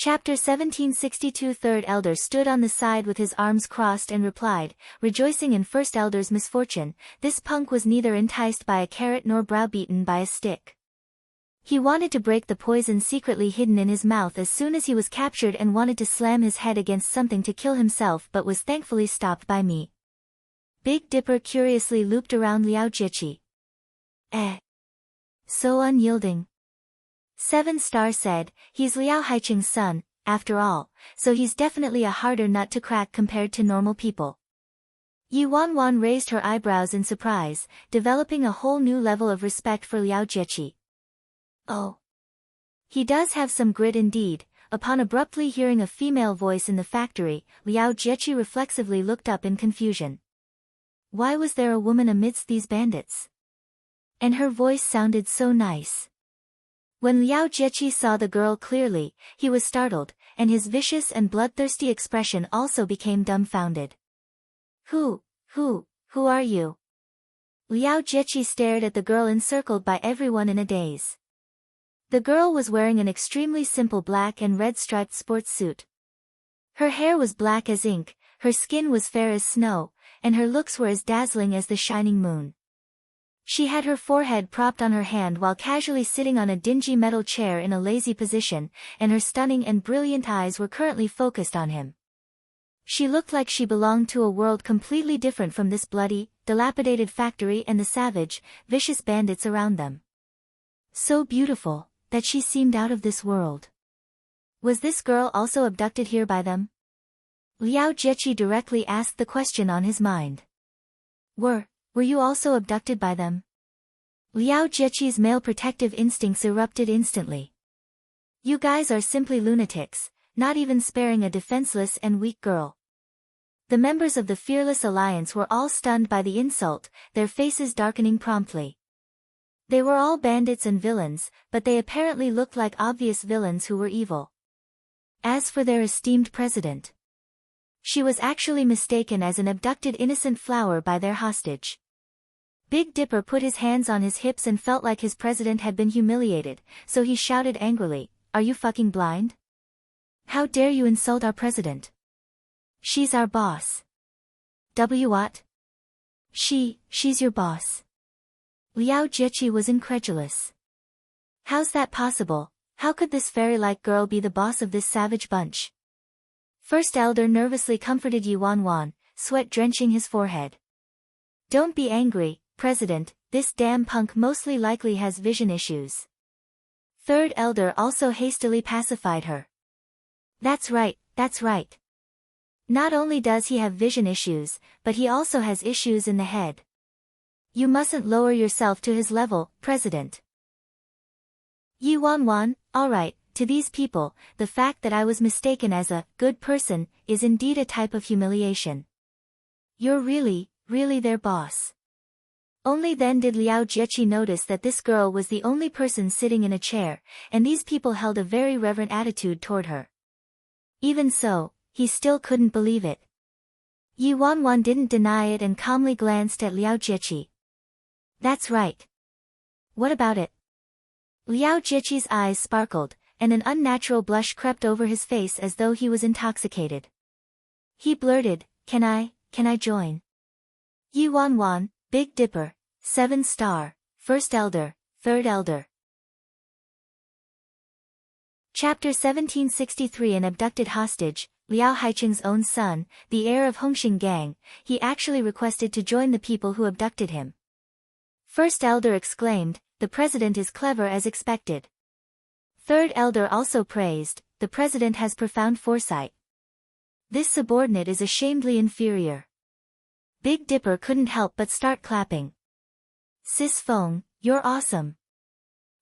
Chapter 1762. Third Elder stood on the side with his arms crossed and replied, rejoicing in First Elder's misfortune, this punk was neither enticed by a carrot nor browbeaten by a stick. He wanted to break the poison secretly hidden in his mouth as soon as he was captured and wanted to slam his head against something to kill himself but was thankfully stopped by me. Big Dipper curiously looped around Liao Jiechi. So unyielding. 7-Star said, he's Liao Haiqing's son, after all, so he's definitely a harder nut to crack compared to normal people. Yi Wanwan raised her eyebrows in surprise, developing a whole new level of respect for Liao Jiechi. Oh. He does have some grit indeed. Upon abruptly hearing a female voice in the factory, Liao Jiechi reflexively looked up in confusion. Why was there a woman amidst these bandits? And her voice sounded so nice. When Liao Jiechi saw the girl clearly, he was startled, and his vicious and bloodthirsty expression also became dumbfounded. Who are you? Liao Jiechi stared at the girl encircled by everyone in a daze. The girl was wearing an extremely simple black and red striped sports suit. Her hair was black as ink, her skin was fair as snow, and her looks were as dazzling as the shining moon. She had her forehead propped on her hand while casually sitting on a dingy metal chair in a lazy position, and her stunning and brilliant eyes were currently focused on him. She looked like she belonged to a world completely different from this bloody, dilapidated factory and the savage, vicious bandits around them. So beautiful, that she seemed out of this world. Was this girl also abducted here by them? Liao Jiechi directly asked the question on his mind. Were you also abducted by them? Liao Jiechi's male protective instincts erupted instantly. You guys are simply lunatics, not even sparing a defenseless and weak girl. The members of the Fearless Alliance were all stunned by the insult, their faces darkening promptly. They were all bandits and villains, but they apparently looked like obvious villains who were evil. As for their esteemed president, she was actually mistaken as an abducted innocent flower by their hostage. Big Dipper put his hands on his hips and felt like his president had been humiliated, so he shouted angrily, "Are you fucking blind? How dare you insult our president? She's our boss." What? She's your boss? Liao Jiechi was incredulous. How's that possible? How could this fairy-like girl be the boss of this savage bunch? First Elder nervously comforted Yi Wanwan, sweat drenching his forehead. Don't be angry, President, this damn punk mostly likely has vision issues. Third Elder also hastily pacified her. That's right. Not only does he have vision issues, but he also has issues in the head. You mustn't lower yourself to his level, President. Yi Wanwan, alright, to these people, the fact that I was mistaken as a good person is indeed a type of humiliation. You're really their boss. Only then did Liao Jiechi notice that this girl was the only person sitting in a chair, and these people held a very reverent attitude toward her. Even so, he still couldn't believe it. Yi Wanwan didn't deny it and calmly glanced at Liao Jiechi. That's right. What about it? Liao Jiechi's eyes sparkled, and an unnatural blush crept over his face as though he was intoxicated. He blurted, Can I join? Yi Wanwan, Big Dipper, 7-Star, First Elder, Third Elder. Chapter 1763. An abducted hostage, Liao Haiqing's own son, the heir of Hongxing Gang, he actually requested to join the people who abducted him. First Elder exclaimed, the president is clever as expected. Third Elder also praised, the president has profound foresight. This subordinate is ashamedly inferior. Big Dipper couldn't help but start clapping. Sis Feng, you're awesome.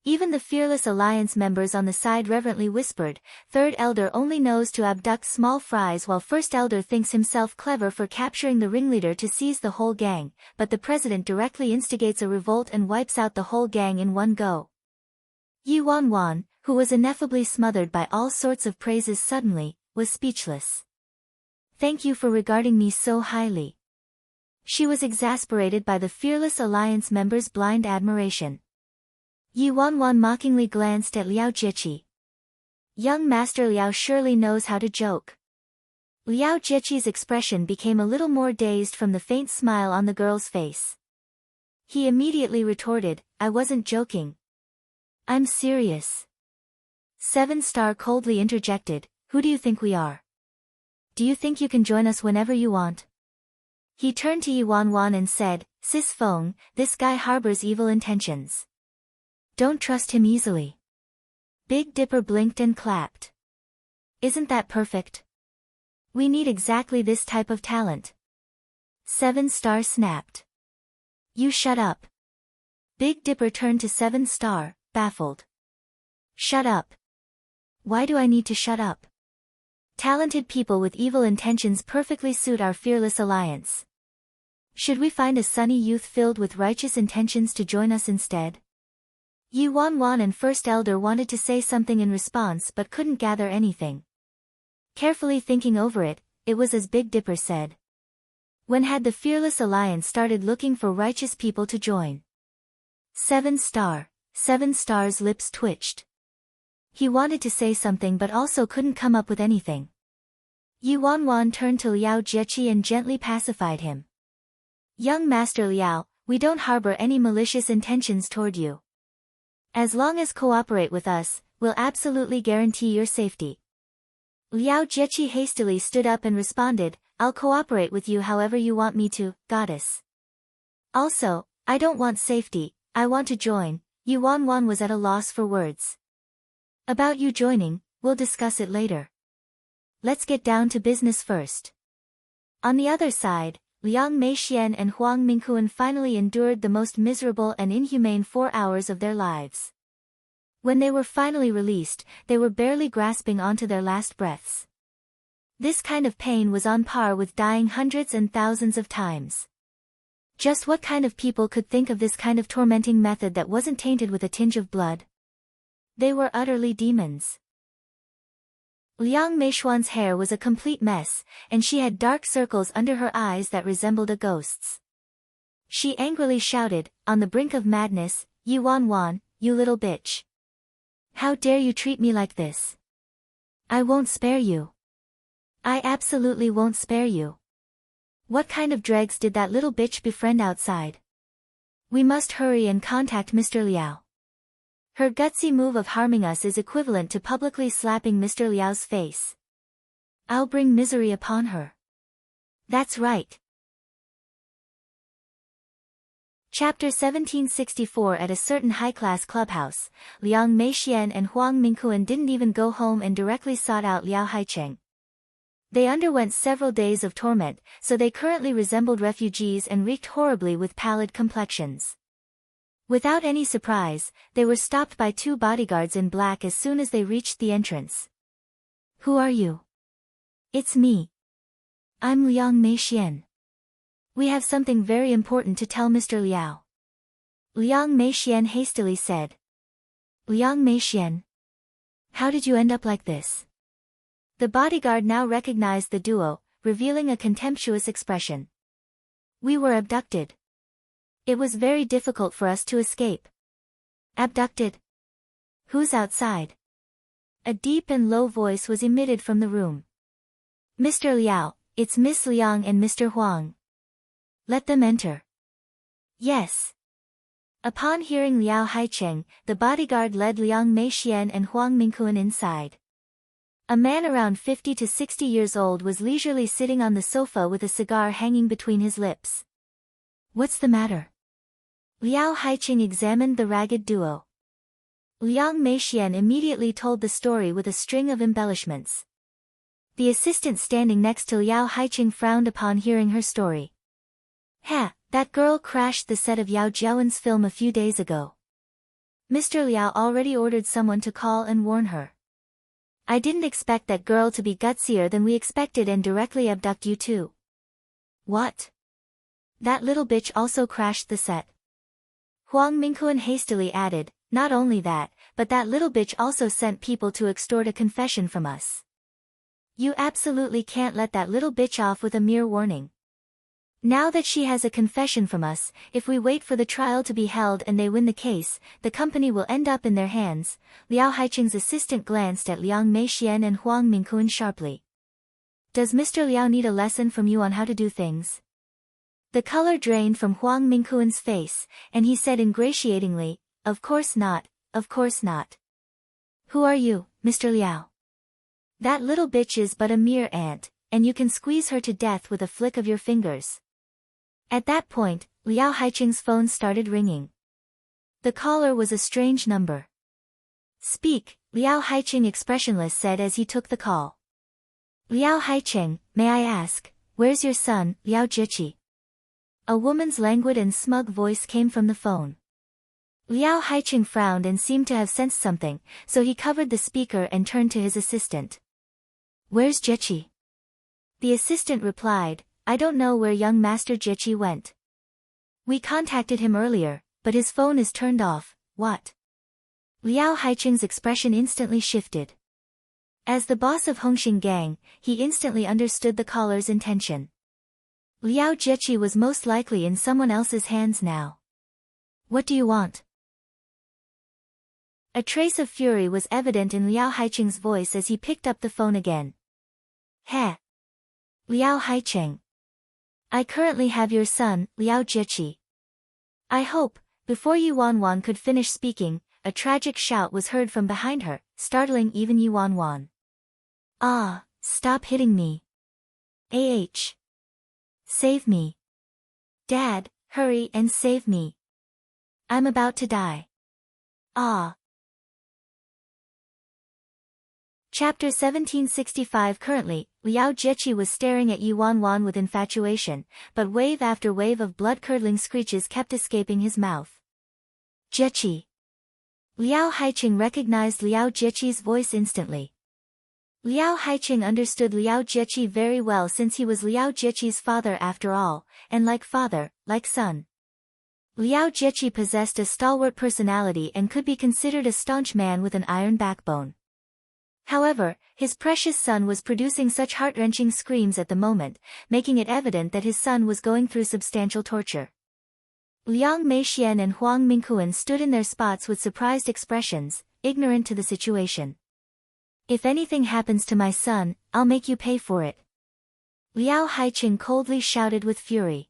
Even the Fearless Alliance members on the side reverently whispered, Third Elder only knows to abduct small fries while First Elder thinks himself clever for capturing the ringleader to seize the whole gang, but the president directly instigates a revolt and wipes out the whole gang in one go. Yi Wanwan, who was ineffably smothered by all sorts of praises suddenly, was speechless. Thank you for regarding me so highly. She was exasperated by the Fearless Alliance members' blind admiration. Yi Wanwan mockingly glanced at Liao Jiechi. Young Master Liao surely knows how to joke. Liao Jieqi's expression became a little more dazed from the faint smile on the girl's face. He immediately retorted, I wasn't joking. I'm serious. 7-star coldly interjected, who do you think we are? Do you think you can join us whenever you want? He turned to Yi Wanwan and said, Sis Feng, this guy harbors evil intentions. Don't trust him easily. Big Dipper blinked and clapped. Isn't that perfect? We need exactly this type of talent. 7-star snapped. You shut up. Big Dipper turned to 7-star, baffled. Shut up. Why do I need to shut up? Talented people with evil intentions perfectly suit our fearless alliance. Should we find a sunny youth filled with righteous intentions to join us instead? Yi Wanwan and First Elder wanted to say something in response but couldn't gather anything. Carefully thinking over it, it was as Big Dipper said. When had the Fearless Alliance started looking for righteous people to join? 7-star. 7-star's lips twitched. He wanted to say something but also couldn't come up with anything. Yi Wanwan turned to Liao Jieqi and gently pacified him. Young Master Liao, we don't harbor any malicious intentions toward you. As long as cooperate with us, we'll absolutely guarantee your safety. Liao Jieqi hastily stood up and responded, I'll cooperate with you however you want me to, goddess. Also, I don't want safety, I want to join. Yi Wanwan was at a loss for words. About you joining, we'll discuss it later. Let's get down to business first. On the other side, Liang Meixian and Huang Mingquan finally endured the most miserable and inhumane 4 hours of their lives. When they were finally released, they were barely grasping onto their last breaths. This kind of pain was on par with dying hundreds and thousands of times. Just what kind of people could think of this kind of tormenting method that wasn't tainted with a tinge of blood? They were utterly demons. Liang Meishuan's hair was a complete mess, and she had dark circles under her eyes that resembled a ghost's. She angrily shouted, on the brink of madness, Yi Wanwan, you little bitch. How dare you treat me like this? I won't spare you. I absolutely won't spare you. What kind of dregs did that little bitch befriend outside? We must hurry and contact Mr. Liao. Her gutsy move of harming us is equivalent to publicly slapping Mr. Liao's face. I'll bring misery upon her. That's right. Chapter 1764. At a certain high-class clubhouse, Liang Meixian and Huang Mingquan didn't even go home and directly sought out Liao Haicheng. They underwent several days of torment, so they currently resembled refugees and reeked horribly with pallid complexions. Without any surprise, they were stopped by 2 bodyguards in black as soon as they reached the entrance. Who are you? It's me. I'm Liang Meixian. We have something very important to tell Mr. Liao. Liang Meixian hastily said. Liang Meixian? How did you end up like this? The bodyguard now recognized the duo, revealing a contemptuous expression. We were abducted. It was very difficult for us to escape. Abducted? Who's outside? A deep and low voice was emitted from the room. Mr. Liao, it's Miss Liang and Mr. Huang. Let them enter. Yes. Upon hearing Liao Haicheng, the bodyguard led Liang Meixian and Huang Mingquan inside. A man around 50 to 60 years old was leisurely sitting on the sofa with a cigar hanging between his lips. What's the matter? Liao Haicheng examined the ragged duo. Liang Meixian immediately told the story with a string of embellishments. The assistant standing next to Liao Haicheng frowned upon hearing her story. That girl crashed the set of Yao Jiawen's film a few days ago. Mr. Liao already ordered someone to call and warn her. I didn't expect that girl to be gutsier than we expected and directly abduct you too. What? That little bitch also crashed the set. Huang Mingquan hastily added, not only that, but that little bitch also sent people to extort a confession from us. You absolutely can't let that little bitch off with a mere warning. Now that she has a confession from us, if we wait for the trial to be held and they win the case, the company will end up in their hands. Liao Haicheng's assistant glanced at Liang Meixian and Huang Mingkuan sharply. Does Mr. Liao need a lesson from you on how to do things? The color drained from Huang Mingkuan's face, and he said ingratiatingly, Of course not, of course not. Who are you, Mr. Liao? That little bitch is but a mere ant, and you can squeeze her to death with a flick of your fingers. At that point, Liao Haicheng's phone started ringing. The caller was a strange number. Speak, Liao Haicheng expressionless said as he took the call. Liao Haicheng, may I ask, where's your son, Liao Jiqi? A woman's languid and smug voice came from the phone. Liao Haicheng frowned and seemed to have sensed something, so he covered the speaker and turned to his assistant. Where's Jiqi? The assistant replied, I don't know where young Master Jiqi went. We contacted him earlier, but his phone is turned off. What? Liao Haicheng's expression instantly shifted. As the boss of Hongxing Gang, he instantly understood the caller's intention. Liao Jiqi was most likely in someone else's hands now. What do you want? A trace of fury was evident in Liao Haicheng's voice as he picked up the phone again. Heh. Liao Haicheng. I currently have your son, Liao Jiqi. I hope, before Yuan could finish speaking, a tragic shout was heard from behind her, startling even Yuan. Ah, stop hitting me. Save me. Dad, hurry and save me. I'm about to die. Ah. Chapter 1765. Currently, Liao Jiqi was staring at Yuan with infatuation, but wave after wave of blood-curdling screeches kept escaping his mouth. Jiqi. Liao Haicheng recognized Liao Jiqi's voice instantly. Liao Haicheng understood Liao Jiqi very well since he was Liao Jiqi's father after all, and like father, like son. Liao Jiqi possessed a stalwart personality and could be considered a staunch man with an iron backbone. However, his precious son was producing such heart-wrenching screams at the moment, making it evident that his son was going through substantial torture. Liang Meixian and Huang Mingkuan stood in their spots with surprised expressions, ignorant to the situation. If anything happens to my son, I'll make you pay for it. Liao Haicheng coldly shouted with fury.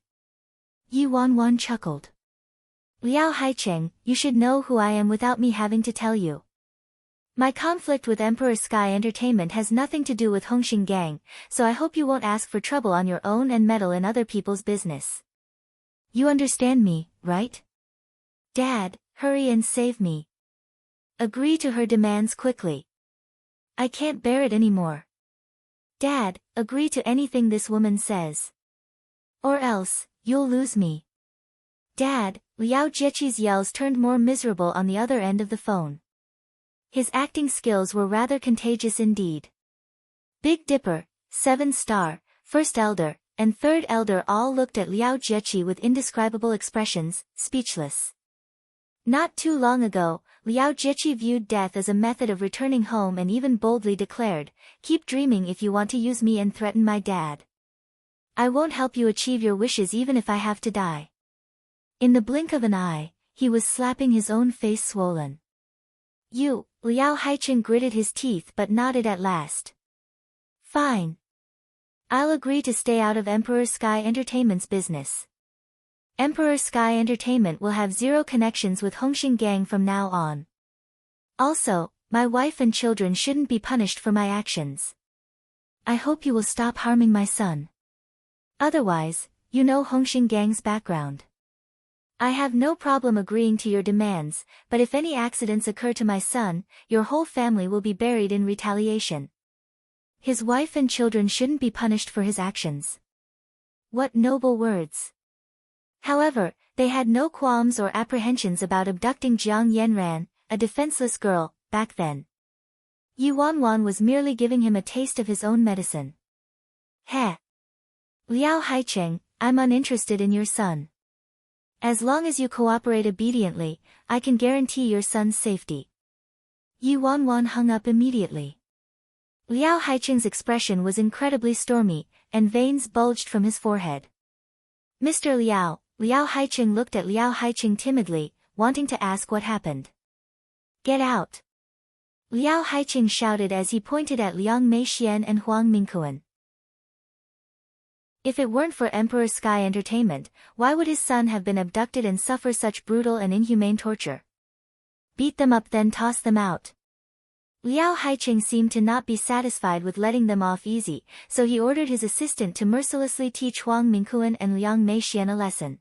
Yuan chuckled. Liao Haicheng, you should know who I am without me having to tell you. My conflict with Emperor Sky Entertainment has nothing to do with Hongxing Gang, so I hope you won't ask for trouble on your own and meddle in other people's business. You understand me, right? Dad, hurry and save me. Agree to her demands quickly. I can't bear it anymore. Dad, agree to anything this woman says. Or else, you'll lose me. Dad, Liao Jiqi's yells turned more miserable on the other end of the phone. His acting skills were rather contagious indeed. Big Dipper, 7 Star, First Elder, and Third Elder all looked at Liao Jiqi with indescribable expressions, speechless. Not too long ago, Liao Jiqi viewed death as a method of returning home and even boldly declared, keep dreaming if you want to use me and threaten my dad. I won't help you achieve your wishes even if I have to die. In the blink of an eye, he was slapping his own face swollen. You, Liao Haicheng gritted his teeth but nodded at last. Fine. I'll agree to stay out of Emperor Sky Entertainment's business. Emperor Sky Entertainment will have zero connections with Hongxing Gang from now on. Also, my wife and children shouldn't be punished for my actions. I hope you will stop harming my son. Otherwise, you know Hongxing Gang's background. I have no problem agreeing to your demands, but if any accidents occur to my son, your whole family will be buried in retaliation. His wife and children shouldn't be punished for his actions. What noble words. However, they had no qualms or apprehensions about abducting Jiang Yanran, a defenseless girl, back then. Yuan was merely giving him a taste of his own medicine. Heh. Liao Haicheng, I'm uninterested in your son. As long as you cooperate obediently, I can guarantee your son's safety. Yuan hung up immediately. Liao Haicheng's expression was incredibly stormy, and veins bulged from his forehead. Mr. Liao, Liao Haiqing looked at Liao Haiqing timidly, wanting to ask what happened. Get out! Liao Haiqing shouted as he pointed at Liang Meixian and Huang Mingquan. If it weren't for Emperor Sky Entertainment, why would his son have been abducted and suffer such brutal and inhumane torture? Beat them up then toss them out. Liao Haiqing seemed to not be satisfied with letting them off easy, so he ordered his assistant to mercilessly teach Huang Mingquan and Liang Meixian a lesson.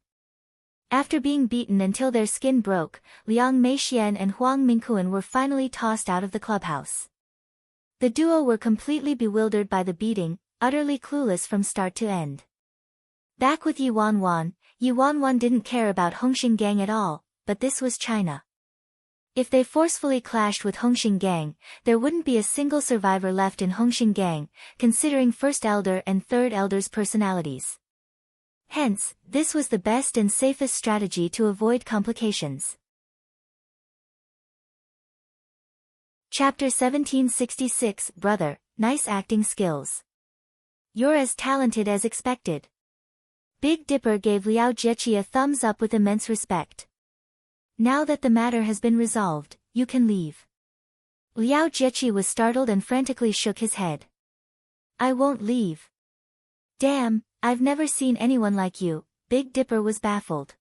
After being beaten until their skin broke, Liang Meixian and Huang Mingquan were finally tossed out of the clubhouse. The duo were completely bewildered by the beating, utterly clueless from start to end. Back with Yi Wanwan didn't care about Hongxing Gang at all, but this was China. If they forcefully clashed with Hongxing Gang, there wouldn't be a single survivor left in Hongxing Gang, considering First Elder and Third Elder's personalities. Hence, this was the best and safest strategy to avoid complications. Chapter 1766 Brother, nice acting skills. You're as talented as expected. Big Dipper gave Liao Jieqi a thumbs up with immense respect. Now that the matter has been resolved, you can leave. Liao Jieqi was startled and frantically shook his head. I won't leave. Damn, I've never seen anyone like you, Big Dipper was baffled.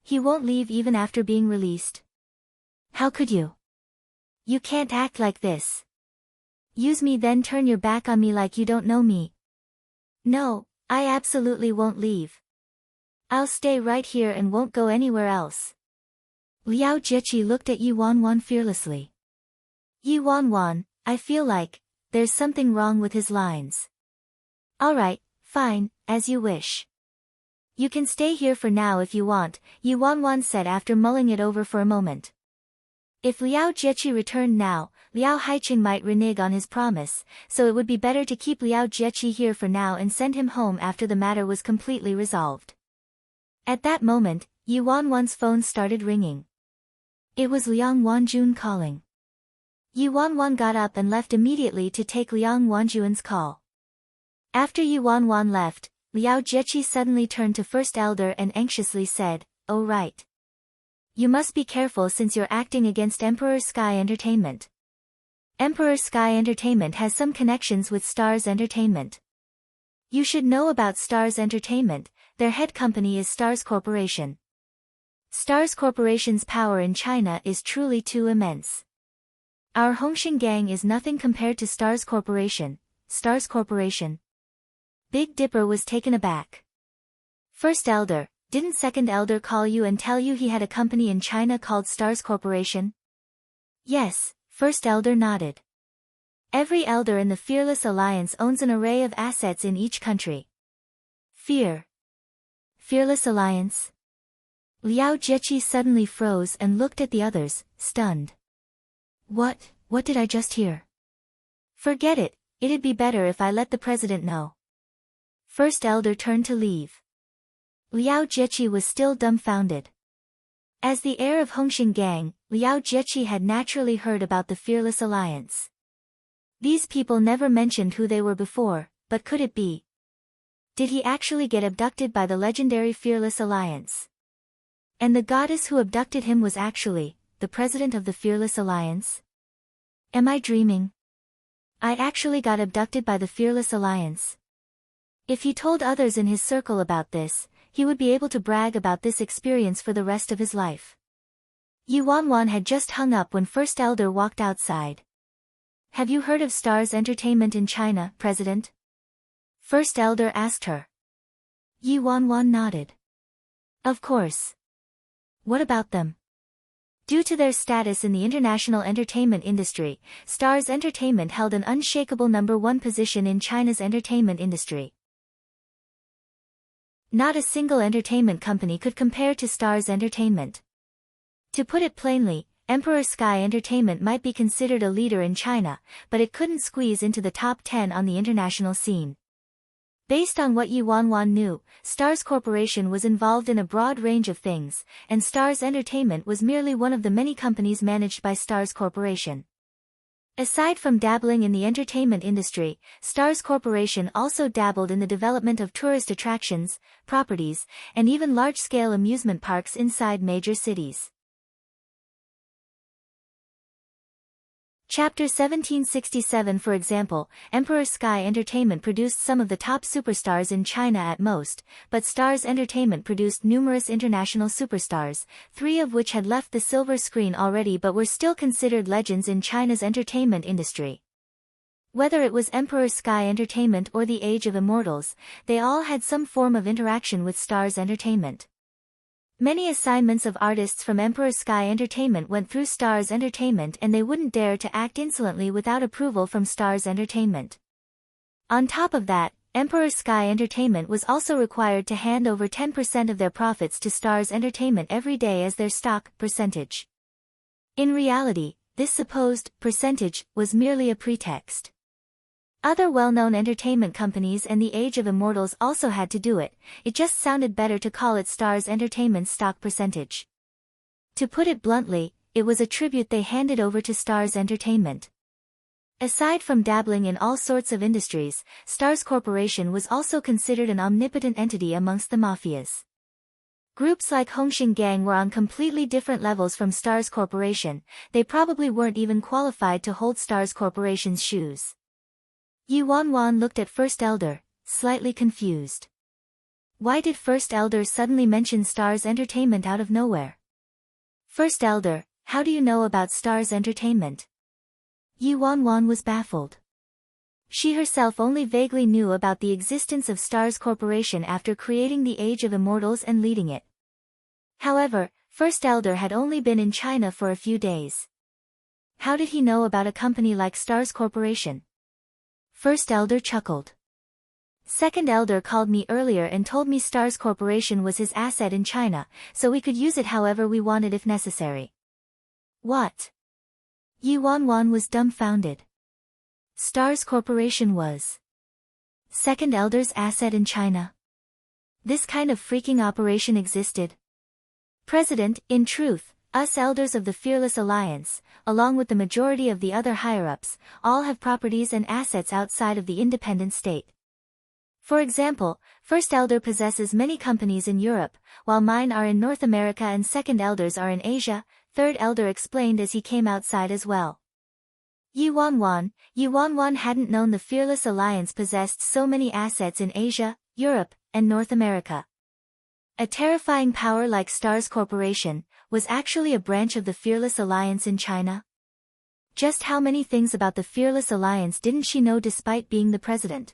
He won't leave even after being released. How could you? You can't act like this. Use me then turn your back on me like you don't know me. No, I absolutely won't leave. I'll stay right here and won't go anywhere else. Liao Jieqi looked at Yi Wanwan fearlessly. Yi Wanwan, I feel like, there's something wrong with his lines. Alright, fine, as you wish. You can stay here for now if you want, Yi Wanwan said after mulling it over for a moment. If Liao Jieqi returned now, Liao Haiqing might renege on his promise, so it would be better to keep Liao Jieqi here for now and send him home after the matter was completely resolved. At that moment, Yi Wanwan's phone started ringing. It was Liang Wanjun calling. Yi Wanwan got up and left immediately to take Liang Wanjun's call. After Yi Wanwan left, Liao Jieqi suddenly turned to First Elder and anxiously said, Oh right. You must be careful since you're acting against Emperor Sky Entertainment. Emperor Sky Entertainment has some connections with Stars Entertainment. You should know about Stars Entertainment, their head company is Stars Corporation. Stars Corporation's power in China is truly too immense. Our Hongxing Gang is nothing compared to Stars Corporation. Stars Corporation? Big Dipper was taken aback. First Elder, didn't Second Elder call you and tell you he had a company in China called Stars Corporation? Yes, First Elder nodded. Every elder in the Fearless Alliance owns an array of assets in each country. Fearless Alliance? Liao Jieqi suddenly froze and looked at the others, stunned. What did I just hear? Forget it, it'd be better if I let the president know. First Elder turned to leave. Liao Jieqi was still dumbfounded. As the heir of Hongxing Gang, Liao Jieqi had naturally heard about the Fearless Alliance. These people never mentioned who they were before, but could it be? Did he actually get abducted by the legendary Fearless Alliance? And the goddess who abducted him was actually the president of the Fearless Alliance? Am I dreaming? I actually got abducted by the Fearless Alliance. If he told others in his circle about this, he would be able to brag about this experience for the rest of his life. Yi Wanwan had just hung up when First Elder walked outside. Have you heard of Stars Entertainment in China, President? First Elder asked her. Yi Wanwan nodded. Of course. What about them? Due to their status in the international entertainment industry, Stars Entertainment held an unshakable #1 position in China's entertainment industry. Not a single entertainment company could compare to Stars Entertainment. To put it plainly, Emperor Sky Entertainment might be considered a leader in China, but it couldn't squeeze into the top 10 on the international scene. Based on what Yi Wanwan knew, Stars Corporation was involved in a broad range of things, and Stars Entertainment was merely one of the many companies managed by Stars Corporation. Aside from dabbling in the entertainment industry, Stars Corporation also dabbled in the development of tourist attractions, properties, and even large-scale amusement parks inside major cities. Chapter 1767. For example, Emperor Sky Entertainment produced some of the top superstars in China at most, but Stars Entertainment produced numerous international superstars, 3 of which had left the silver screen already but were still considered legends in China's entertainment industry. Whether it was Emperor Sky Entertainment or the Age of Immortals, they all had some form of interaction with Stars Entertainment. Many assignments of artists from Emperor Sky Entertainment went through Stars Entertainment, and they wouldn't dare to act insolently without approval from Stars Entertainment. On top of that, Emperor Sky Entertainment was also required to hand over 10% of their profits to Stars Entertainment every day as their stock percentage. In reality, this supposed percentage was merely a pretext. Other well-known entertainment companies and the Age of Immortals also had to do it, it just sounded better to call it Stars Entertainment's stock percentage. To put it bluntly, it was a tribute they handed over to Stars Entertainment. Aside from dabbling in all sorts of industries, Stars Corporation was also considered an omnipotent entity amongst the mafias. Groups like Hongxing Gang were on completely different levels from Stars Corporation, they probably weren't even qualified to hold Stars Corporation's shoes. Yi Wanwan looked at First Elder, slightly confused. Why did First Elder suddenly mention Stars Entertainment out of nowhere? First Elder, how do you know about Stars Entertainment? Yi Wanwan was baffled. She herself only vaguely knew about the existence of Stars Corporation after creating the Age of Immortals and leading it. However, First Elder had only been in China for a few days. How did he know about a company like Stars Corporation? First Elder chuckled. Second Elder called me earlier and told me Stars Corporation was his asset in China, so we could use it however we wanted if necessary. What? Yi Wanwan was dumbfounded. Stars Corporation was Second Elder's asset in China. This kind of freaking operation existed. President, in truth, us elders of the Fearless Alliance, along with the majority of the other higher-ups, all have properties and assets outside of the independent state. For example, First Elder possesses many companies in Europe, while mine are in North America and Second Elders are in Asia, Third Elder explained as he came outside as well. Yi Wanwan hadn't known the Fearless Alliance possessed so many assets in Asia, Europe, and North America. A terrifying power like Stars Corporation was actually a branch of the Fearless Alliance in China. Just how many things about the Fearless Alliance didn't she know despite being the president?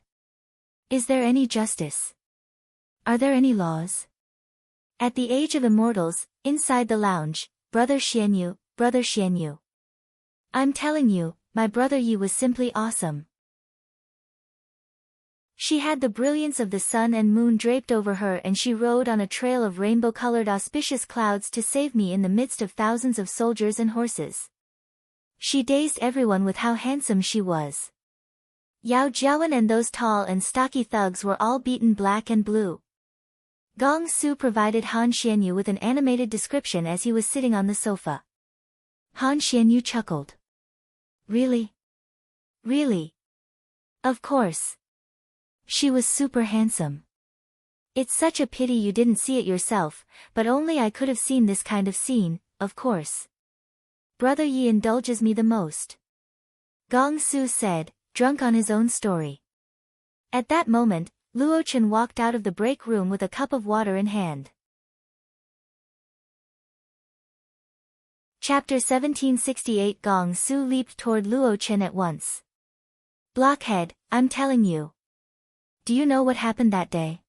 Is there any justice? Are there any laws? At the Age of Immortals, inside the lounge, Brother Xianyu. I'm telling you, my brother Yi was simply awesome. She had the brilliance of the sun and moon draped over her, and she rode on a trail of rainbow-colored auspicious clouds to save me in the midst of thousands of soldiers and horses. She dazed everyone with how handsome she was. Yao Jiawen and those tall and stocky thugs were all beaten black and blue. Gong Su provided Han Xianyu with an animated description as he was sitting on the sofa. Han Xianyu chuckled. Really? Really? Of course. She was super handsome. It's such a pity you didn't see it yourself, but only I could have seen this kind of scene, of course. Brother Yi indulges me the most. Gong Su said, drunk on his own story. At that moment, Luo Chen walked out of the break room with a cup of water in hand. Chapter 1768. Gong Su leaped toward Luo Chen at once. Blockhead, I'm telling you. Do you know what happened that day?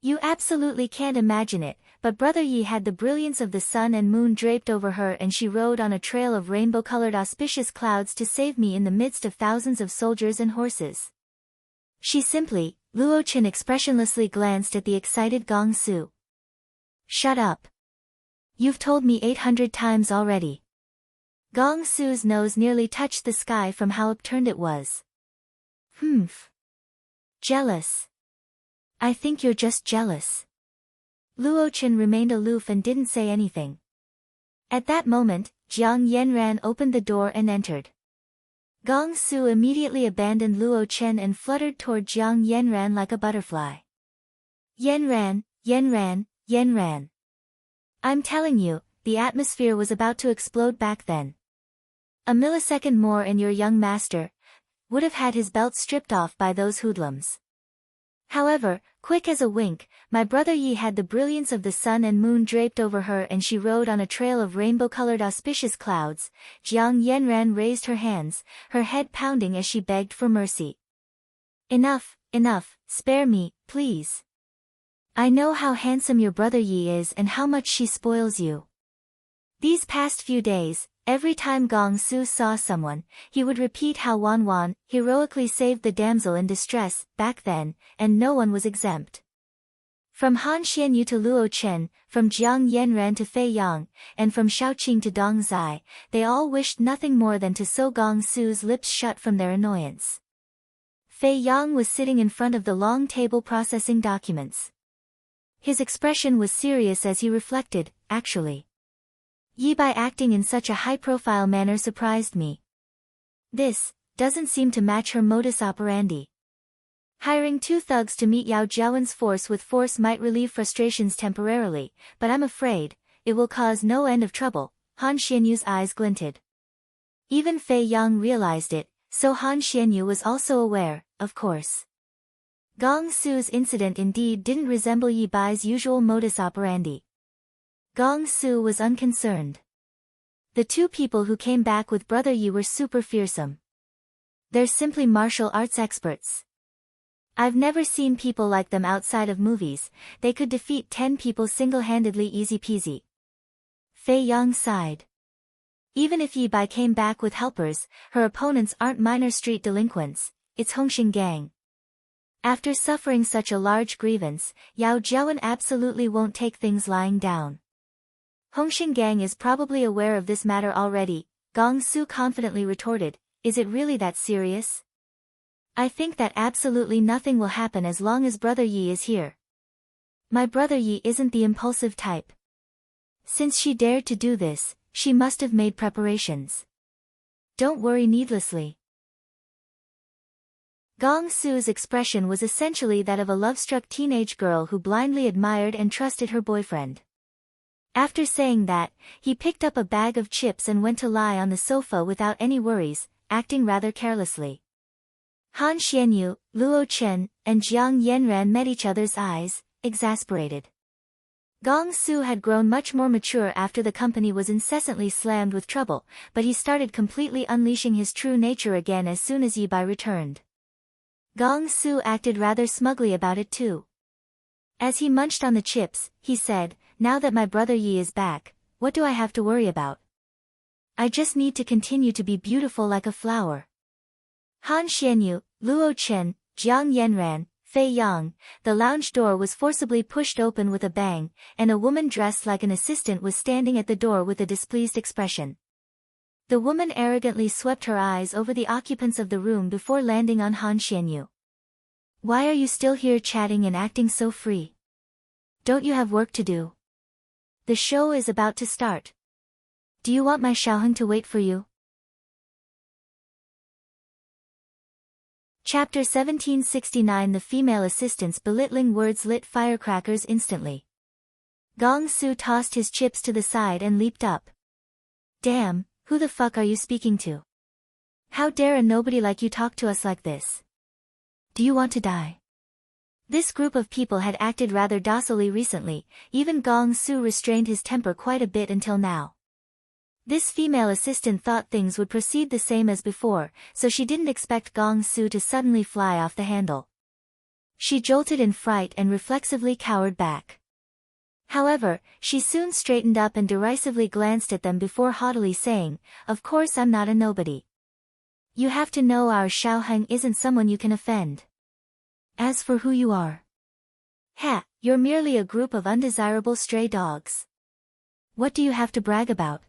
You absolutely can't imagine it, but Brother Yi had the brilliance of the sun and moon draped over her, and she rode on a trail of rainbow-colored auspicious clouds to save me in the midst of thousands of soldiers and horses. She simply, Luo Chen expressionlessly glanced at the excited Gong Su. Shut up. You've told me 800 times already. Gong Su's nose nearly touched the sky from how upturned it was. Humph. Jealous. I think you're just jealous. Luo Chen remained aloof and didn't say anything. At that moment, Jiang Yanran opened the door and entered. Gong Su immediately abandoned Luo Chen and fluttered toward Jiang Yanran like a butterfly. Yanran, Yanran, Yanran. I'm telling you, the atmosphere was about to explode back then. A millisecond more and your young master would have had his belt stripped off by those hoodlums. However, quick as a wink, my brother Yi had the brilliance of the sun and moon draped over her and she rode on a trail of rainbow-colored auspicious clouds. Jiang Yanran raised her hands, her head pounding as she begged for mercy. Enough, enough, spare me, please. I know how handsome your brother Yi is and how much she spoils you. These past few days, every time Gong Su saw someone, he would repeat how Wan Wan heroically saved the damsel in distress back then, and no one was exempt. From Han Xianyu to Luo Chen, from Jiang Yanran to Fei Yang, and from Shaoqing to Dong Zai, they all wished nothing more than to sew Gong Su's lips shut from their annoyance. Fei Yang was sitting in front of the long table processing documents. His expression was serious as he reflected, actually. Yi by acting in such a high-profile manner surprised me. This doesn't seem to match her modus operandi. Hiring 2 thugs to meet Yao Jiawen's force with force might relieve frustrations temporarily, but I'm afraid it will cause no end of trouble. Han Xianyu's eyes glinted. Even Fei Yang realized it, so Han Xianyu was also aware, of course. Gong Su's incident indeed didn't resemble Yi Bai's usual modus operandi. Gong Su was unconcerned. The 2 people who came back with brother Yi were super fearsome. They're simply martial arts experts. I've never seen people like them outside of movies. They could defeat 10 people single-handedly, easy peasy. Fei Yang sighed. Even if Yi Bai came back with helpers, her opponents aren't minor street delinquents, it's Hongxing gang. After suffering such a large grievance, Yao Jiawen absolutely won't take things lying down. Hongxing gang is probably aware of this matter already, Gong Su confidently retorted. Is it really that serious? I think that absolutely nothing will happen as long as brother Yi is here. My brother Yi isn't the impulsive type. Since she dared to do this, she must have made preparations. Don't worry needlessly. Gong Su's expression was essentially that of a love-struck teenage girl who blindly admired and trusted her boyfriend. After saying that, he picked up a bag of chips and went to lie on the sofa without any worries, acting rather carelessly. Han Xianyu, Luo Chen, and Jiang Yanran met each other's eyes, exasperated. Gong Su had grown much more mature after the company was incessantly slammed with trouble, but he started completely unleashing his true nature again as soon as Yi Bai returned. Gong Su acted rather smugly about it too. As he munched on the chips, he said, now that my brother Yi is back, what do I have to worry about? I just need to continue to be beautiful like a flower. Han Xianyu, Luo Chen, Jiang Yanran, Fei Yang, the lounge door was forcibly pushed open with a bang, and a woman dressed like an assistant was standing at the door with a displeased expression. The woman arrogantly swept her eyes over the occupants of the room before landing on Han Xianyu. Why are you still here chatting and acting so free? Don't you have work to do? The show is about to start. Do you want my Xiaoheng to wait for you? Chapter 1769. The female assistant's belittling words lit firecrackers instantly. Gong Su tossed his chips to the side and leaped up. Damn, who the fuck are you speaking to? How dare a nobody like you talk to us like this? Do you want to die? This group of people had acted rather docilely recently, even Gong Su restrained his temper quite a bit until now. This female assistant thought things would proceed the same as before, so she didn't expect Gong Su to suddenly fly off the handle. She jolted in fright and reflexively cowered back. However, she soon straightened up and derisively glanced at them before haughtily saying, of course I'm not a nobody. You have to know our Xiaoheng isn't someone you can offend. As for who you are, you're merely a group of undesirable stray dogs. What do you have to brag about?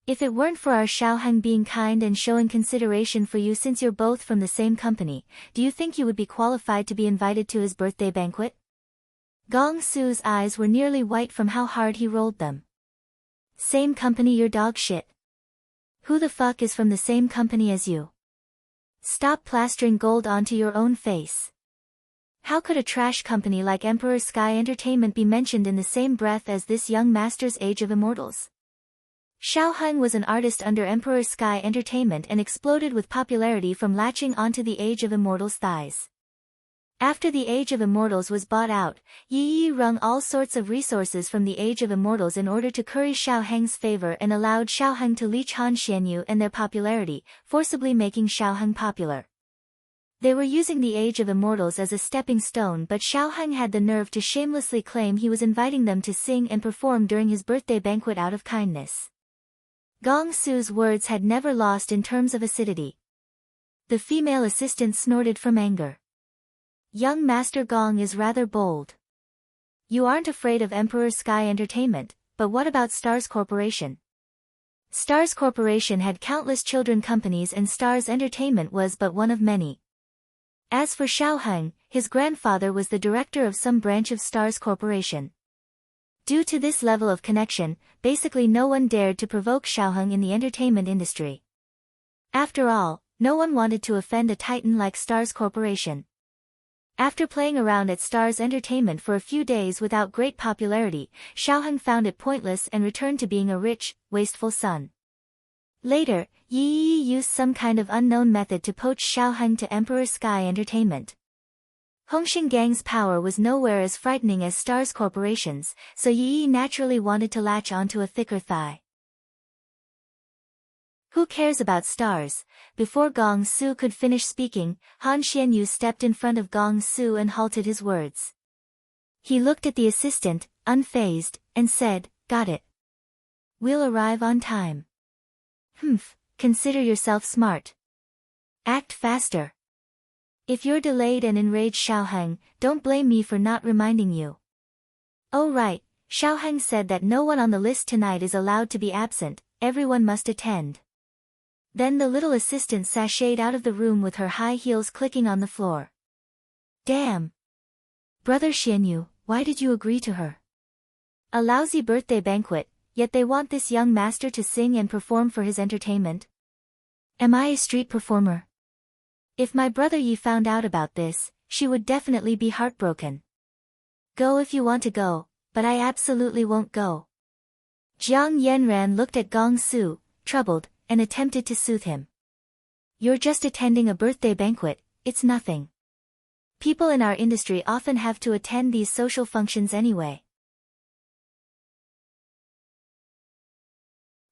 If it weren't for our Xiaoheng being kind and showing consideration for you since you're both from the same company, do you think you would be qualified to be invited to his birthday banquet? Gong Su's eyes were nearly white from how hard he rolled them. Same company, you're dog shit. Who the fuck is from the same company as you? Stop plastering gold onto your own face. How could a trash company like Emperor Sky Entertainment be mentioned in the same breath as this young master's Age of Immortals? Xiao Heng was an artist under Emperor Sky Entertainment and exploded with popularity from latching onto the Age of Immortals' thighs. After the Age of Immortals was bought out, Yi wrung all sorts of resources from the Age of Immortals in order to curry Xiao Heng's favor and allowed Xiao Heng to leech Han Xianyu and their popularity, forcibly making Xiao Heng popular. They were using the Age of Immortals as a stepping stone, but Xiao Heng had the nerve to shamelessly claim he was inviting them to sing and perform during his birthday banquet out of kindness. Gong Su's words had never lost in terms of acidity. The female assistant snorted from anger. Young Master Gong is rather bold. You aren't afraid of Emperor Sky Entertainment, but what about Stars Corporation? Stars Corporation had countless children companies and Stars Entertainment was but one of many. As for Xiao Heng, his grandfather was the director of some branch of Stars Corporation. Due to this level of connection, basically no one dared to provoke Xiao Heng in the entertainment industry. After all, no one wanted to offend a titan like Stars Corporation. After playing around at Stars Entertainment for a few days without great popularity, Xiao Heng found it pointless and returned to being a rich, wasteful son. Later, Yi used some kind of unknown method to poach Xiao Heng to Emperor Sky Entertainment. Hongxing Gang's power was nowhere as frightening as Stars Corporation's, so Yi naturally wanted to latch onto a thicker thigh. Who cares about stars? Before Gong Su could finish speaking, Han Xianyu stepped in front of Gong Su and halted his words. He looked at the assistant, unfazed, and said, "Got it. We'll arrive on time." "Humph, consider yourself smart. Act faster. If you're delayed and enraged Xiao Heng, don't blame me for not reminding you." "Oh right, Xiao Heng said that no one on the list tonight is allowed to be absent, everyone must attend." Then the little assistant sashayed out of the room with her high heels clicking on the floor. Damn! Brother Xianyu, why did you agree to her? A lousy birthday banquet, yet they want this young master to sing and perform for his entertainment? Am I a street performer? If my brother Yi found out about this, she would definitely be heartbroken. Go if you want to go, but I absolutely won't go. Jiang Yanran looked at Gong Su, troubled, and attempted to soothe him. You're just attending a birthday banquet, it's nothing. People in our industry often have to attend these social functions anyway.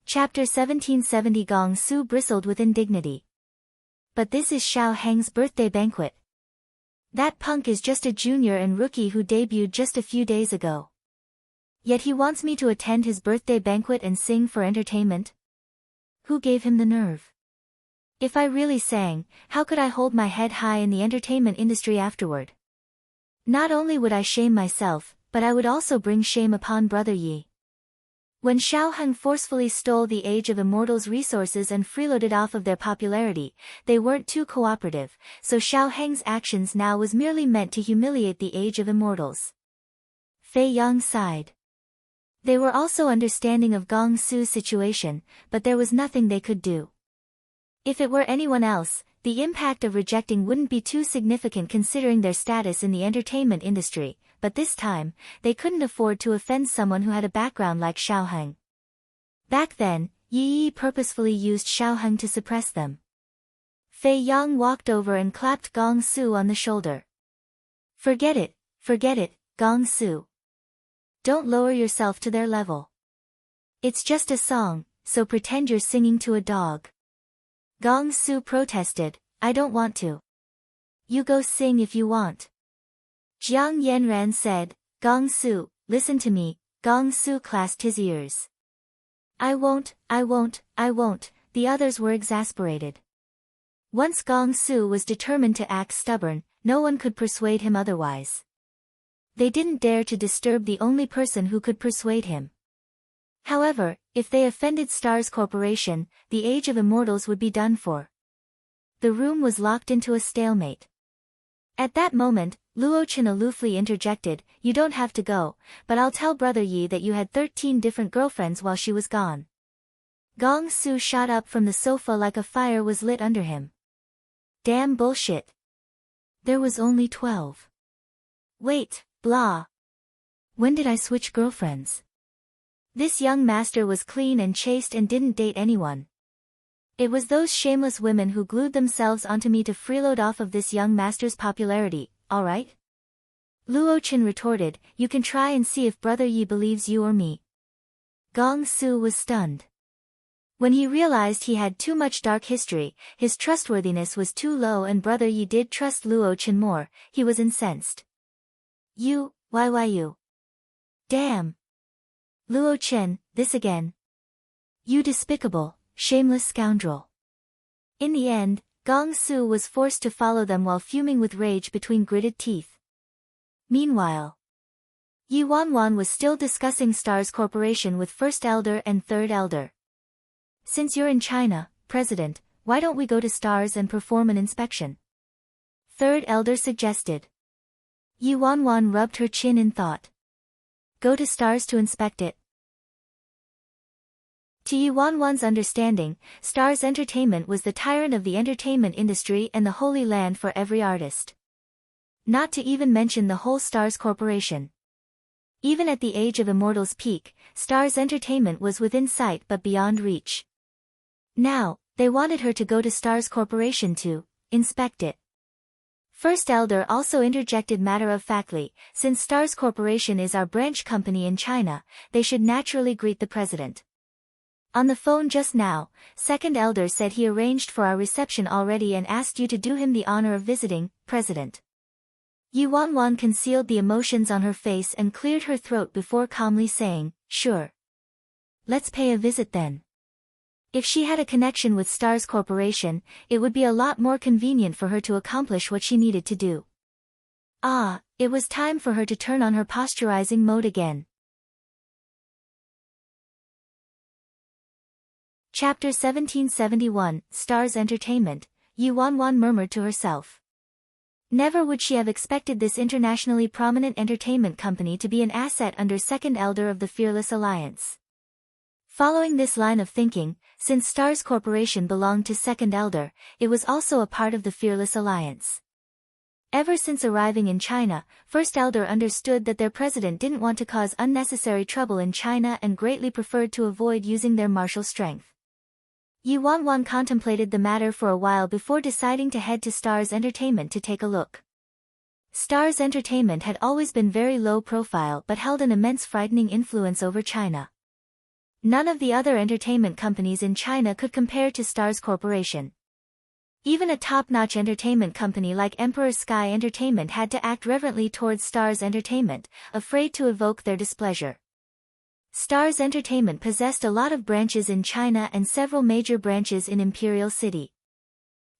Chapter 1770. Gong Su bristled with indignity. But this is Xiao Heng's birthday banquet. That punk is just a junior and rookie who debuted just a few days ago. Yet he wants me to attend his birthday banquet and sing for entertainment? Who gave him the nerve? If I really sang, how could I hold my head high in the entertainment industry afterward? Not only would I shame myself, but I would also bring shame upon Brother Yi. When Xiao Heng forcefully stole the Age of Immortals' resources and freeloaded off of their popularity, they weren't too cooperative, so Xiao Heng's actions now was merely meant to humiliate the Age of Immortals. Fei Yang sighed. They were also understanding of Gong Su's situation, but there was nothing they could do. If it were anyone else, the impact of rejecting wouldn't be too significant considering their status in the entertainment industry, but this time, they couldn't afford to offend someone who had a background like Xiao Heng. Back then, Yi purposefully used Xiao Heng to suppress them. Fei Yang walked over and clapped Gong Su on the shoulder. Forget it, Gong Su. Don't lower yourself to their level. It's just a song, so pretend you're singing to a dog. Gong Su protested, I don't want to. You go sing if you want. Jiang Yanran said, Gong Su, listen to me. Gong Su clasped his ears. I won't, the others were exasperated. Once Gong Su was determined to act stubborn, no one could persuade him otherwise. They didn't dare to disturb the only person who could persuade him. However, if they offended Stars Corporation, the Age of Immortals would be done for. The room was locked into a stalemate. At that moment, Luo Chen aloofly interjected, You don't have to go, but I'll tell Brother Yi that you had 13 different girlfriends while she was gone. Gong Su shot up from the sofa like a fire was lit under him. Damn bullshit. There was only 12. Wait, blah. When did I switch girlfriends? This young master was clean and chaste and didn't date anyone. It was those shameless women who glued themselves onto me to freeload off of this young master's popularity, alright? Luo Chen retorted, you can try and see if Brother Yi believes you or me. Gong Su was stunned. When he realized he had too much dark history, his trustworthiness was too low and Brother Yi did trust Luo Chen more, he was incensed. You, you. Damn. Luo Chen, this again. You despicable, shameless scoundrel. In the end, Gong Su was forced to follow them while fuming with rage between gritted teeth. Meanwhile, Yi Wanwan was still discussing Stars Corporation with First Elder and Third Elder. Since you're in China, President, why don't we go to Stars and perform an inspection? Third Elder suggested. Yi Wanwan rubbed her chin in thought. Go to Stars to inspect it. To Yi Wanwan's understanding, Stars Entertainment was the tyrant of the entertainment industry and the holy land for every artist. Not to even mention the whole Stars Corporation. Even at the age of Immortal's peak, Stars Entertainment was within sight but beyond reach. Now, they wanted her to go to Stars Corporation to inspect it. First Elder also interjected matter-of-factly, since Stars Corporation is our branch company in China, they should naturally greet the president. On the phone just now, Second Elder said he arranged for our reception already and asked you to do him the honor of visiting, President. Yi Wanwan concealed the emotions on her face and cleared her throat before calmly saying, sure. Let's pay a visit then. If she had a connection with Stars Corporation, it would be a lot more convenient for her to accomplish what she needed to do. Ah, it was time for her to turn on her posturizing mode again. Chapter 1771, Stars Entertainment, Yi Wanwan murmured to herself. Never would she have expected this internationally prominent entertainment company to be an asset under Second Elder of the Fearless Alliance. Following this line of thinking, since Stars Corporation belonged to Second Elder, it was also a part of the Fearless Alliance. Ever since arriving in China, First Elder understood that their president didn't want to cause unnecessary trouble in China and greatly preferred to avoid using their martial strength. Yi Wanwan contemplated the matter for a while before deciding to head to Stars Entertainment to take a look. Stars Entertainment had always been very low profile but held an immense frightening influence over China. None of the other entertainment companies in China could compare to Stars Corporation. Even a top-notch entertainment company like Emperor Sky Entertainment had to act reverently towards Stars Entertainment, afraid to evoke their displeasure. Stars Entertainment possessed a lot of branches in China and several major branches in Imperial City.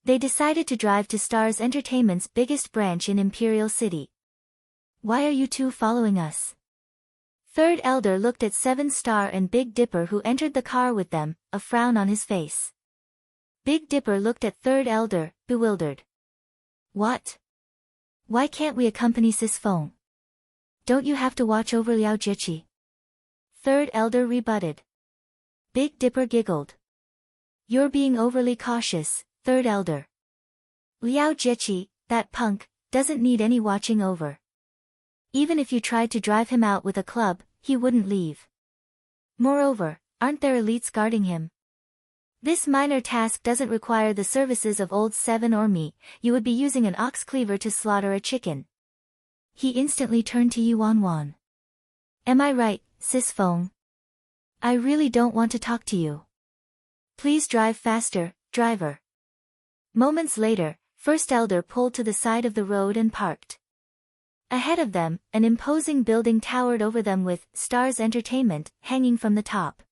They decided to drive to Stars Entertainment's biggest branch in Imperial City. Why are you two following us? Third Elder looked at Seven Star and Big Dipper who entered the car with them, a frown on his face. Big Dipper looked at Third Elder, bewildered. What? Why can't we accompany Sis Feng? Don't you have to watch over Liao Jieqi? Third Elder rebutted. Big Dipper giggled. You're being overly cautious, Third Elder. Liao Jieqi, that punk, doesn't need any watching over. Even if you tried to drive him out with a club, he wouldn't leave. Moreover, aren't there elites guarding him? This minor task doesn't require the services of old Seven or me, you would be using an ox cleaver to slaughter a chicken. He instantly turned to Yi Wanwan. Am I right, Sis Feng? I really don't want to talk to you. Please drive faster, driver. Moments later, First Elder pulled to the side of the road and parked. Ahead of them, an imposing building towered over them with Stars Entertainment hanging from the top.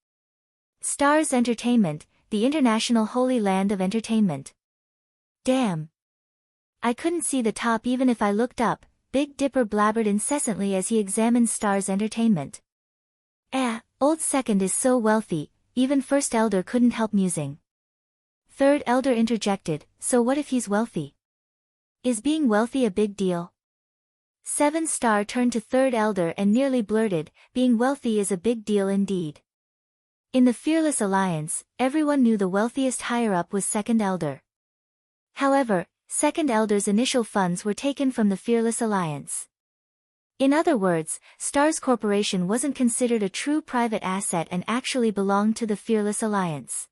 Stars Entertainment, the international holy land of entertainment. Damn. I couldn't see the top even if I looked up, Big Dipper blabbered incessantly as he examined Stars Entertainment. Old Second is so wealthy, even First Elder couldn't help musing. Third Elder interjected, so what if he's wealthy? Is being wealthy a big deal? Seven Star turned to Third Elder and nearly blurted, being wealthy is a big deal indeed. In the Fearless Alliance, everyone knew the wealthiest higher-up was Second Elder. However, Second Elder's initial funds were taken from the Fearless Alliance. In other words, Stars Corporation wasn't considered a true private asset and actually belonged to the Fearless Alliance.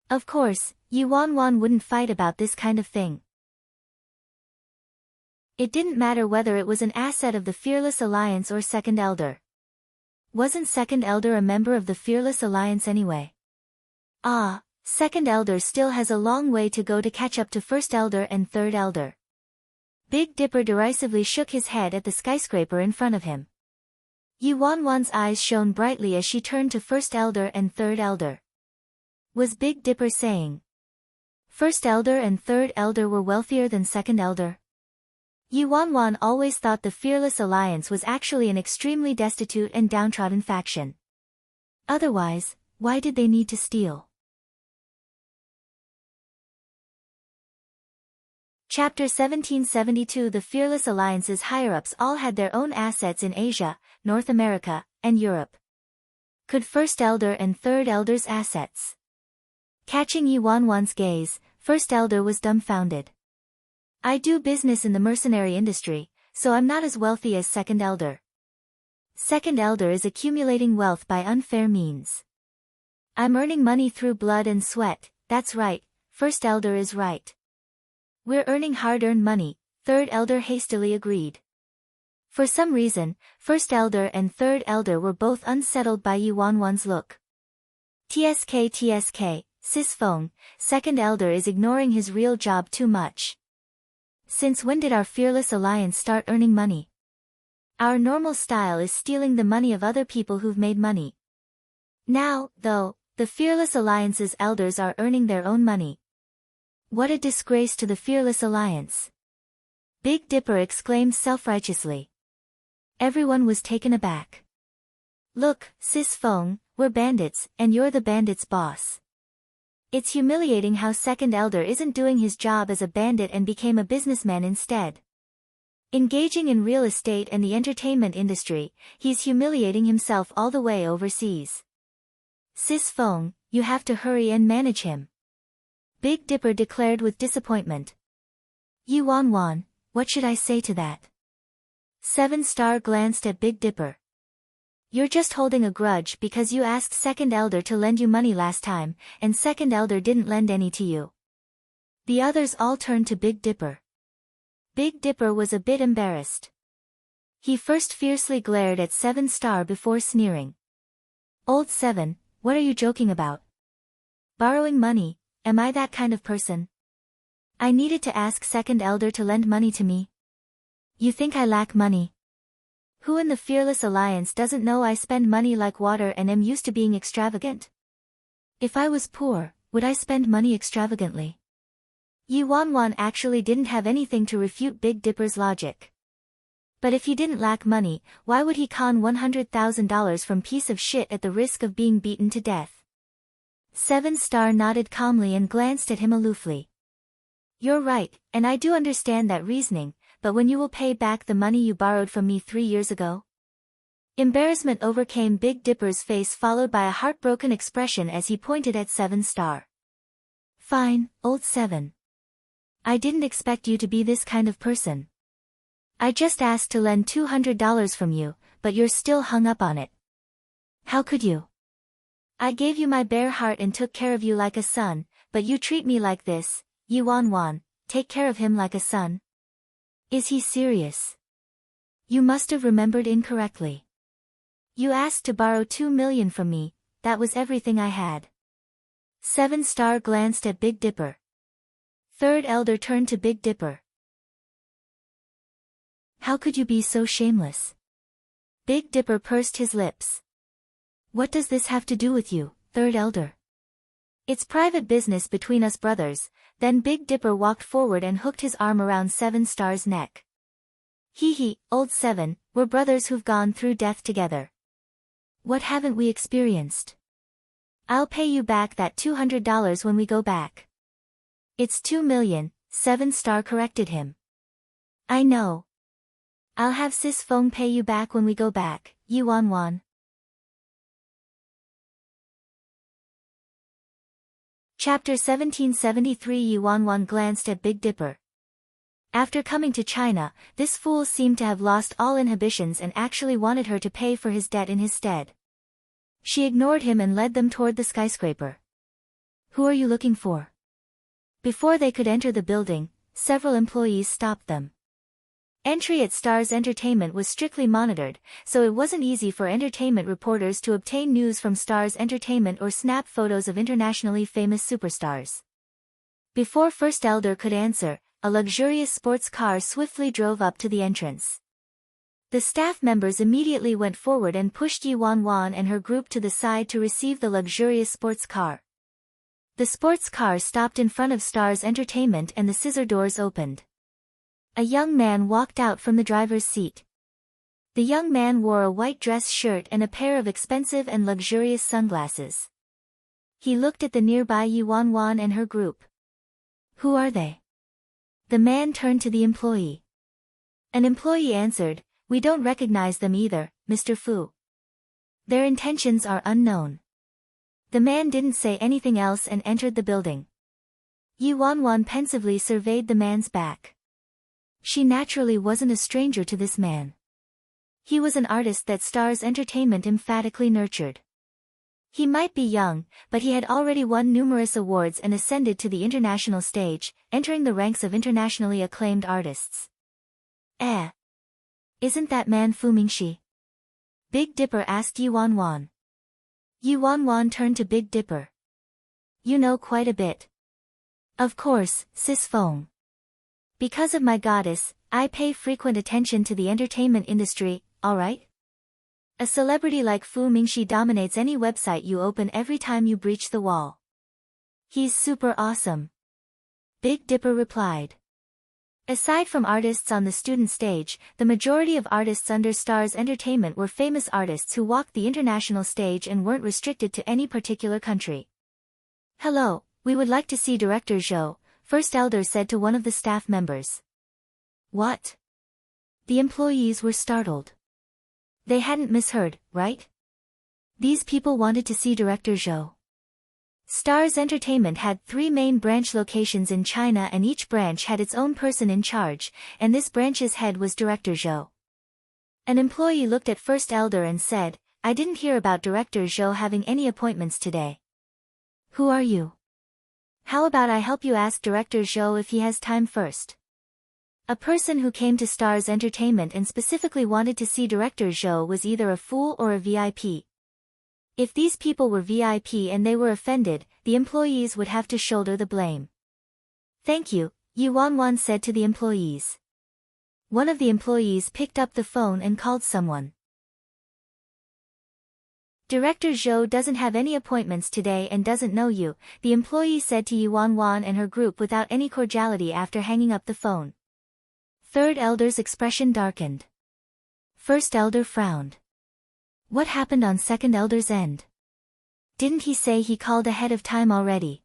Of course, Yuan wouldn't fight about this kind of thing. It didn't matter whether it was an asset of the Fearless Alliance or Second Elder. Wasn't Second Elder a member of the Fearless Alliance anyway? Second Elder still has a long way to go to catch up to First Elder and Third Elder. Big Dipper derisively shook his head at the skyscraper in front of him. Yuan's eyes shone brightly as she turned to First Elder and Third Elder. Was Big Dipper saying First Elder and Third Elder were wealthier than Second Elder? Yuan always thought the Fearless Alliance was actually an extremely destitute and downtrodden faction. Otherwise, why did they need to steal? Chapter 1772. The Fearless Alliance's higher-ups all had their own assets in Asia, North America, and Europe. Could First Elder and Third Elder's assets? Catching Yuan's gaze, First Elder was dumbfounded. I do business in the mercenary industry, so I'm not as wealthy as Second Elder. Second Elder is accumulating wealth by unfair means. I'm earning money through blood and sweat, that's right, First Elder is right. We're earning hard-earned money, Third Elder hastily agreed. For some reason, First Elder and Third Elder were both unsettled by Yuan's look. TSK, Sis Feng, Second Elder is ignoring his real job too much. Since when did our Fearless Alliance start earning money? Our normal style is stealing the money of other people who've made money. Now, though, the Fearless Alliance's elders are earning their own money. What a disgrace to the Fearless Alliance! Big Dipper exclaimed self-righteously. Everyone was taken aback. Look, Sis Feng, we're bandits, and you're the bandits' boss. It's humiliating how Second Elder isn't doing his job as a bandit and became a businessman instead. Engaging in real estate and the entertainment industry, he's humiliating himself all the way overseas. Sis Feng, you have to hurry and manage him. Big Dipper declared with disappointment. Yuan, what should I say to that? 7 Star glanced at Big Dipper. You're just holding a grudge because you asked Second Elder to lend you money last time, and Second Elder didn't lend any to you. The others all turned to Big Dipper. Big Dipper was a bit embarrassed. He first fiercely glared at 7 Star before sneering. Old 7, what are you joking about? Borrowing money, am I that kind of person? I needed to ask Second Elder to lend money to me. You think I lack money? Who in the Fearless Alliance doesn't know I spend money like water and am used to being extravagant? If I was poor, would I spend money extravagantly? Yuan actually didn't have anything to refute Big Dipper's logic. But if he didn't lack money, why would he con $100,000 from piece of shit at the risk of being beaten to death? 7 Star nodded calmly and glanced at him aloofly. You're right, and I do understand that reasoning, but when you will pay back the money you borrowed from me 3 years ago? Embarrassment overcame Big Dipper's face, followed by a heartbroken expression as he pointed at 7 Star. Fine, old 7. I didn't expect you to be this kind of person. I just asked to lend $200 from you, but you're still hung up on it. How could you? I gave you my bare heart and took care of you like a son, but you treat me like this. Yuan, take care of him like a son? Is he serious? You must have remembered incorrectly. You asked to borrow $2 million from me, that was everything I had. 7 Star glanced at Big Dipper. Third Elder turned to Big Dipper. How could you be so shameless? Big Dipper pursed his lips. What does this have to do with you, Third Elder? It's private business between us brothers. Then Big Dipper walked forward and hooked his arm around 7 Star's neck. Hee, old 7, we're brothers who've gone through death together. What haven't we experienced? I'll pay you back that $200 when we go back. It's $2 million, 7 Star corrected him. I know. I'll have Sis Feng pay you back when we go back, Yuan. Chapter 1773. Yuan glanced at Big Dipper. After coming to China, this fool seemed to have lost all inhibitions and actually wanted her to pay for his debt in his stead. She ignored him and led them toward the skyscraper. Who are you looking for? Before they could enter the building, several employees stopped them. Entry at Stars Entertainment was strictly monitored, so it wasn't easy for entertainment reporters to obtain news from Stars Entertainment or snap photos of internationally famous superstars. Before First Elder could answer, a luxurious sports car swiftly drove up to the entrance. The staff members immediately went forward and pushed Yi Wanwan and her group to the side to receive the luxurious sports car. The sports car stopped in front of Stars Entertainment and the scissor doors opened. A young man walked out from the driver's seat. The young man wore a white dress shirt and a pair of expensive and luxurious sunglasses. He looked at the nearby Yi Wanwan and her group. Who are they? The man turned to the employee. An employee answered, We don't recognize them either, Mr. Fu. Their intentions are unknown. The man didn't say anything else and entered the building. Yi Wanwan pensively surveyed the man's back. She naturally wasn't a stranger to this man. He was an artist that Stars Entertainment emphatically nurtured. He might be young, but he had already won numerous awards and ascended to the international stage, entering the ranks of internationally acclaimed artists. Isn't that man Fu Mingxi? Big Dipper asked Yi Wanwan. Yi Wanwan turned to Big Dipper. You know quite a bit. Of course, Sis Feng. Because of my goddess, I pay frequent attention to the entertainment industry, alright? A celebrity like Fu Mingxi dominates any website you open every time you breach the wall. He's super awesome. Big Dipper replied. Aside from artists on the student stage, the majority of artists under Stars Entertainment were famous artists who walked the international stage and weren't restricted to any particular country. Hello, we would like to see Director Zhou, First Elder said to one of the staff members. What? The employees were startled. They hadn't misheard, right? These people wanted to see Director Zhou. Stars Entertainment had 3 main branch locations in China and each branch had its own person in charge, and this branch's head was Director Zhou. An employee looked at First Elder and said, I didn't hear about Director Zhou having any appointments today. Who are you? How about I help you ask Director Zhou if he has time first? A person who came to Stars Entertainment and specifically wanted to see Director Zhou was either a fool or a VIP. If these people were VIP and they were offended, the employees would have to shoulder the blame. Thank you, Yi Wanwan said to the employees. One of the employees picked up the phone and called someone. Director Zhou doesn't have any appointments today and doesn't know you, the employee said to Yi Wanwan and her group without any cordiality after hanging up the phone. Third Elder's expression darkened. First Elder frowned. What happened on Second Elder's end? Didn't he say he called ahead of time already?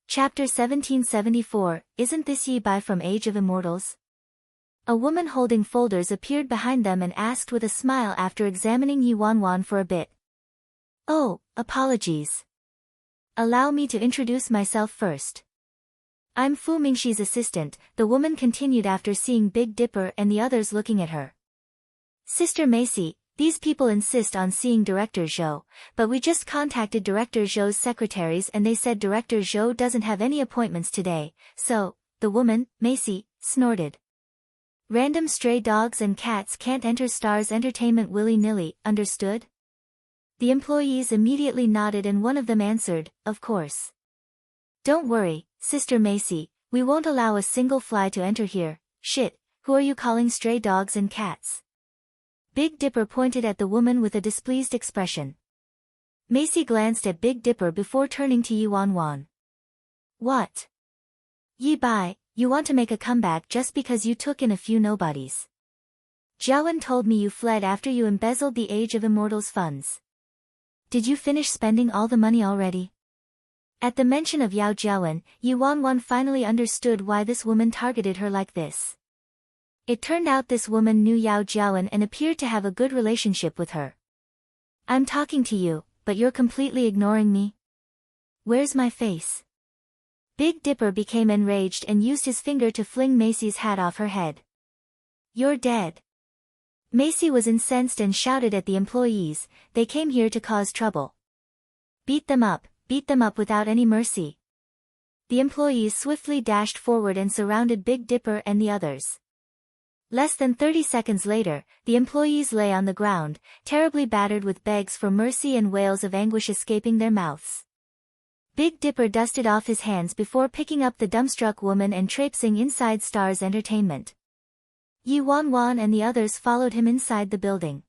Chapter 1774, Isn't this Yi Bai from Age of Immortals? A woman holding folders appeared behind them and asked with a smile after examining Yi Wanwan for a bit. Oh, apologies. Allow me to introduce myself first. I'm Fu Mingxi's assistant, the woman continued after seeing Big Dipper and the others looking at her. Sister Macy, these people insist on seeing Director Zhou, but we just contacted Director Zhou's secretaries and they said Director Zhou doesn't have any appointments today, so, the woman, Macy, snorted. Random stray dogs and cats can't enter Stars Entertainment willy-nilly, understood? The employees immediately nodded and one of them answered, of course. Don't worry, Sister Macy, we won't allow a single fly to enter here. Shit, who are you calling stray dogs and cats? Big Dipper pointed at the woman with a displeased expression. Macy glanced at Big Dipper before turning to Yi Wanwan. What? Yi Bai, you want to make a comeback just because you took in a few nobodies. Jiawen told me you fled after you embezzled the Age of Immortals funds. Did you finish spending all the money already? At the mention of Yao Jiawen, Yi Wanwan finally understood why this woman targeted her like this. It turned out this woman knew Yao Jiawen and appeared to have a good relationship with her. I'm talking to you, but you're completely ignoring me. Where's my face? Big Dipper became enraged and used his finger to fling Macy's hat off her head. "You're dead." Macy was incensed and shouted at the employees, "They came here to cause trouble. Beat them up without any mercy." The employees swiftly dashed forward and surrounded Big Dipper and the others. Less than 30 seconds later, the employees lay on the ground, terribly battered with begs for mercy and wails of anguish escaping their mouths. Big Dipper dusted off his hands before picking up the dumbstruck woman and traipsing inside Star's Entertainment. Yi Wan and the others followed him inside the building.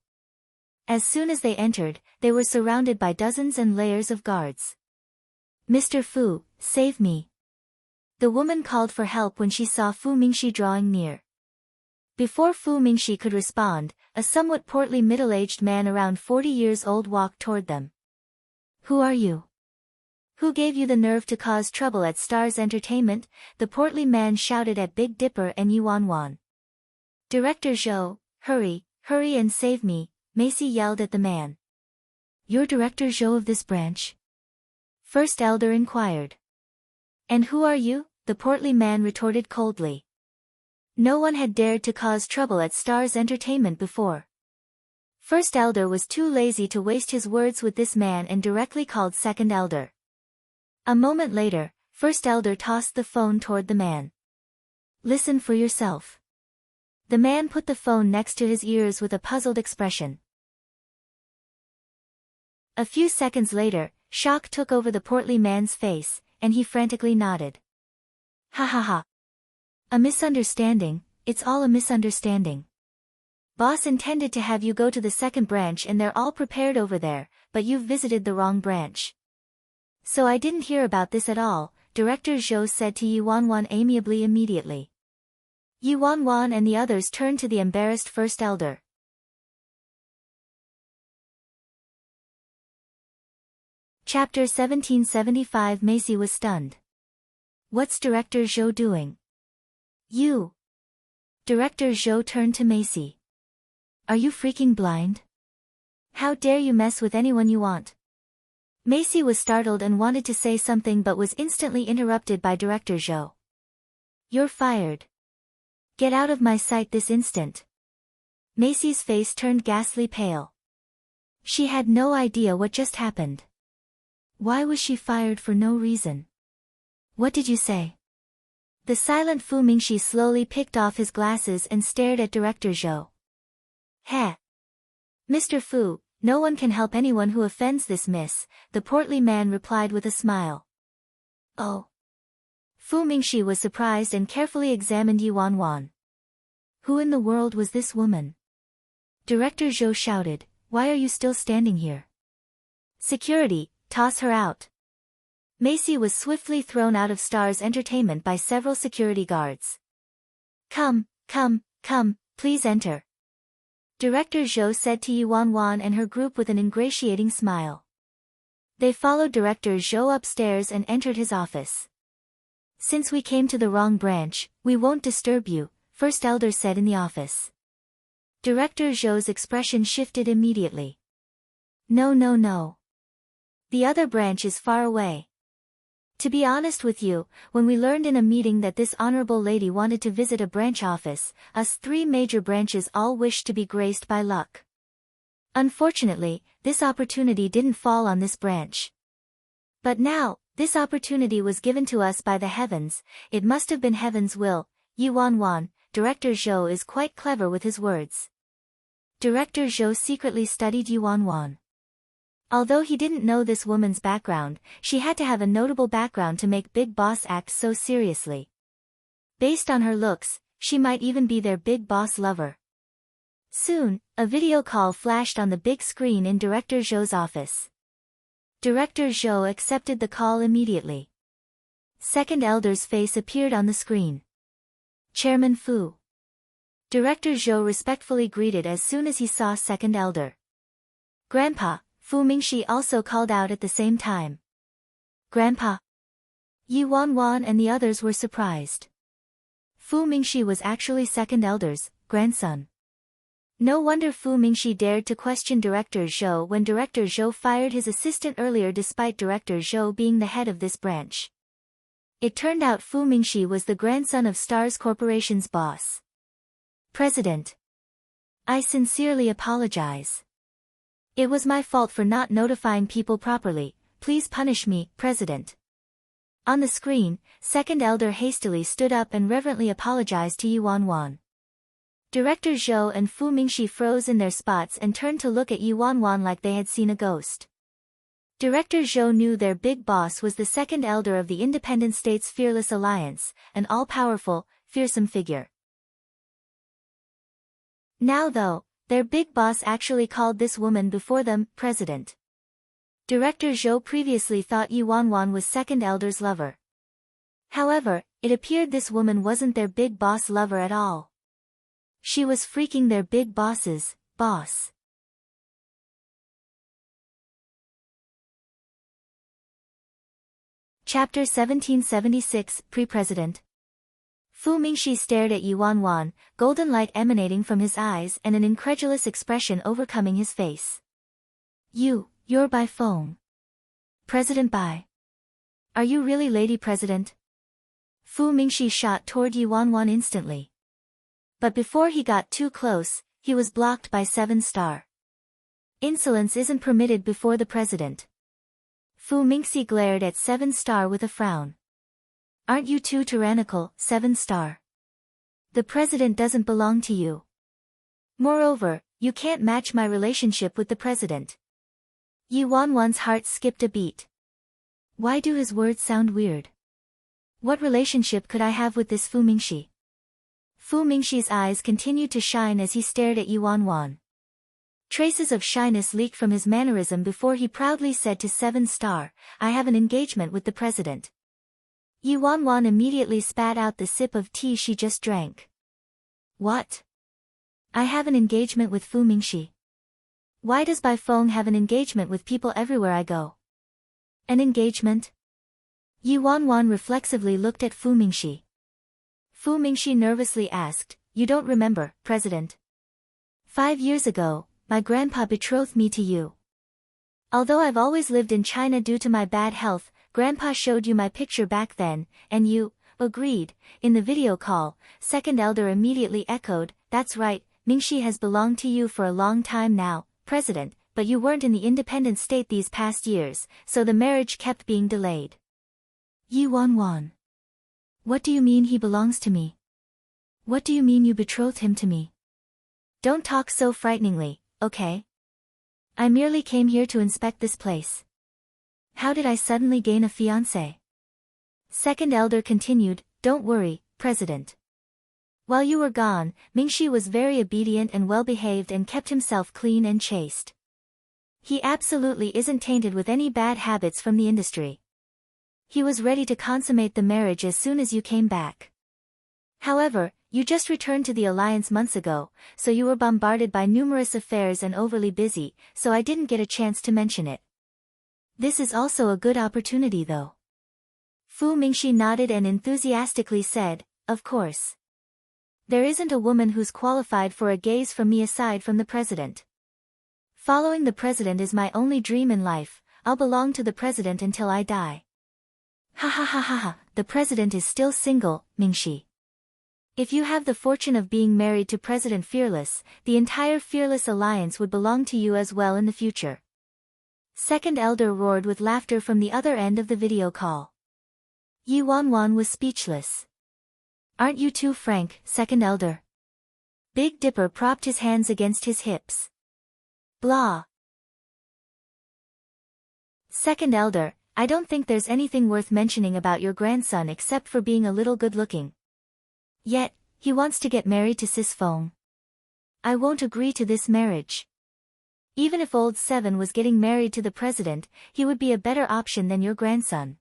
As soon as they entered, they were surrounded by dozens and layers of guards. "Mr. Fu, save me." The woman called for help when she saw Fu Mingxi drawing near. Before Fu Mingxi could respond, a somewhat portly middle-aged man around 40 years old walked toward them. "Who are you? Who gave you the nerve to cause trouble at Star's Entertainment?" the portly man shouted at Big Dipper and Yi Wan. "Director Zhou, hurry and save me," Macy yelled at the man. "You're Director Zhou of this branch?" First Elder inquired. "And who are you?" the portly man retorted coldly. No one had dared to cause trouble at Star's Entertainment before. First Elder was too lazy to waste his words with this man and directly called Second Elder. A moment later, First Elder tossed the phone toward the man. "Listen for yourself." The man put the phone next to his ears with a puzzled expression. A few seconds later, shock took over the portly man's face, and he frantically nodded. "Ha ha ha. A misunderstanding, it's all a misunderstanding. Boss intended to have you go to the second branch and they're all prepared over there, but you've visited the wrong branch." "So I didn't hear about this at all," Director Zhou said to Yi Wan amiably immediately. Yi Wan and the others turned to the embarrassed First Elder. Chapter 1775. Macy was stunned. "What's Director Zhou doing?" "You." Director Zhou turned to Macy. "Are you freaking blind? How dare you mess with anyone you want?" Macy was startled and wanted to say something but was instantly interrupted by Director Zhou. "You're fired. Get out of my sight this instant." Macy's face turned ghastly pale. She had no idea what just happened. Why was she fired for no reason? "What did you say?" The silent Fu Mingxi slowly picked off his glasses and stared at Director Zhou. "Heh. Mr. Fu, no one can help anyone who offends this miss," the portly man replied with a smile. "Oh." Fu Mingxi was surprised and carefully examined Yi Wan. Who in the world was this woman? Director Zhou shouted, "Why are you still standing here? Security, toss her out." Macy was swiftly thrown out of Star's Entertainment by several security guards. Come, please enter," Director Zhou said to Yi Wan and her group with an ingratiating smile. They followed Director Zhou upstairs and entered his office. "Since we came to the wrong branch, we won't disturb you," First Elder said in the office. Director Zhou's expression shifted immediately. No. The other branch is far away. To be honest with you, when we learned in a meeting that this honorable lady wanted to visit a branch office, us 3 major branches all wished to be graced by luck. Unfortunately, this opportunity didn't fall on this branch. But now, this opportunity was given to us by the heavens. It must have been heaven's will." Yi Wan, Director Zhou is quite clever with his words. Director Zhou secretly studied Yi Wan. Although he didn't know this woman's background, she had to have a notable background to make Big Boss act so seriously. Based on her looks, she might even be their Big Boss lover. Soon, a video call flashed on the big screen in Director Zhou's office. Director Zhou accepted the call immediately. Second Elder's face appeared on the screen. "Chairman Fu." Director Zhou respectfully greeted as soon as he saw Second Elder. "Grandpa," Fu Mingxi also called out at the same time. "Grandpa?" Yi Wan and the others were surprised. Fu Mingxi was actually Second Elder's grandson. No wonder Fu Mingxi dared to question Director Zhou when Director Zhou fired his assistant earlier despite Director Zhou being the head of this branch. It turned out Fu Mingxi was the grandson of Stars Corporation's boss. President. I sincerely apologize. It was my fault for not notifying people properly. Please punish me, President. On the screen, second elder hastily stood up and reverently apologized to Yuan. Director Zhou and Fu Mingxi froze in their spots and turned to look at Yuan like they had seen a ghost. Director Zhou knew their big boss was the second elder of the Independent States Fearless Alliance, an all-powerful, fearsome figure. Now though, their big boss actually called this woman before them, President. Director Zhou previously thought Yuan was second elder's lover. However, it appeared this woman wasn't their big boss lover at all. She was freaking their big boss's boss. Chapter 1776, Pre-President. Fu Mingxi stared at Yuan, golden light emanating from his eyes and an incredulous expression overcoming his face. You're by phone. President by. Are you really Lady President? Fu Mingxi shot toward Yuan instantly. But before he got too close, he was blocked by 7-star. Insolence isn't permitted before the president. Fu Mingxi glared at 7-star with a frown. Aren't you too tyrannical, 7-star? The president doesn't belong to you. Moreover, you can't match my relationship with the president. Yuan's heart skipped a beat. Why do his words sound weird? What relationship could I have with this Fu Mingxi? Fu Mingxi's eyes continued to shine as he stared at Yuan. Traces of shyness leaked from his mannerism before he proudly said to 7-star, I have an engagement with the president. Yuan immediately spat out the sip of tea she just drank. What? I have an engagement with Fu Mingxi. Why does Bai Feng have an engagement with people everywhere I go? An engagement? Yuan reflexively looked at Fu Mingxi. Fu Mingxi nervously asked, You don't remember, President? 5 years ago, my grandpa betrothed me to you. Although I've always lived in China due to my bad health, Grandpa showed you my picture back then, and you agreed. In the video call, second elder immediately echoed, That's right, Mingxi has belonged to you for a long time now, President, but you weren't in the independent state these past years, so the marriage kept being delayed. Yuan. What do you mean he belongs to me? What do you mean you betrothed him to me? Don't talk so frighteningly, okay? I merely came here to inspect this place. How did I suddenly gain a fiancé? Second elder continued, Don't worry, President. While you were gone, Mingxi was very obedient and well-behaved and kept himself clean and chaste. He absolutely isn't tainted with any bad habits from the industry. He was ready to consummate the marriage as soon as you came back. However, you just returned to the alliance months ago, so you were bombarded by numerous affairs and overly busy, so I didn't get a chance to mention it. This is also a good opportunity though. Fu Mingxi nodded and enthusiastically said, Of course. There isn't a woman who's qualified for a gaze from me aside from the president. Following the president is my only dream in life. I'll belong to the president until I die. Ha, the president is still single, Mingxi. If you have the fortune of being married to President Fearless, the entire Fearless Alliance would belong to you as well in the future. Second elder roared with laughter from the other end of the video call. Yuan was speechless. Aren't you too frank, second elder? Big Dipper propped his hands against his hips. Blah. Second elder, I don't think there's anything worth mentioning about your grandson except for being a little good-looking. Yet, he wants to get married to Sis Feng. I won't agree to this marriage. Even if old Seven was getting married to the president, he would be a better option than your grandson.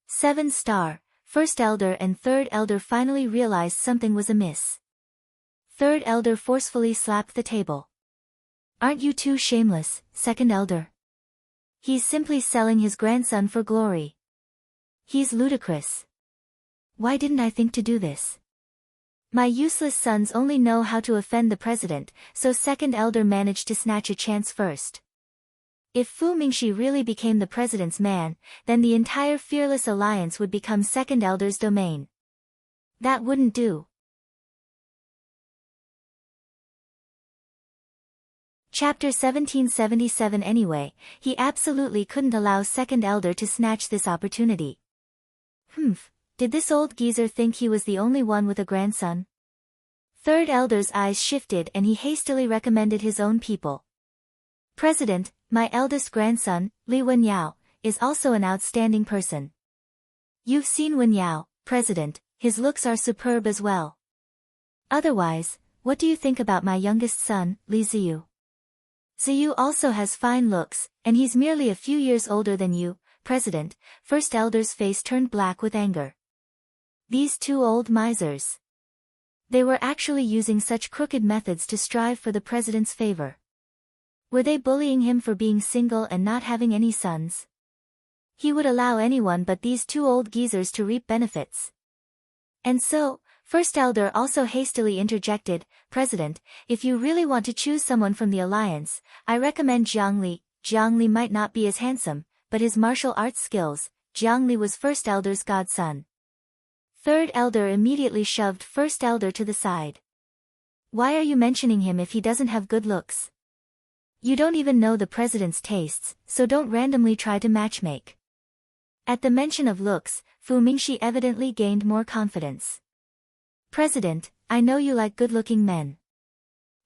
7-star, first elder and third elder finally realized something was amiss. Third elder forcefully slapped the table. Aren't you too shameless, second elder? He's simply selling his grandson for glory. He's ludicrous. Why didn't I think to do this? My useless sons only know how to offend the president, so second elder managed to snatch a chance first. If Fu Mingxi really became the president's man, then the entire Fearless Alliance would become Second Elder's domain. That wouldn't do. Chapter 1777. Anyway, he absolutely couldn't allow Second Elder to snatch this opportunity. Did this old geezer think he was the only one with a grandson? Third Elder's eyes shifted and he hastily recommended his own people. President, my eldest grandson, Li Wenyao, is also an outstanding person. You've seen Wenyao, President, his looks are superb as well. Otherwise, what do you think about my youngest son, Li Ziyu? Ziyu also has fine looks, and he's merely a few years older than you, President. First Elder's face turned black with anger. These two old misers. They were actually using such crooked methods to strive for the president's favor. Were they bullying him for being single and not having any sons? He would allow anyone but these two old geezers to reap benefits. And so, First Elder also hastily interjected, President, if you really want to choose someone from the alliance, I recommend Jiang Li. Jiang Li might not be as handsome, but his martial arts skills. Jiang Li was First Elder's godson. Third Elder immediately shoved First Elder to the side. Why are you mentioning him if he doesn't have good looks? You don't even know the president's tastes, so don't randomly try to matchmake. At the mention of looks, Fu Mingxi evidently gained more confidence. President, I know you like good-looking men.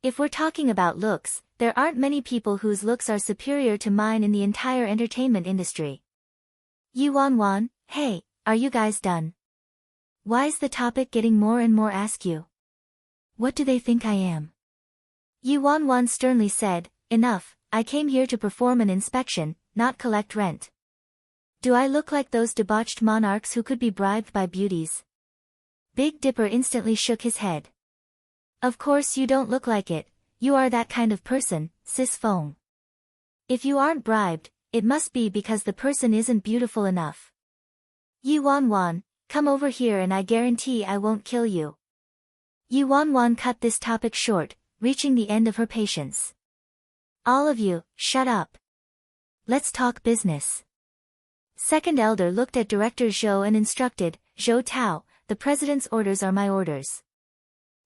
If we're talking about looks, there aren't many people whose looks are superior to mine in the entire entertainment industry. Yi Wanwan, hey, are you guys done? Why's the topic getting more and more askew? What do they think I am? Yi Wanwan sternly said, enough, I came here to perform an inspection, not collect rent. Do I look like those debauched monarchs who could be bribed by beauties? Big Dipper instantly shook his head. Of course you don't look like it, you are that kind of person, Sis Fong. If you aren't bribed, it must be because the person isn't beautiful enough. Yi Wanwan, come over here and I guarantee I won't kill you. Yi Wanwan cut this topic short, reaching the end of her patience. All of you, shut up. Let's talk business. Second Elder looked at Director Zhou and instructed, Zhou Tao, the president's orders are my orders.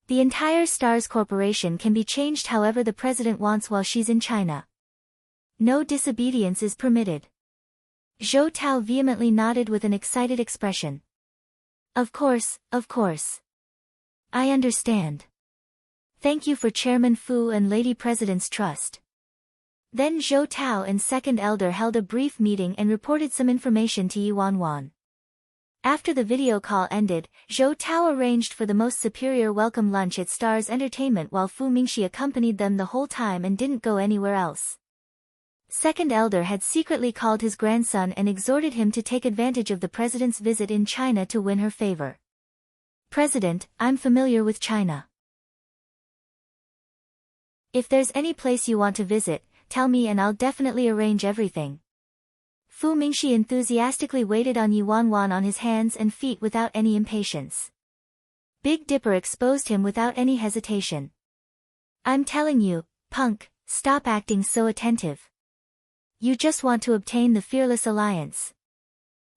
The entire Stars Corporation can be changed however the president wants while she's in China. No disobedience is permitted. Zhou Tao vehemently nodded with an excited expression. Of course, of course. I understand. Thank you for Chairman Fu and Lady President's trust. Then Zhou Tao and Second Elder held a brief meeting and reported some information to Yi Wanwan. After the video call ended, Zhou Tao arranged for the most superior welcome lunch at Stars Entertainment while Fu Mingxi accompanied them the whole time and didn't go anywhere else. Second Elder had secretly called his grandson and exhorted him to take advantage of the president's visit in China to win her favor. President, I'm familiar with China. If there's any place you want to visit, tell me and I'll definitely arrange everything. Fu Mingxi enthusiastically waited on Yi Wanwan on his hands and feet without any impatience. Big Dipper exposed him without any hesitation. I'm telling you, punk, stop acting so attentive. You just want to obtain the Fearless Alliance.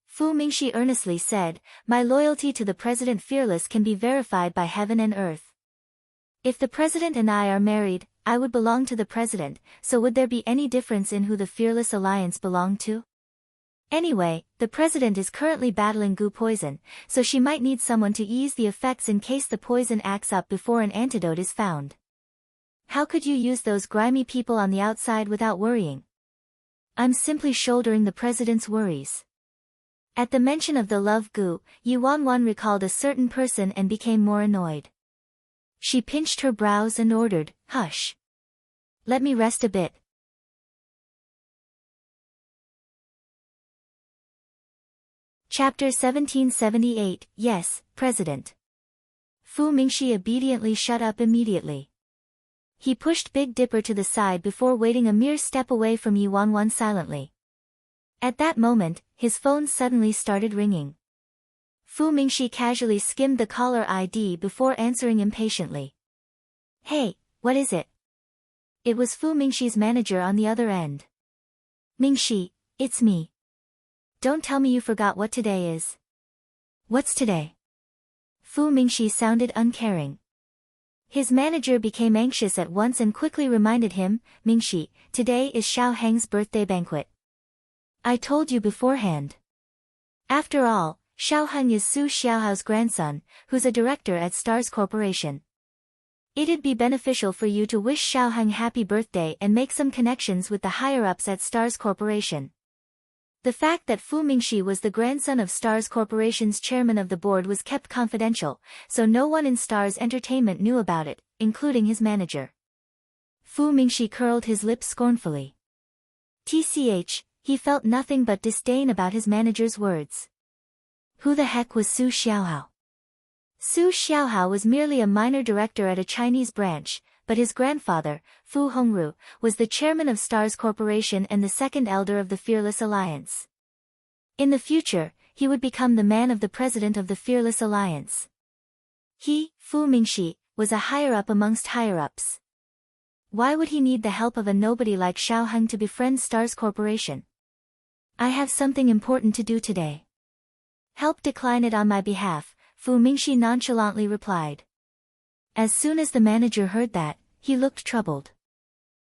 Fu Mingxi earnestly said, my loyalty to the President Fearless can be verified by heaven and earth. If the President and I are married, I would belong to the President, so would there be any difference in who the Fearless Alliance belonged to? Anyway, the President is currently battling goo poison, so she might need someone to ease the effects in case the poison acts up before an antidote is found. How could you use those grimy people on the outside without worrying? I'm simply shouldering the President's worries. At the mention of the love goo, Yi Wanwan recalled a certain person and became more annoyed. She pinched her brows and ordered, hush. Let me rest a bit. Chapter 1778, Yes, President. Fu Mingxi obediently shut up immediately. He pushed Big Dipper to the side before waiting a mere step away from Yi Wanwan silently. At that moment, his phone suddenly started ringing. Fu Mingxi casually skimmed the caller ID before answering impatiently. Hey, what is it? It was Fu Mingxi's manager on the other end. Mingxi, it's me. Don't tell me you forgot what today is. What's today? Fu Mingxi sounded uncaring. His manager became anxious at once and quickly reminded him, Mingxi, today is Xiao Heng's birthday banquet. I told you beforehand. After all, Xiao Heng is Su Xiaohao's grandson, who's a director at Stars Corporation. It'd be beneficial for you to wish Xiao Heng happy birthday and make some connections with the higher-ups at Stars Corporation. The fact that Fu Mingxi was the grandson of Stars Corporation's chairman of the board was kept confidential, so no one in Stars Entertainment knew about it, including his manager. Fu Mingxi curled his lips scornfully. TCH, he felt nothing but disdain about his manager's words. Who the heck was Su Xiaohao? Su Xiaohao was merely a minor director at a Chinese branch, but his grandfather, Fu Hongru, was the chairman of Stars Corporation and the second elder of the Fearless Alliance. In the future, he would become the man of the president of the Fearless Alliance. He, Fu Mingxi, was a higher-up amongst higher-ups. Why would he need the help of a nobody like Xiao Heng to befriend Stars Corporation? I have something important to do today. Help decline it on my behalf, Fu Mingxi nonchalantly replied. As soon as the manager heard that, he looked troubled.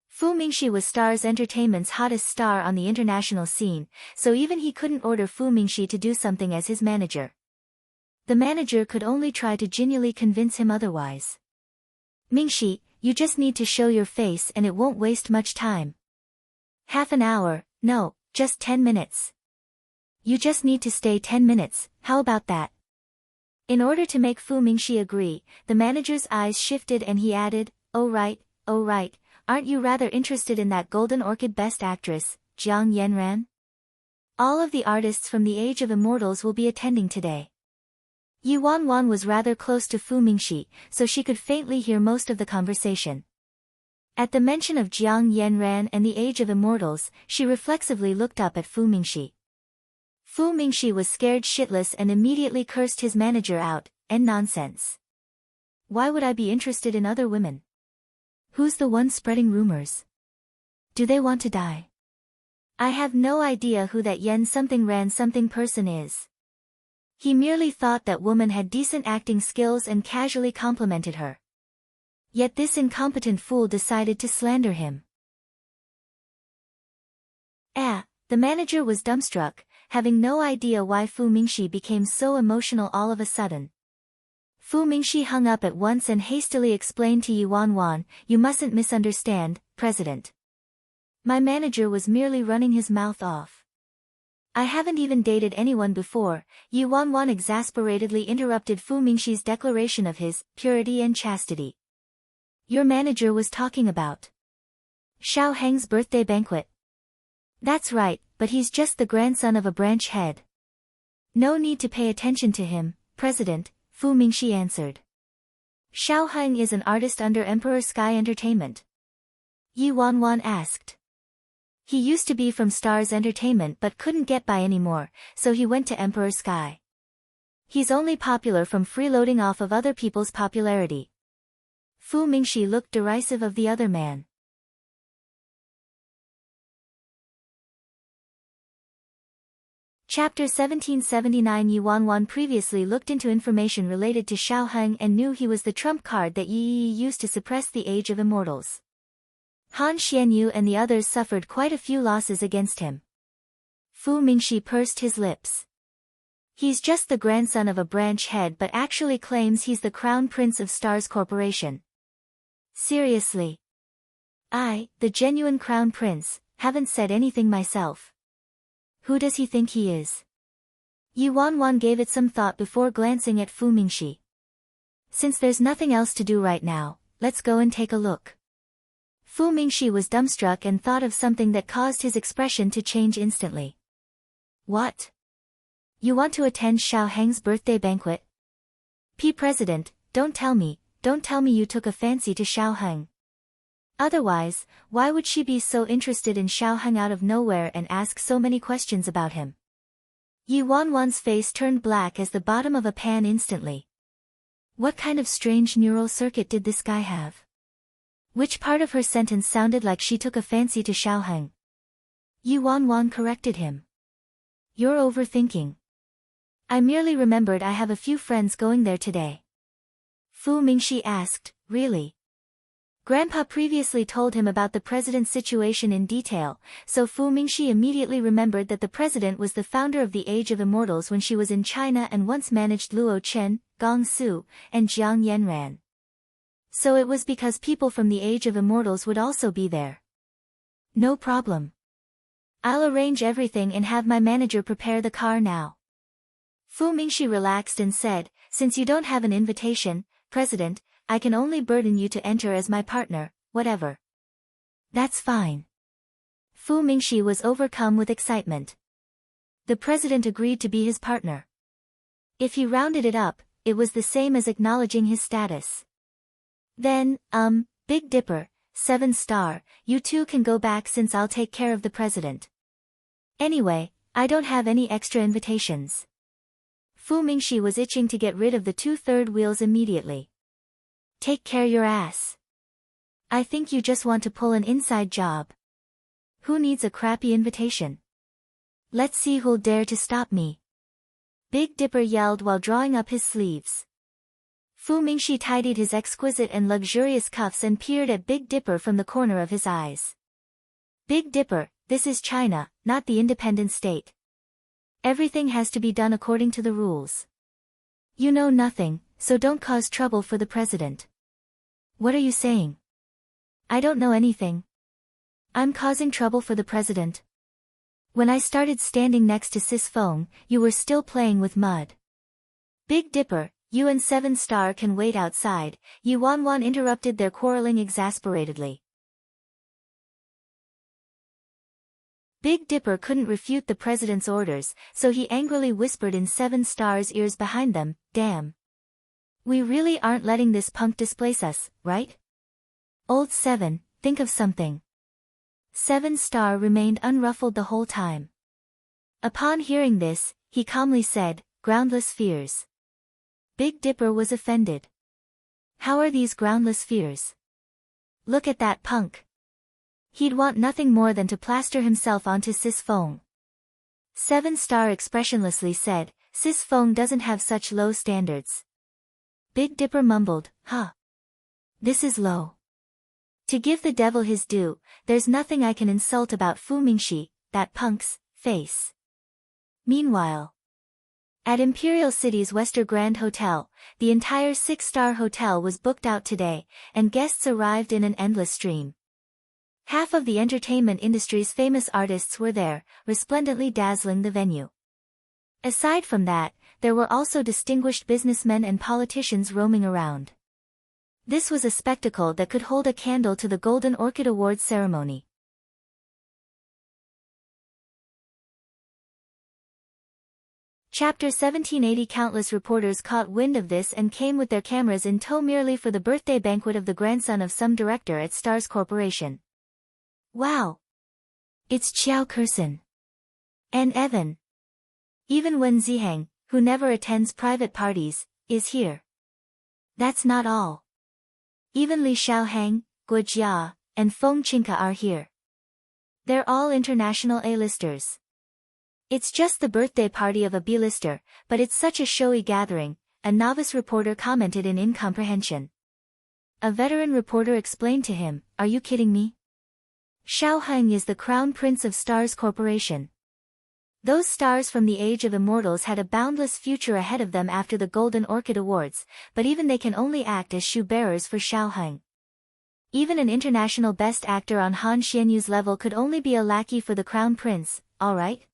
Fu Mingxi was Stars Entertainment's hottest star on the international scene, so even he couldn't order Fu Mingxi to do something as his manager. The manager could only try to genuinely convince him otherwise. Mingxi, you just need to show your face and it won't waste much time. Half an hour, no, just 10 minutes. You just need to stay 10 minutes, how about that? In order to make Fu Mingxi agree, the manager's eyes shifted and he added, oh right, aren't you rather interested in that Golden Orchid Best Actress, Jiang Yanran? All of the artists from the Age of Immortals will be attending today. Yu Wanwan was rather close to Fu Mingxi, so she could faintly hear most of the conversation. At the mention of Jiang Yanran and the Age of Immortals, she reflexively looked up at Fu Mingxi. Fu Mingxi was scared shitless and immediately cursed his manager out, and nonsense. Why would I be interested in other women? Who's the one spreading rumors? Do they want to die? I have no idea who that Yen something Ran something person is. He merely thought that woman had decent acting skills and casually complimented her. Yet this incompetent fool decided to slander him. The manager was dumbstruck, having no idea why Fu Mingxi became so emotional all of a sudden. Fu Mingxi hung up at once and hastily explained to Yu Wanwan, you mustn't misunderstand, President. My manager was merely running his mouth off. I haven't even dated anyone before, Yu Wanwan exasperatedly interrupted Fu Mingxi's declaration of his purity and chastity. Your manager was talking about Xiao Heng's birthday banquet. That's right, but he's just the grandson of a branch head. No need to pay attention to him, President, Fu Mingxi answered. Xiao Heng is an artist under Emperor Sky Entertainment. Yi Wanwan asked. He used to be from Stars Entertainment but couldn't get by anymore, so he went to Emperor Sky. He's only popular from freeloading off of other people's popularity. Fu Mingxi looked derisive of the other man. Chapter 1779 Yu Wanwan previously looked into information related to Xiao Heng and knew he was the trump card that Yi used to suppress the Age of Immortals. Han Xianyu and the others suffered quite a few losses against him. Fu Mingxi pursed his lips. He's just the grandson of a branch head but actually claims he's the crown prince of Stars Corporation. Seriously? I, the genuine crown prince, haven't said anything myself. Who does he think he is? Yu Wanwan gave it some thought before glancing at Fu Mingxi. Since there's nothing else to do right now, let's go and take a look. Fu Mingxi was dumbstruck and thought of something that caused his expression to change instantly. What? You want to attend Xiao Heng's birthday banquet? President, don't tell me you took a fancy to Xiao Heng. Otherwise, why would she be so interested in Xiao Heng out of nowhere and ask so many questions about him? Yi Wanwan's face turned black as the bottom of a pan instantly. What kind of strange neural circuit did this guy have? Which part of her sentence sounded like she took a fancy to Xiao Heng? Yi Wanwan corrected him. You're overthinking. I merely remembered I have a few friends going there today. Fu Mingxi asked, really? Grandpa previously told him about the president's situation in detail, so Fu Mingxi immediately remembered that the president was the founder of the Age of Immortals when she was in China and once managed Luo Chen, Gong Su, and Jiang Yanran. So it was because people from the Age of Immortals would also be there. No problem. I'll arrange everything and have my manager prepare the car now. Fu Mingxi relaxed and said, since you don't have an invitation, President, I can only burden you to enter as my partner, whatever. That's fine. Fu Mingxi was overcome with excitement. The president agreed to be his partner. If he rounded it up, it was the same as acknowledging his status. Then, Big Dipper, 7-star, you two can go back since I'll take care of the president. Anyway, I don't have any extra invitations. Fu Mingxi was itching to get rid of the 2/3 wheels immediately. Take care your ass. I think you just want to pull an inside job. Who needs a crappy invitation? Let's see who'll dare to stop me. Big Dipper yelled while drawing up his sleeves. Fu Mingxi tidied his exquisite and luxurious cuffs and peered at Big Dipper from the corner of his eyes. Big Dipper, this is China, not the independent state. Everything has to be done according to the rules. You know nothing, so don't cause trouble for the president. What are you saying? I don't know anything. I'm causing trouble for the president. When I started standing next to Sis Feng, you were still playing with mud. Big Dipper, you and 7-star can wait outside, Yi Wanwan interrupted their quarreling exasperatedly. Big Dipper couldn't refute the president's orders, so he angrily whispered in 7-star's ears behind them, damn. We really aren't letting this punk displace us, right? Old 7, think of something. 7-star remained unruffled the whole time. Upon hearing this, he calmly said, groundless fears. Big Dipper was offended. How are these groundless fears? Look at that punk. He'd want nothing more than to plaster himself onto Sis Feng. 7-star expressionlessly said, Sis Feng doesn't have such low standards. Big Dipper mumbled, huh? This is low. To give the devil his due, there's nothing I can insult about Fu Mingxi, that punk's face. Meanwhile, at Imperial City's Wester Grand Hotel, the entire 6-star hotel was booked out today, and guests arrived in an endless stream. Half of the entertainment industry's famous artists were there, resplendently dazzling the venue. Aside from that, there were also distinguished businessmen and politicians roaming around. This was a spectacle that could hold a candle to the Golden Orchid Awards ceremony. Chapter 1780. Countless reporters caught wind of this and came with their cameras in tow merely for the birthday banquet of the grandson of some director at Stars Corporation. Wow! It's Qiao Kersen. And Evan. Even Wen Ziheng, who never attends private parties, is here. That's not all. Even Li Xiaohang, Guo Jia, and Feng Qingke are here. They're all international A-listers. It's just the birthday party of a B-lister, but it's such a showy gathering, a novice reporter commented in incomprehension. A veteran reporter explained to him, are you kidding me? Xiaohang is the crown prince of Stars Corporation. Those stars from the Age of Immortals had a boundless future ahead of them after the Golden Orchid Awards, but even they can only act as shoe-bearers for Xiaohang. Even an international best actor on Han Xianyu's level could only be a lackey for the crown prince, alright?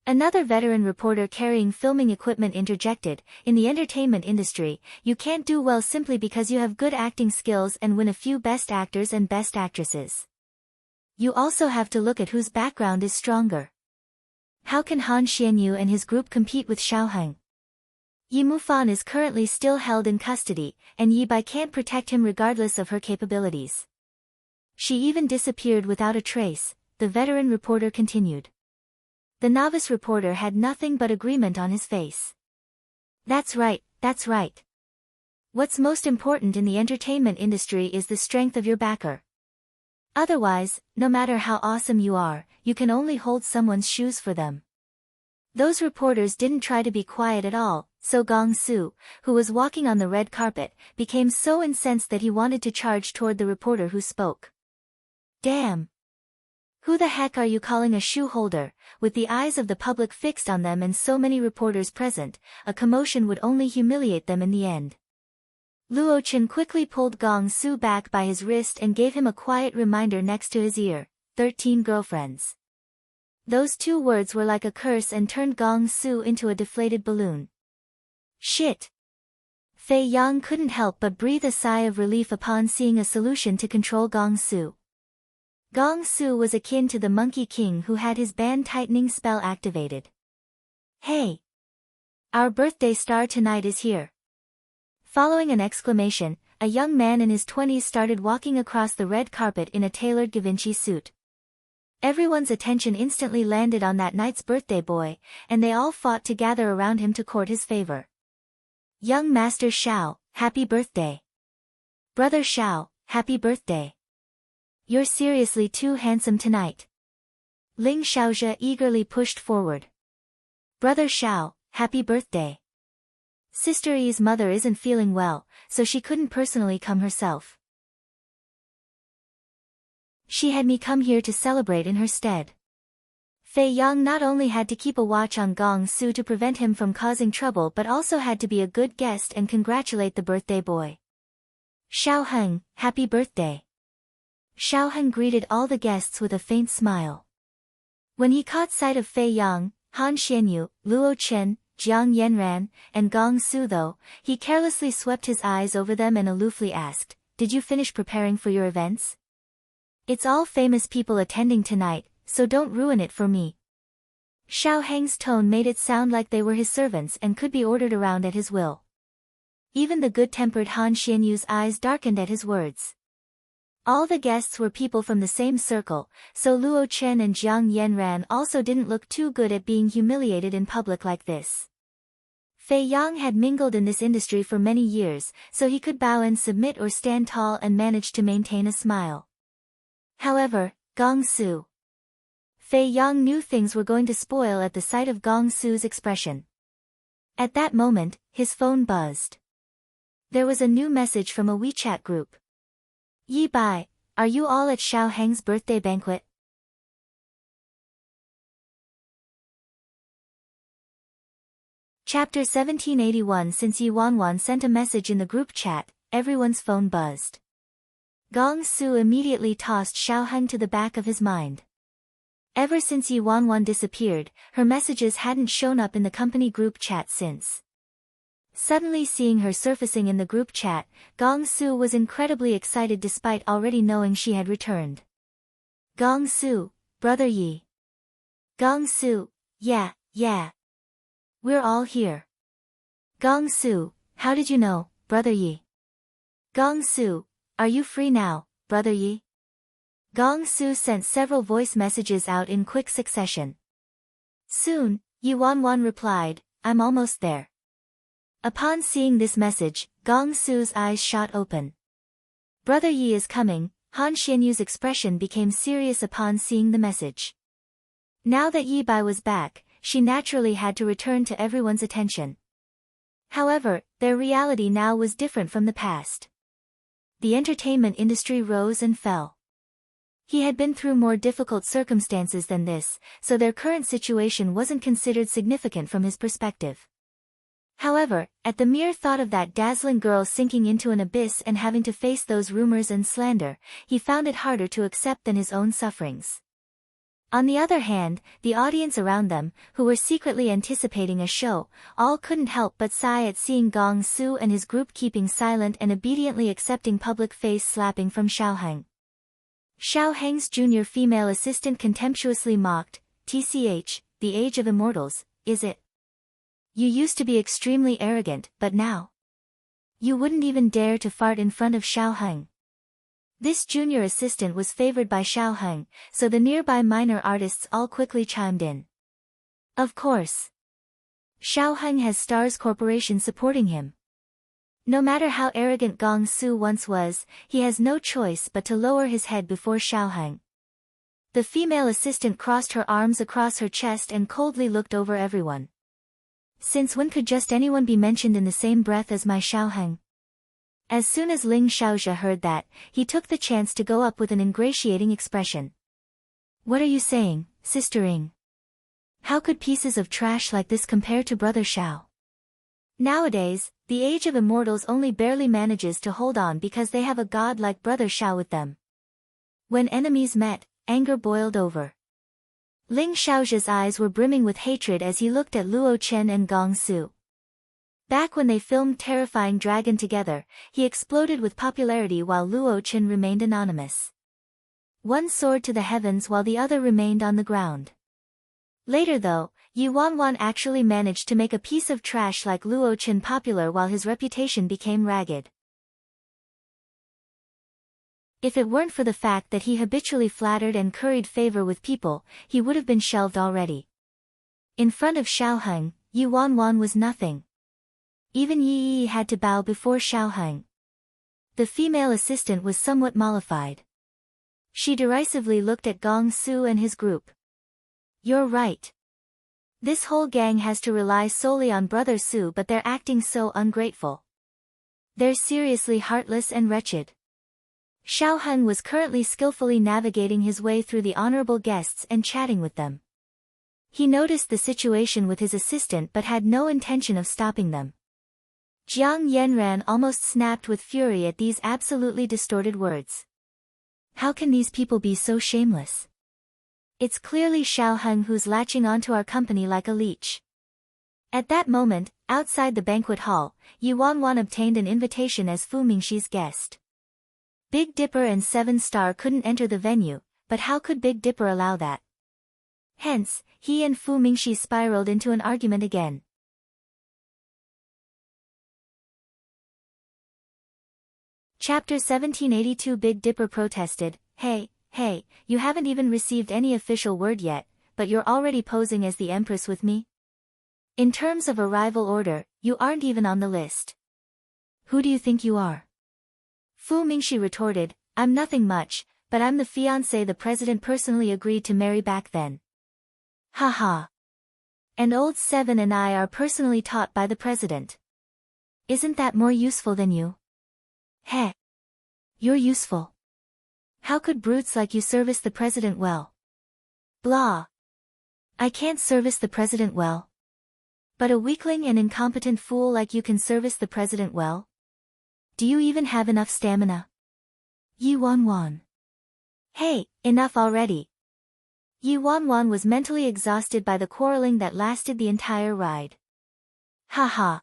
Another veteran reporter carrying filming equipment interjected, in the entertainment industry, you can't do well simply because you have good acting skills and win a few best actors and best actresses. You also have to look at whose background is stronger. How can Han Xianyu and his group compete with Xiaohang? Yi Mufan is currently still held in custody, and Yi Bai can't protect him regardless of her capabilities. She even disappeared without a trace, the veteran reporter continued. The novice reporter had nothing but agreement on his face. That's right, that's right. What's most important in the entertainment industry is the strength of your backer. Otherwise, no matter how awesome you are, you can only hold someone's shoes for them. Those reporters didn't try to be quiet at all, so Gong-soo, who was walking on the red carpet, became so incensed that he wanted to charge toward the reporter who spoke. Damn! Who the heck are you calling a shoe holder? With the eyes of the public fixed on them and so many reporters present, a commotion would only humiliate them in the end. Luo Chen quickly pulled Gong-soo back by his wrist and gave him a quiet reminder next to his ear, 13 girlfriends. Those 2 words were like a curse and turned Gong-soo into a deflated balloon. Shit! Fei Yang couldn't help but breathe a sigh of relief upon seeing a solution to control Gong-soo. Gong-soo was akin to the Monkey King who had his band-tightening spell activated. Hey! Our birthday star tonight is here. Following an exclamation, a young man in his 20s started walking across the red carpet in a tailored Givenchy suit. Everyone's attention instantly landed on that night's birthday boy, and they all fought to gather around him to court his favor. Young Master Xiao, happy birthday. Brother Xiao, happy birthday. You're seriously too handsome tonight. Ling Xiaozhe eagerly pushed forward. Brother Xiao, happy birthday. Sister Yi's mother isn't feeling well, so she couldn't personally come herself. She had me come here to celebrate in her stead. Fei Yang not only had to keep a watch on Gong-soo to prevent him from causing trouble but also had to be a good guest and congratulate the birthday boy. Xiao Heng, happy birthday. Xiao Heng greeted all the guests with a faint smile. When he caught sight of Fei Yang, Han Xianyu, Luo Chen, Jiang Yanran, and Gong-soo though, he carelessly swept his eyes over them and aloofly asked, "Did you finish preparing for your events? It's all famous people attending tonight, so don't ruin it for me." Xiao Heng's tone made it sound like they were his servants and could be ordered around at his will. Even the good-tempered Han Xianyu's eyes darkened at his words. All the guests were people from the same circle, so Luo Chen and Jiang Yanran also didn't look too good at being humiliated in public like this. Fei Yang had mingled in this industry for many years, so he could bow and submit or stand tall and managed to maintain a smile. However, Gong-soo. Fei Yang knew things were going to spoil at the sight of Gong-soo's expression. At that moment, his phone buzzed. There was a new message from a WeChat group. Yi Bai, are you all at Xiao Heng's birthday banquet? Chapter 1781. Since Yi Wanwan sent a message in the group chat, everyone's phone buzzed. Gong-soo immediately tossed Xiao Heng to the back of his mind. Ever since Yi Wanwan disappeared, her messages hadn't shown up in the company group chat since. Suddenly seeing her surfacing in the group chat, Gong-soo was incredibly excited despite already knowing she had returned. Gong-soo, brother Yi. Gong-soo, yeah. We're all here. Gong-soo, how did you know, brother Yi? Gong-soo, are you free now, brother Yi? Gong-soo sent several voice messages out in quick succession. Soon, Yi Wanwan replied, I'm almost there. Upon seeing this message, Gong-soo's eyes shot open. Brother Yi is coming. Han Xianyu's expression became serious upon seeing the message. Now that Yi Bai was back, she naturally had to return to everyone's attention. However, their reality now was different from the past. The entertainment industry rose and fell. He had been through more difficult circumstances than this, so their current situation wasn't considered significant from his perspective. However, at the mere thought of that dazzling girl sinking into an abyss and having to face those rumors and slander, he found it harder to accept than his own sufferings. On the other hand, the audience around them, who were secretly anticipating a show, all couldn't help but sigh at seeing Gong-soo and his group keeping silent and obediently accepting public face slapping from Xiao Heng. Xiao Heng's junior female assistant contemptuously mocked, "TCH, the age of immortals, is it? You used to be extremely arrogant, but now you wouldn't even dare to fart in front of Xiao Heng." This junior assistant was favored by Xiao Heng, so the nearby minor artists all quickly chimed in. Of course. Xiao Heng has Stars Corporation supporting him. No matter how arrogant Gong Su once was, he has no choice but to lower his head before Xiaoheng. The female assistant crossed her arms across her chest and coldly looked over everyone. Since when could just anyone be mentioned in the same breath as my Xiaoheng? As soon as Ling Xiaojia heard that, he took the chance to go up with an ingratiating expression. What are you saying, Sister Ying? How could pieces of trash like this compare to Brother Xiao? Nowadays, the age of immortals only barely manages to hold on because they have a god like Brother Xiao with them. When enemies met, anger boiled over. Ling Xiaojia's eyes were brimming with hatred as he looked at Luo Chen and Gong Su. Back when they filmed Terrifying Dragon together, he exploded with popularity while Luo Chen remained anonymous. One soared to the heavens while the other remained on the ground. Later though, Yi Wanwan actually managed to make a piece of trash like Luo Chen popular while his reputation became ragged. If it weren't for the fact that he habitually flattered and curried favor with people, he would have been shelved already. In front of Xiaoheng, Yi Wanwan was nothing. Even Yi Yi had to bow before Xiaoheng. The female assistant was somewhat mollified. She derisively looked at Gong Su and his group. You're right. This whole gang has to rely solely on Brother Su, but they're acting so ungrateful. They're seriously heartless and wretched. Xiaoheng was currently skillfully navigating his way through the honorable guests and chatting with them. He noticed the situation with his assistant but had no intention of stopping them. Jiang Yanran almost snapped with fury at these absolutely distorted words. How can these people be so shameless? It's clearly Xiaoheng who's latching onto our company like a leech. At that moment, outside the banquet hall, Yi Wanwan obtained an invitation as Fu Mingxi's guest. Big Dipper and Seven Star couldn't enter the venue, but how could Big Dipper allow that? Hence, he and Fu Mingxi spiraled into an argument again. Chapter 1782 Big Dipper protested, Hey, you haven't even received any official word yet, but you're already posing as the Empress with me? In terms of arrival order, you aren't even on the list. Who do you think you are? Fu Mingxi retorted, I'm nothing much, but I'm the fiancé the president personally agreed to marry back then. Haha. And old Seven and I are personally taught by the president. Isn't that more useful than you? Heh. You're useful. How could brutes like you service the president well? Blah. I can't service the president well. But a weakling and incompetent fool like you can service the president well? Do you even have enough stamina? Yi Wanwan. Hey, enough already. Yi Wanwan was mentally exhausted by the quarreling that lasted the entire ride. Haha.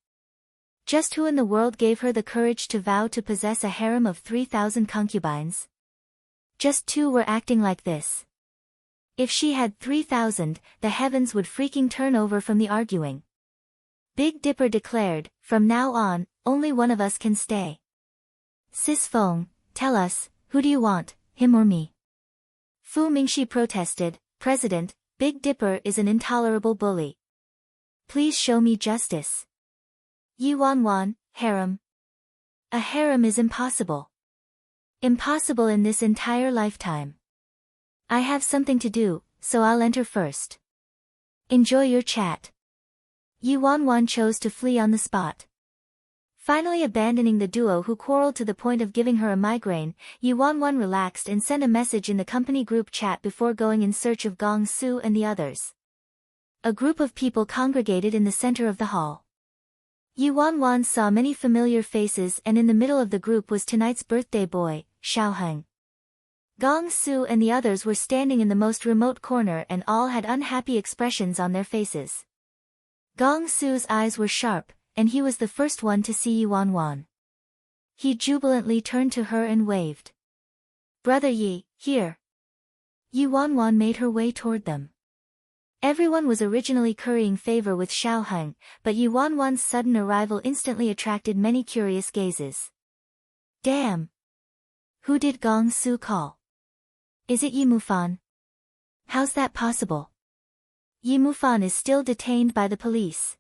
Just who in the world gave her the courage to vow to possess a harem of 3,000 concubines? Just 2 were acting like this. If she had 3,000, the heavens would freaking turn over from the arguing. Big Dipper declared, from now on, only one of us can stay. Sis Feng, tell us, who do you want, him or me? Fu Mingxi protested, President, Big Dipper is an intolerable bully. Please show me justice. Yi Wanwan, harem. A harem is impossible. Impossible in this entire lifetime. I have something to do, so I'll enter first. Enjoy your chat. Yi Wanwan chose to flee on the spot. Finally abandoning the duo who quarreled to the point of giving her a migraine, Yi Wanwan relaxed and sent a message in the company group chat before going in search of Gong Su and the others. A group of people congregated in the center of the hall. Yi Wanwan saw many familiar faces, and in the middle of the group was tonight's birthday boy, Xiaoheng. Gong Su and the others were standing in the most remote corner and all had unhappy expressions on their faces. Gong Su's eyes were sharp, and he was the first one to see Yi Wanwan. He jubilantly turned to her and waved. Brother Yi, here. Yi Wanwan made her way toward them. Everyone was originally currying favor with Xiaoheng, but Yi Wanwan's sudden arrival instantly attracted many curious gazes. Damn! Who did Gong Su call? Is it Yi Mufan? How's that possible? Yi Mufan is still detained by the police.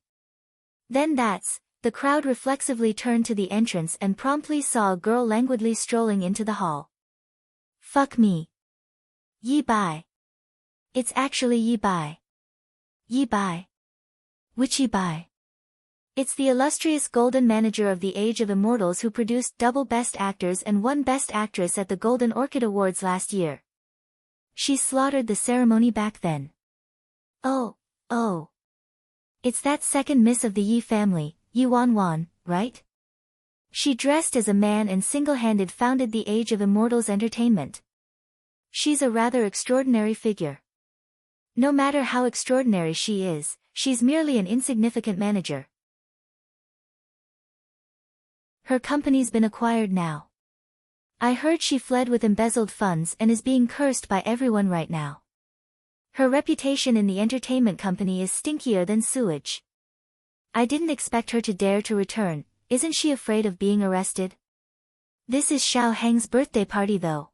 Then that's the crowd reflexively turned to the entrance and promptly saw a girl languidly strolling into the hall. Fuck me. Yi Bai. It's actually Yi Bai. Yi Bai. Which Yi Bai? It's the illustrious Golden Manager of the Age of Immortals who produced double Best Actors and won Best Actress at the Golden Orchid Awards last year. She slaughtered the ceremony back then. Oh. It's that second miss of the Yi family, Yi Wanwan, right? She dressed as a man and single-handed founded the Age of Immortals Entertainment. She's a rather extraordinary figure. No matter how extraordinary she is, she's merely an insignificant manager. Her company's been acquired now. I heard she fled with embezzled funds and is being cursed by everyone right now. Her reputation in the entertainment company is stinkier than sewage. I didn't expect her to dare to return. Isn't she afraid of being arrested? This is Xiao Heng's birthday party though.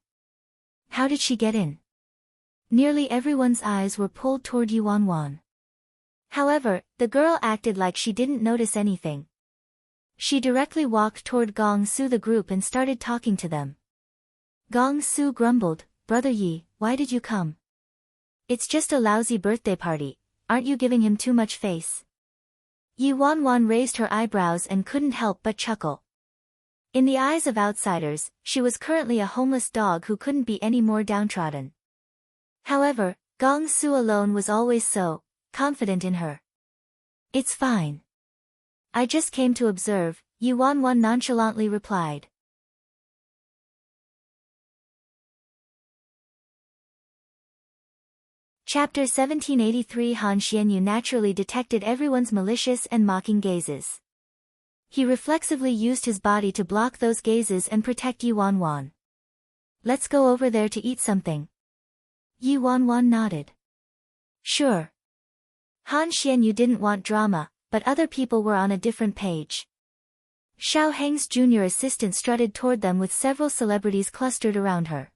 How did she get in? Nearly everyone's eyes were pulled toward Yi Wanwan. However, the girl acted like she didn't notice anything. She directly walked toward Gong Su the group and started talking to them. Gong Su grumbled, "Brother Yi, why did you come? It's just a lousy birthday party, aren't you giving him too much face?" Yi Wanwan raised her eyebrows and couldn't help but chuckle. In the eyes of outsiders, she was currently a homeless dog who couldn't be any more downtrodden. However, Gong Su alone was always so confident in her. "It's fine. I just came to observe," Yi Wanwan nonchalantly replied. Chapter 1783. Han Xianyu naturally detected everyone's malicious and mocking gazes. He reflexively used his body to block those gazes and protect Yi Wanwan. "Let's go over there to eat something." Yi Wanwan nodded. Sure. Han Xianyu didn't want drama, but other people were on a different page. Xiao Heng's junior assistant strutted toward them with several celebrities clustered around her.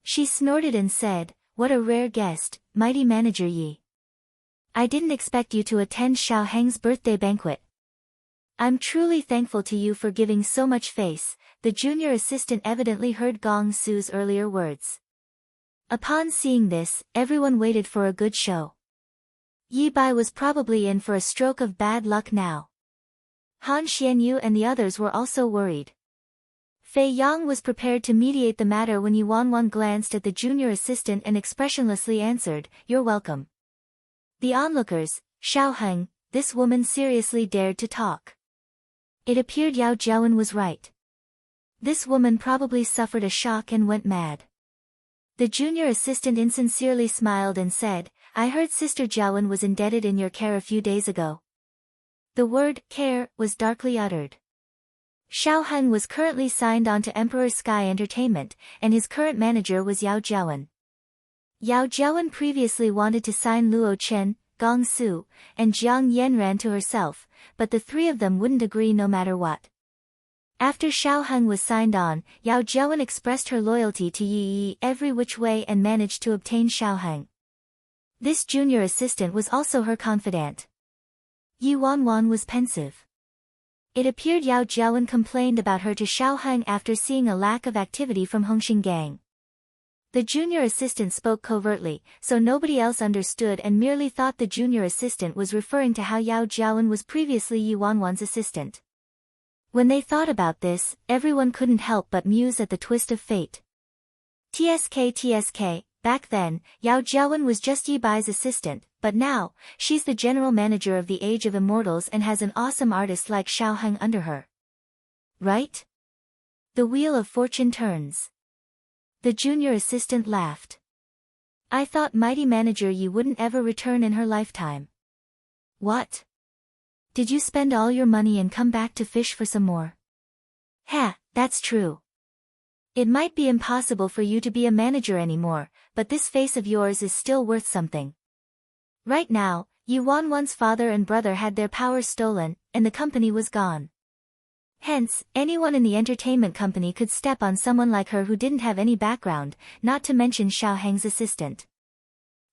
She snorted and said, "What a rare guest, mighty manager Yi. I didn't expect you to attend Xiao Heng's birthday banquet. I'm truly thankful to you for giving so much face." The junior assistant evidently heard Gong Su's earlier words. Upon seeing this, everyone waited for a good show. Yi Bai was probably in for a stroke of bad luck now. Han Xianyu and the others were also worried. Fei Yang was prepared to mediate the matter when Yi Wanwan glanced at the junior assistant and expressionlessly answered, "You're welcome." The onlookers, Xiao Heng, this woman seriously dared to talk. It appeared Yao Jiawen was right. This woman probably suffered a shock and went mad. The junior assistant insincerely smiled and said, "I heard Sister Jiawen was indebted in your care a few days ago." The word care was darkly uttered. Xiao Heng was currently signed on to Emperor Sky Entertainment, and his current manager was Yao Jiawen. Yao Jiawen previously wanted to sign Luo Chen, Gong Su, and Jiang Yanran to herself, but the three of them wouldn't agree no matter what. After Xiao Heng was signed on, Yao Jiawen expressed her loyalty to Yi every which way and managed to obtain Xiao Heng. This junior assistant was also her confidant. Yi Wanwan was pensive. It appeared Yao Jiawen complained about her to Xiao Heng after seeing a lack of activity from Hongxing Gang. The junior assistant spoke covertly, so nobody else understood and merely thought the junior assistant was referring to how Yao Jiawen was previously Yi Wanwan's assistant. When they thought about this, everyone couldn't help but muse at the twist of fate. TSK, back then, Yao Jiawen was just Yi Bai's assistant, but now, she's the general manager of the Age of Immortals and has an awesome artist like Xiao Heng under her. Right? The wheel of fortune turns. The junior assistant laughed. "I thought mighty manager Yi wouldn't ever return in her lifetime." "What? Did you spend all your money and come back to fish for some more?" "Ha, that's true. It might be impossible for you to be a manager anymore, but this face of yours is still worth something." Right now, Yi Wanwan's father and brother had their powers stolen, and the company was gone. Hence, anyone in the entertainment company could step on someone like her who didn't have any background, not to mention Xiao Heng's assistant.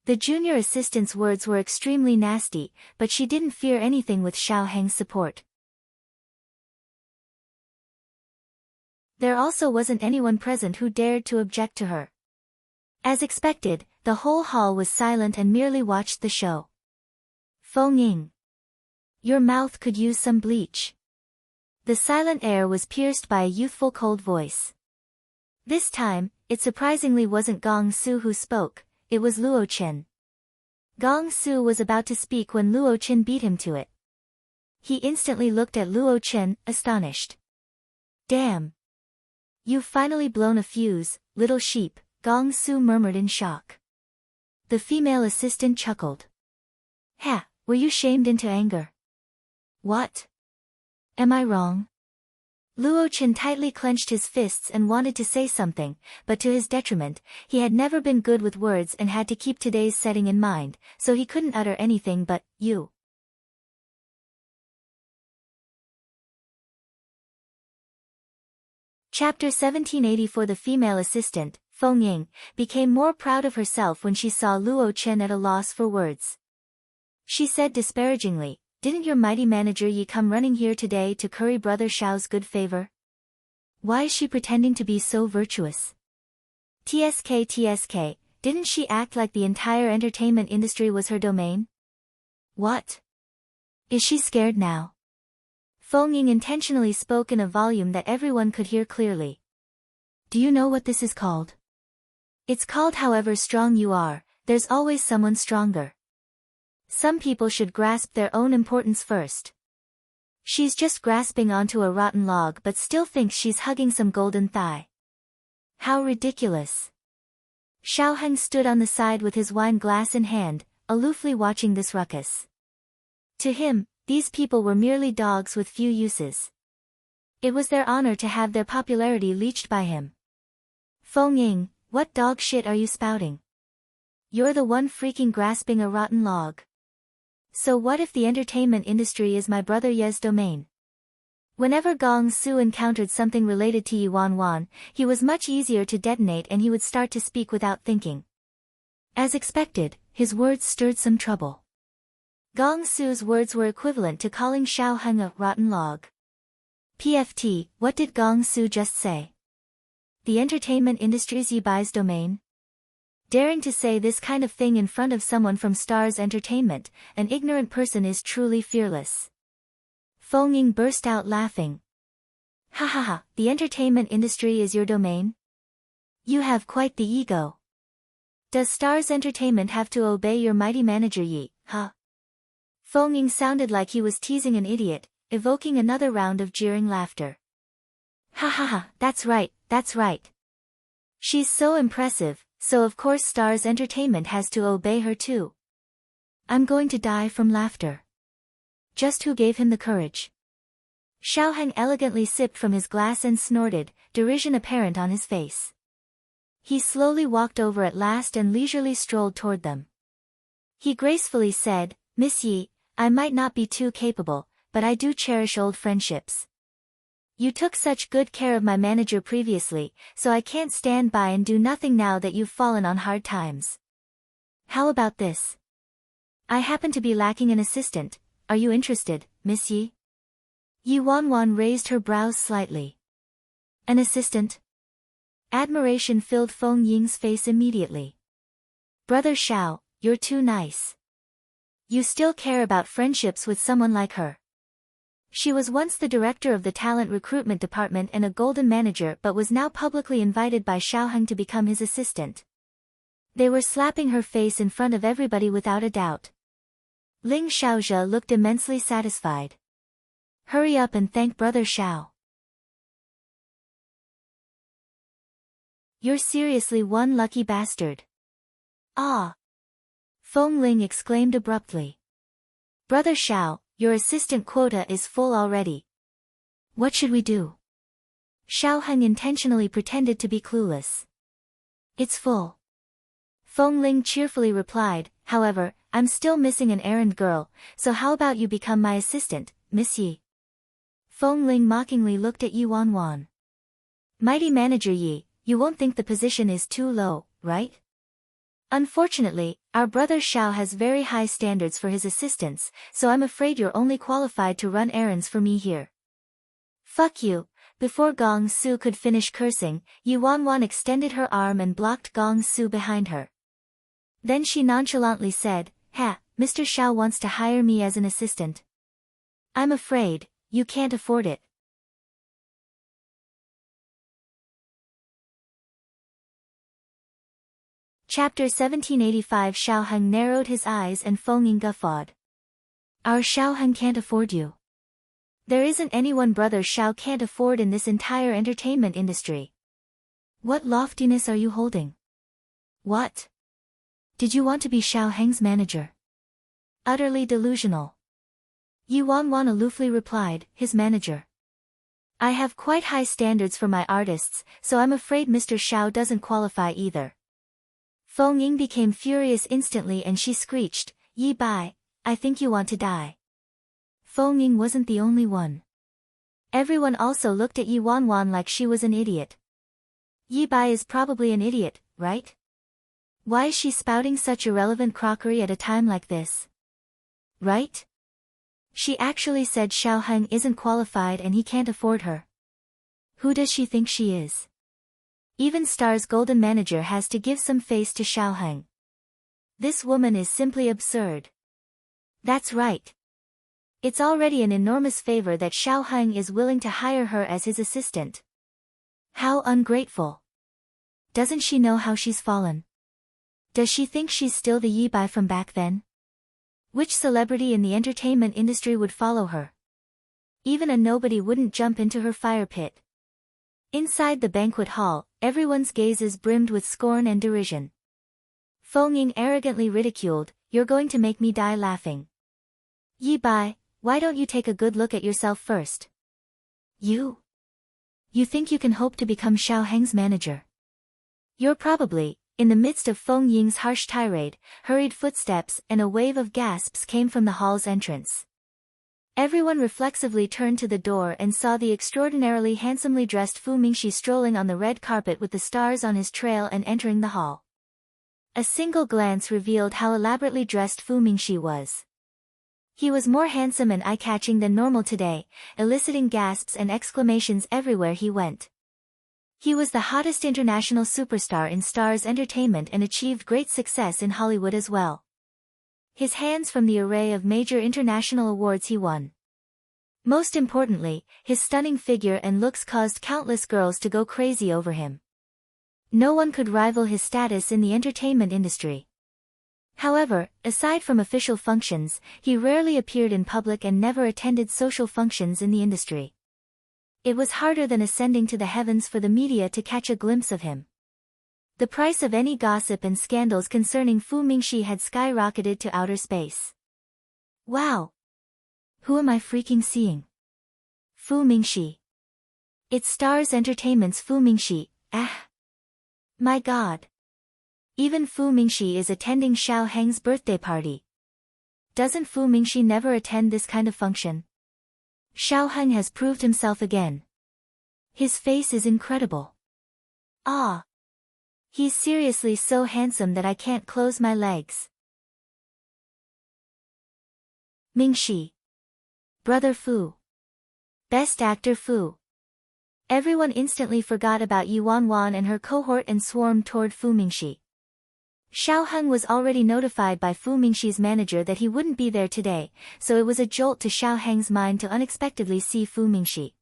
The junior assistant's words were extremely nasty, but she didn't fear anything with Xiao Heng's support. There also wasn't anyone present who dared to object to her. As expected, the whole hall was silent and merely watched the show. Feng Ying. Your mouth could use some bleach. The silent air was pierced by a youthful cold voice. This time, it surprisingly wasn't Gong Su who spoke, it was Luo Chen. Gong Su was about to speak when Luo Chen beat him to it. He instantly looked at Luo Chen, astonished. Damn. You've finally blown a fuse, little sheep, Gong Su murmured in shock. The female assistant chuckled. Ha, were you shamed into anger? What? Am I wrong? Luo Chen tightly clenched his fists and wanted to say something, but to his detriment, he had never been good with words and had to keep today's setting in mind, so he couldn't utter anything but, you. Chapter 1784. The female assistant, Feng Ying, became more proud of herself when she saw Luo Chen at a loss for words. She said disparagingly, didn't your mighty manager Yi come running here today to curry Brother Xiao's good favor? Why is she pretending to be so virtuous? TSK, didn't she act like the entire entertainment industry was her domain? What? Is she scared now? Feng Ying intentionally spoke in a volume that everyone could hear clearly. Do you know what this is called? It's called however strong you are, there's always someone stronger. Some people should grasp their own importance first. She's just grasping onto a rotten log but still thinks she's hugging some golden thigh. How ridiculous. Xiaoheng stood on the side with his wine glass in hand, aloofly watching this ruckus. To him, these people were merely dogs with few uses. It was their honor to have their popularity leached by him. Feng Ying, what dog shit are you spouting? You're the one freaking grasping a rotten log. So what if the entertainment industry is my brother Ye's domain? Whenever Gong Su encountered something related to Yi Wanwan, he was much easier to detonate and he would start to speak without thinking. As expected, his words stirred some trouble. Gong Su's words were equivalent to calling Xiaoheng a rotten log. PFT, what did Gong Su just say? The entertainment industry's Yi Bai's domain? Daring to say this kind of thing in front of someone from Stars Entertainment, an ignorant person is truly fearless. Feng Ying burst out laughing. Ha ha ha, the entertainment industry is your domain? You have quite the ego. Does Stars Entertainment have to obey your mighty manager Yi, huh? Feng Ying sounded like he was teasing an idiot, evoking another round of jeering laughter. Ha ha ha, that's right, that's right. She's so impressive. So of course Stars Entertainment has to obey her too. I'm going to die from laughter. Just who gave him the courage? Xiaoheng elegantly sipped from his glass and snorted, derision apparent on his face. He slowly walked over at last and leisurely strolled toward them. He gracefully said, Miss Yi, I might not be too capable, but I do cherish old friendships. You took such good care of my manager previously, so I can't stand by and do nothing now that you've fallen on hard times. How about this? I happen to be lacking an assistant, are you interested, Miss Yi? Yi Wanwan raised her brows slightly. An assistant? Admiration filled Feng Ying's face immediately. Brother Xiao, you're too nice. You still care about friendships with someone like her. She was once the director of the talent recruitment department and a golden manager but was now publicly invited by Xiaoheng to become his assistant. They were slapping her face in front of everybody without a doubt. Ling Xiaozhe looked immensely satisfied. Hurry up and thank Brother Xiao. You're seriously one lucky bastard. Ah! Feng Ling exclaimed abruptly. Brother Xiao, your assistant quota is full already. What should we do? Xiaoheng intentionally pretended to be clueless. It's full. Feng Ling cheerfully replied, however, I'm still missing an errand girl, so how about you become my assistant, Miss Yi? Feng Ling mockingly looked at Yi Wanwan. Mighty Manager Yi, you won't think the position is too low, right? Unfortunately, our brother Xiao has very high standards for his assistants, so I'm afraid you're only qualified to run errands for me here. Fuck you, Before Gong Su could finish cursing, Yi Wanwan extended her arm and blocked Gong Su behind her. Then she nonchalantly said, "Ha, Mr. Xiao wants to hire me as an assistant. I'm afraid, you can't afford it." Chapter 1785. Xiaoheng narrowed his eyes and Feng guffawed. "Our Xiaoheng can't afford you. There isn't anyone Brother Xiao can't afford in this entire entertainment industry. What loftiness are you holding? What? Did you want to be Xiaoheng's manager?" Utterly delusional. Yi Wanwan aloofly replied, "His manager. I have quite high standards for my artists, so I'm afraid Mr. Xiao doesn't qualify either." Feng Ying became furious instantly and she screeched, "Yi Bai, I think you want to die." Feng Ying wasn't the only one. Everyone also looked at Yi Wanwan like she was an idiot. Yi Bai is probably an idiot, right? Why is she spouting such irrelevant crockery at a time like this? Right? She actually said Xiaoheng isn't qualified and he can't afford her. Who does she think she is? Even Star's golden manager has to give some face to Xiaoheng. This woman is simply absurd. That's right. It's already an enormous favor that Xiaoheng is willing to hire her as his assistant. How ungrateful. Doesn't she know how she's fallen? Does she think she's still the Yi Bai from back then? Which celebrity in the entertainment industry would follow her? Even a nobody wouldn't jump into her fire pit. Inside the banquet hall, everyone's gazes brimmed with scorn and derision. Feng Ying arrogantly ridiculed, "You're going to make me die laughing. Yi Bai, why don't you take a good look at yourself first? You think you can hope to become Xiaoheng's manager? You're probably..." In the midst of Feng Ying's harsh tirade, hurried footsteps and a wave of gasps came from the hall's entrance. Everyone reflexively turned to the door and saw the extraordinarily handsomely dressed Fu Mingxi strolling on the red carpet with the stars on his trail and entering the hall. A single glance revealed how elaborately dressed Fu Mingxi was. He was more handsome and eye-catching than normal today, eliciting gasps and exclamations everywhere he went. He was the hottest international superstar in Star's entertainment and achieved great success in Hollywood as well. His hands from the array of major international awards he won. Most importantly, his stunning figure and looks caused countless girls to go crazy over him. No one could rival his status in the entertainment industry. However, aside from official functions, he rarely appeared in public and never attended social functions in the industry. It was harder than ascending to the heavens for the media to catch a glimpse of him. The price of any gossip and scandals concerning Fu Mingxi had skyrocketed to outer space. Wow! Who am I freaking seeing? Fu Mingxi. It's Stars Entertainment's Fu Mingxi, ah! My God! Even Fu Mingxi is attending Xiaoheng's birthday party. Doesn't Fu Mingxi never attend this kind of function? Xiaoheng has proved himself again. His face is incredible. Ah! He's seriously so handsome that I can't close my legs. Mingxi. Brother Fu. Best Actor Fu. Everyone instantly forgot about Yi Wanwan and her cohort and swarmed toward Fu Mingxi. Xiaoheng was already notified by Fu Mingxi's manager that he wouldn't be there today, so it was a jolt to Xiaoheng's mind to unexpectedly see Fu Mingxi.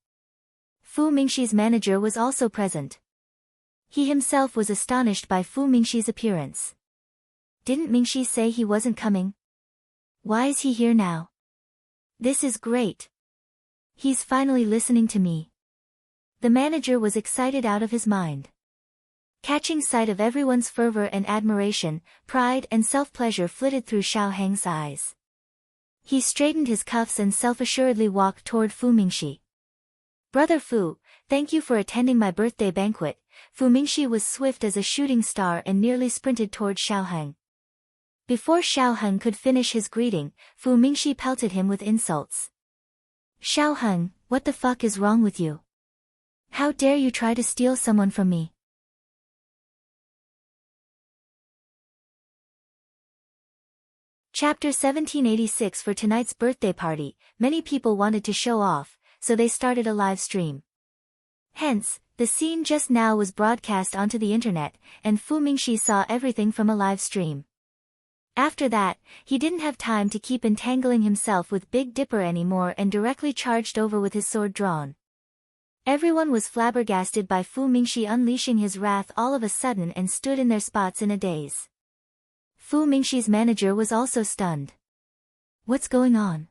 Fu Mingxi's manager was also present. He himself was astonished by Fu Mingxi's appearance. Didn't Mingxi say he wasn't coming? Why is he here now? This is great. He's finally listening to me. The manager was excited out of his mind. Catching sight of everyone's fervor and admiration, pride and self-pleasure flitted through Xiaoheng's eyes. He straightened his cuffs and self-assuredly walked toward Fu Mingxi. "Brother Fu, thank you for attending my birthday banquet." Fu Mingxi was swift as a shooting star and nearly sprinted toward Xiaoheng. Before Xiaoheng could finish his greeting, Fu Mingxi pelted him with insults. "Xiaoheng, what the fuck is wrong with you? How dare you try to steal someone from me?" Chapter 1786. For tonight's birthday party, many people wanted to show off, so they started a live stream. Hence, the scene just now was broadcast onto the internet, and Fu Mingxi saw everything from a live stream. After that, he didn't have time to keep entangling himself with Big Dipper anymore and directly charged over with his sword drawn. Everyone was flabbergasted by Fu Mingxi unleashing his wrath all of a sudden and stood in their spots in a daze. Fu Mingxi's manager was also stunned. What's going on?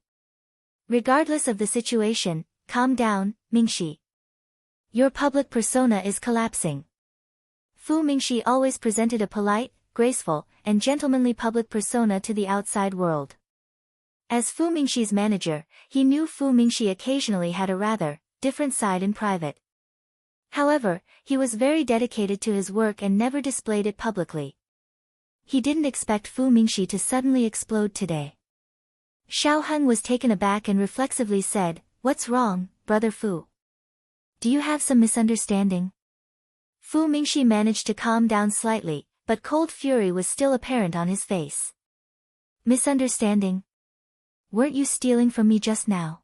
Regardless of the situation, calm down, Mingxi. Your public persona is collapsing. Fu Mingxi always presented a polite, graceful, and gentlemanly public persona to the outside world. As Fu Mingxi's manager, he knew Fu Mingxi occasionally had a rather different side in private. However, he was very dedicated to his work and never displayed it publicly. He didn't expect Fu Mingxi to suddenly explode today. Xiao Heng was taken aback and reflexively said, "What's wrong, brother Fu? Do you have some misunderstanding?" Fu Mingxi managed to calm down slightly, but cold fury was still apparent on his face. Misunderstanding? Weren't you stealing from me just now?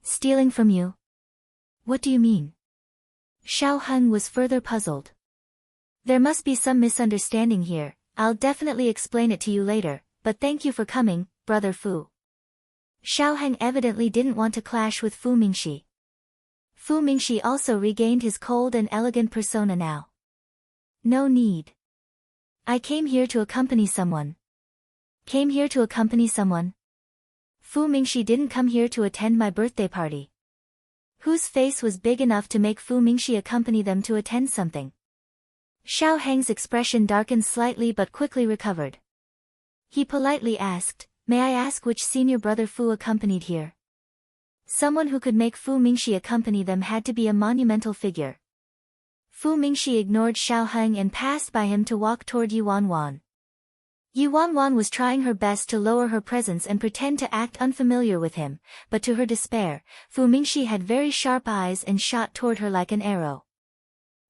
Stealing from you? What do you mean? Xiao Heng was further puzzled. There must be some misunderstanding here. I'll definitely explain it to you later, but thank you for coming, brother Fu. Xiao Heng evidently didn't want to clash with Fu Mingxi. Fu Mingxi also regained his cold and elegant persona now. No need. I came here to accompany someone. Came here to accompany someone? Fu Mingxi didn't come here to attend my birthday party. Whose face was big enough to make Fu Mingxi accompany them to attend something? Xiao Heng's expression darkened slightly but quickly recovered. He politely asked, "May I ask which senior brother Fu accompanied here?" Someone who could make Fu Mingxi accompany them had to be a monumental figure. Fu Mingxi ignored Xiao Heng and passed by him to walk toward Yuan Wan. Yuan Wan was trying her best to lower her presence and pretend to act unfamiliar with him, but to her despair, Fu Mingxi had very sharp eyes and shot toward her like an arrow.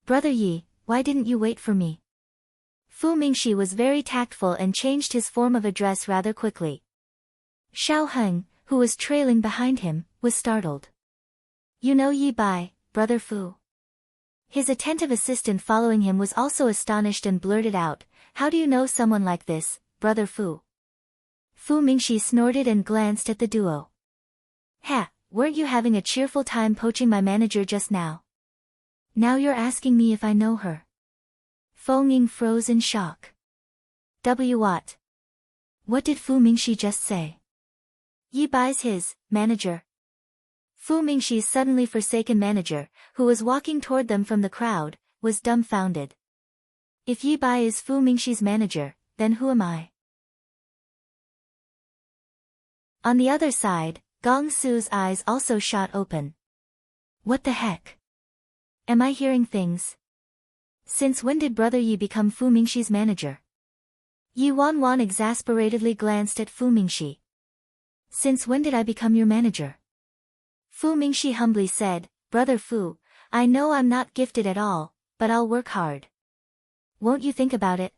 "Brother Yi, why didn't you wait for me?" Fu Mingxi was very tactful and changed his form of address rather quickly. Xiao Heng, who was trailing behind him, was startled. "You know Yi Bai, brother Fu?" His attentive assistant following him was also astonished and blurted out, "How do you know someone like this, brother Fu?" Fu Mingxi snorted and glanced at the duo. "Ha, weren't you having a cheerful time poaching my manager just now? Now you're asking me if I know her." Feng Ying froze in shock. What? What did Fu Mingxi just say? Yi Bai's his manager. Fu Mingxi's suddenly forsaken manager, who was walking toward them from the crowd, was dumbfounded. If Yi Bai is Fu Mingxi's manager, then who am I? On the other side, Gong Su's eyes also shot open. What the heck? Am I hearing things? Since when did brother Yi become Fu Mingxi's manager? Yuan Wan exasperatedly glanced at Fu Mingxi. Since when did I become your manager? Fu Mingxi humbly said, "Brother Fu, I know I'm not gifted at all, but I'll work hard. Won't you think about it?"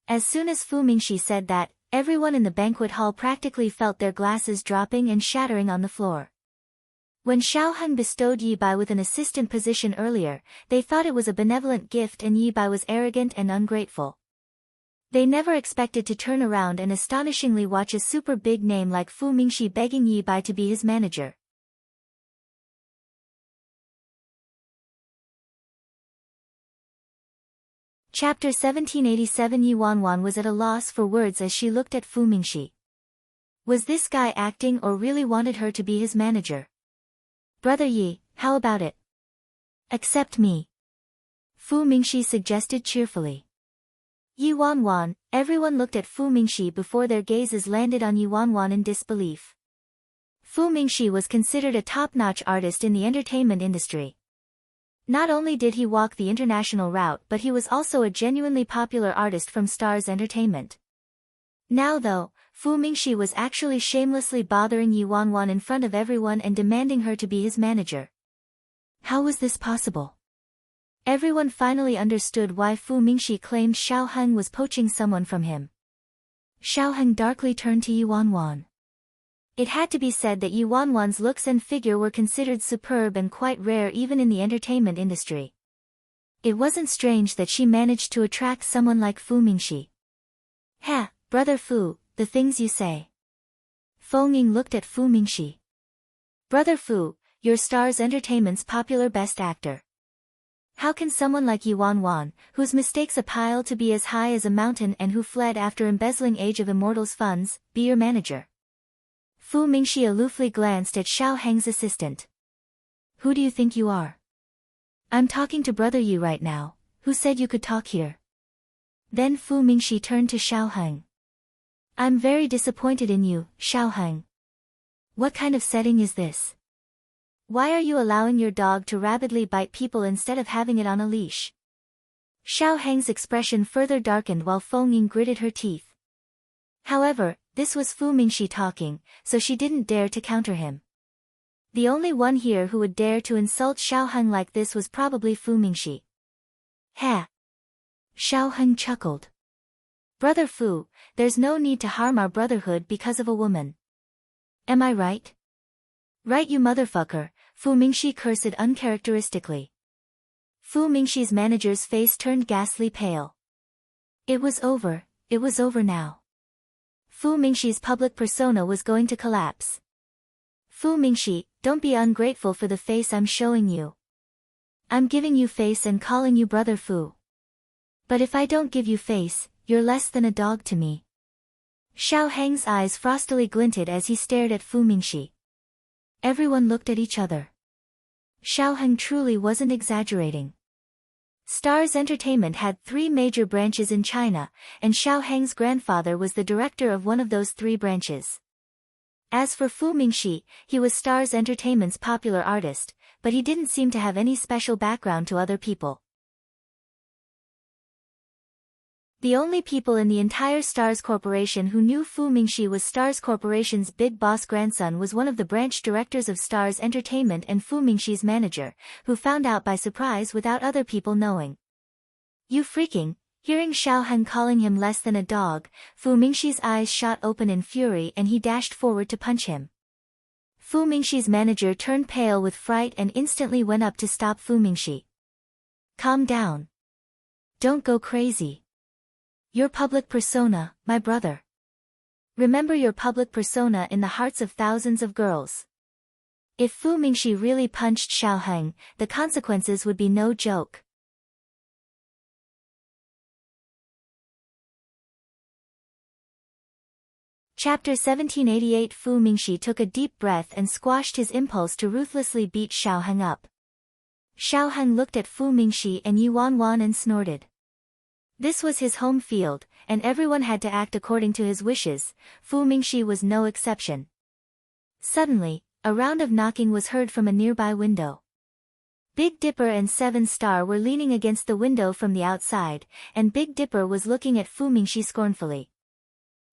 As soon as Fu Mingxi said that, everyone in the banquet hall practically felt their glasses dropping and shattering on the floor. When Xiao Heng bestowed Yi Bai with an assistant position earlier, they thought it was a benevolent gift and Yi Bai was arrogant and ungrateful. They never expected to turn around and astonishingly watch a super big name like Fu Mingxi begging Yi Bai to be his manager. Chapter 1787. Yuan Wan was at a loss for words as she looked at Fu Mingxi. Was this guy acting or really wanted her to be his manager? "Brother Yi, how about it? Accept me," Fu Mingxi suggested cheerfully. Yuan Wan, everyone looked at Fu Mingxi before their gazes landed on Yuan Wan in disbelief. Fu Mingxi was considered a top-notch artist in the entertainment industry. Not only did he walk the international route but he was also a genuinely popular artist from Stars Entertainment. Now though, Fu Mingxi was actually shamelessly bothering Yuan Wan in front of everyone and demanding her to be his manager. How was this possible? Everyone finally understood why Fu Mingxi claimed Xiao Heng was poaching someone from him. Xiao Heng darkly turned to Yuan Wan. It had to be said that Yu Wanwan's looks and figure were considered superb and quite rare even in the entertainment industry. It wasn't strange that she managed to attract someone like Fu Mingxi. Ha, brother Fu, the things you say. Feng Ying looked at Fu Mingxi. Brother Fu, you're Stars Entertainment's popular best actor. How can someone like Yu Wanwan, whose mistakes a pile to be as high as a mountain and who fled after embezzling Age of Immortals funds, be your manager? Fu Mingxi aloofly glanced at Xiao Heng's assistant. Who do you think you are? I'm talking to Brother Yu right now. Who said you could talk here? Then Fu Mingxi turned to Xiao Heng. I'm very disappointed in you, Xiao Heng. What kind of setting is this? Why are you allowing your dog to rabidly bite people instead of having it on a leash? Xiao Heng's expression further darkened while Feng Ying gritted her teeth. However, this was Fu Mingxi talking, so she didn't dare to counter him. The only one here who would dare to insult Xiao Heng like this was probably Fu Mingxi. Ha! Xiao Heng chuckled. Brother Fu, there's no need to harm our brotherhood because of a woman. Am I right? Right you motherfucker, Fu Mingxi cursed uncharacteristically. Fu Mingxi's manager's face turned ghastly pale. It was over now. Fu Mingxi's public persona was going to collapse. Fu Mingxi, don't be ungrateful for the face I'm showing you. I'm giving you face and calling you Brother Fu. But if I don't give you face, you're less than a dog to me. Xiao Heng's eyes frostily glinted as he stared at Fu Mingxi. Everyone looked at each other. Xiao Heng truly wasn't exaggerating. Stars Entertainment had 3 major branches in China, and Xiao Heng's grandfather was the director of one of those 3 branches. As for Fu Mingxi, he was Stars Entertainment's popular artist, but he didn't seem to have any special background to other people. The only people in the entire Stars Corporation who knew Fu Mingxi was Stars Corporation's big boss grandson was one of the branch directors of Stars Entertainment and Fu Mingxi's manager, who found out by surprise without other people knowing. You freaking! Hearing Xiao Heng calling him less than a dog, Fu Mingxi's eyes shot open in fury and he dashed forward to punch him. Fu Mingxi's manager turned pale with fright and instantly went up to stop Fu Mingxi. Calm down. Don't go crazy. Your public persona, my brother. Remember your public persona in the hearts of thousands of girls. If Fu Mingxi really punched Xiao Heng, the consequences would be no joke. Chapter 1788 Fu Mingxi took a deep breath and squashed his impulse to ruthlessly beat Xiao Heng up. Xiao Heng looked at Fu Mingxi and Yu Wanwan and snorted. This was his home field, and everyone had to act according to his wishes. Fu Mingxi was no exception. Suddenly, a round of knocking was heard from a nearby window. Big Dipper and 7 Star were leaning against the window from the outside, and Big Dipper was looking at Fu Mingxi scornfully.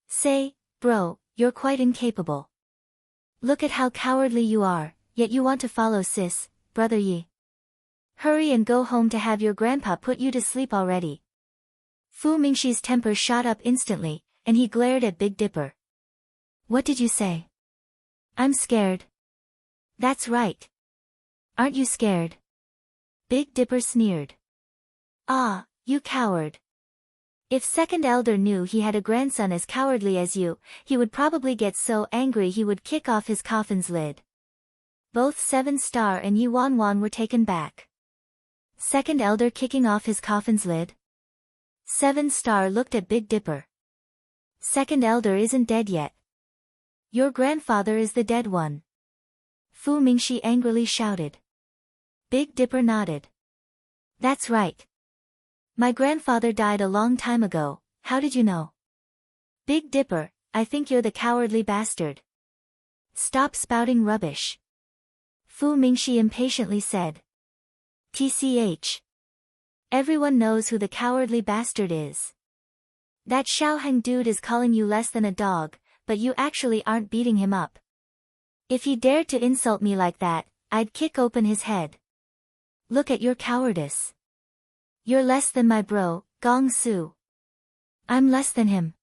Say, bro, you're quite incapable. Look at how cowardly you are, yet you want to follow sis, brother Yi. Hurry and go home to have your grandpa put you to sleep already. Fu Mingxi's temper shot up instantly, and he glared at Big Dipper. What did you say? I'm scared. That's right. Aren't you scared? Big Dipper sneered. Ah, you coward. If Second Elder knew he had a grandson as cowardly as you, he would probably get so angry he would kick off his coffin's lid. Both 7 Star and Yu Wanwan were taken back. Second Elder kicking off his coffin's lid? 7 Star looked at Big Dipper. Second Elder isn't dead yet. Your grandfather is the dead one. Fu Mingxi angrily shouted. Big Dipper nodded. That's right. My grandfather died a long time ago, how did you know? Big Dipper, I think you're the cowardly bastard. Stop spouting rubbish. Fu Mingxi impatiently said. TCH. Everyone knows who the cowardly bastard is. That Xiao Heng dude is calling you less than a dog, but you actually aren't beating him up. If he dared to insult me like that, I'd kick open his head. Look at your cowardice. You're less than my bro, Gong Su. I'm less than him.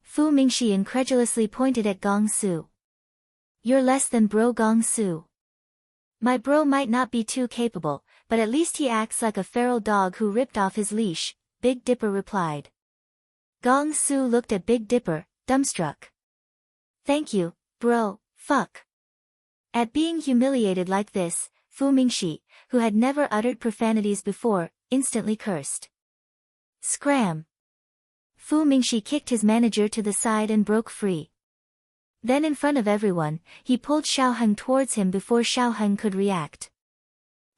Fu Mingxi incredulously pointed at Gong Su. You're less than bro Gong Su. My bro might not be too capable, but at least he acts like a feral dog who ripped off his leash, Big Dipper replied. Gong Su looked at Big Dipper, dumbstruck. Thank you, bro, fuck. At being humiliated like this, Fu Mingxi, who had never uttered profanities before, instantly cursed. Scram! Fu Mingxi kicked his manager to the side and broke free. Then in front of everyone, he pulled Xiaoheng towards him before Xiaoheng could react.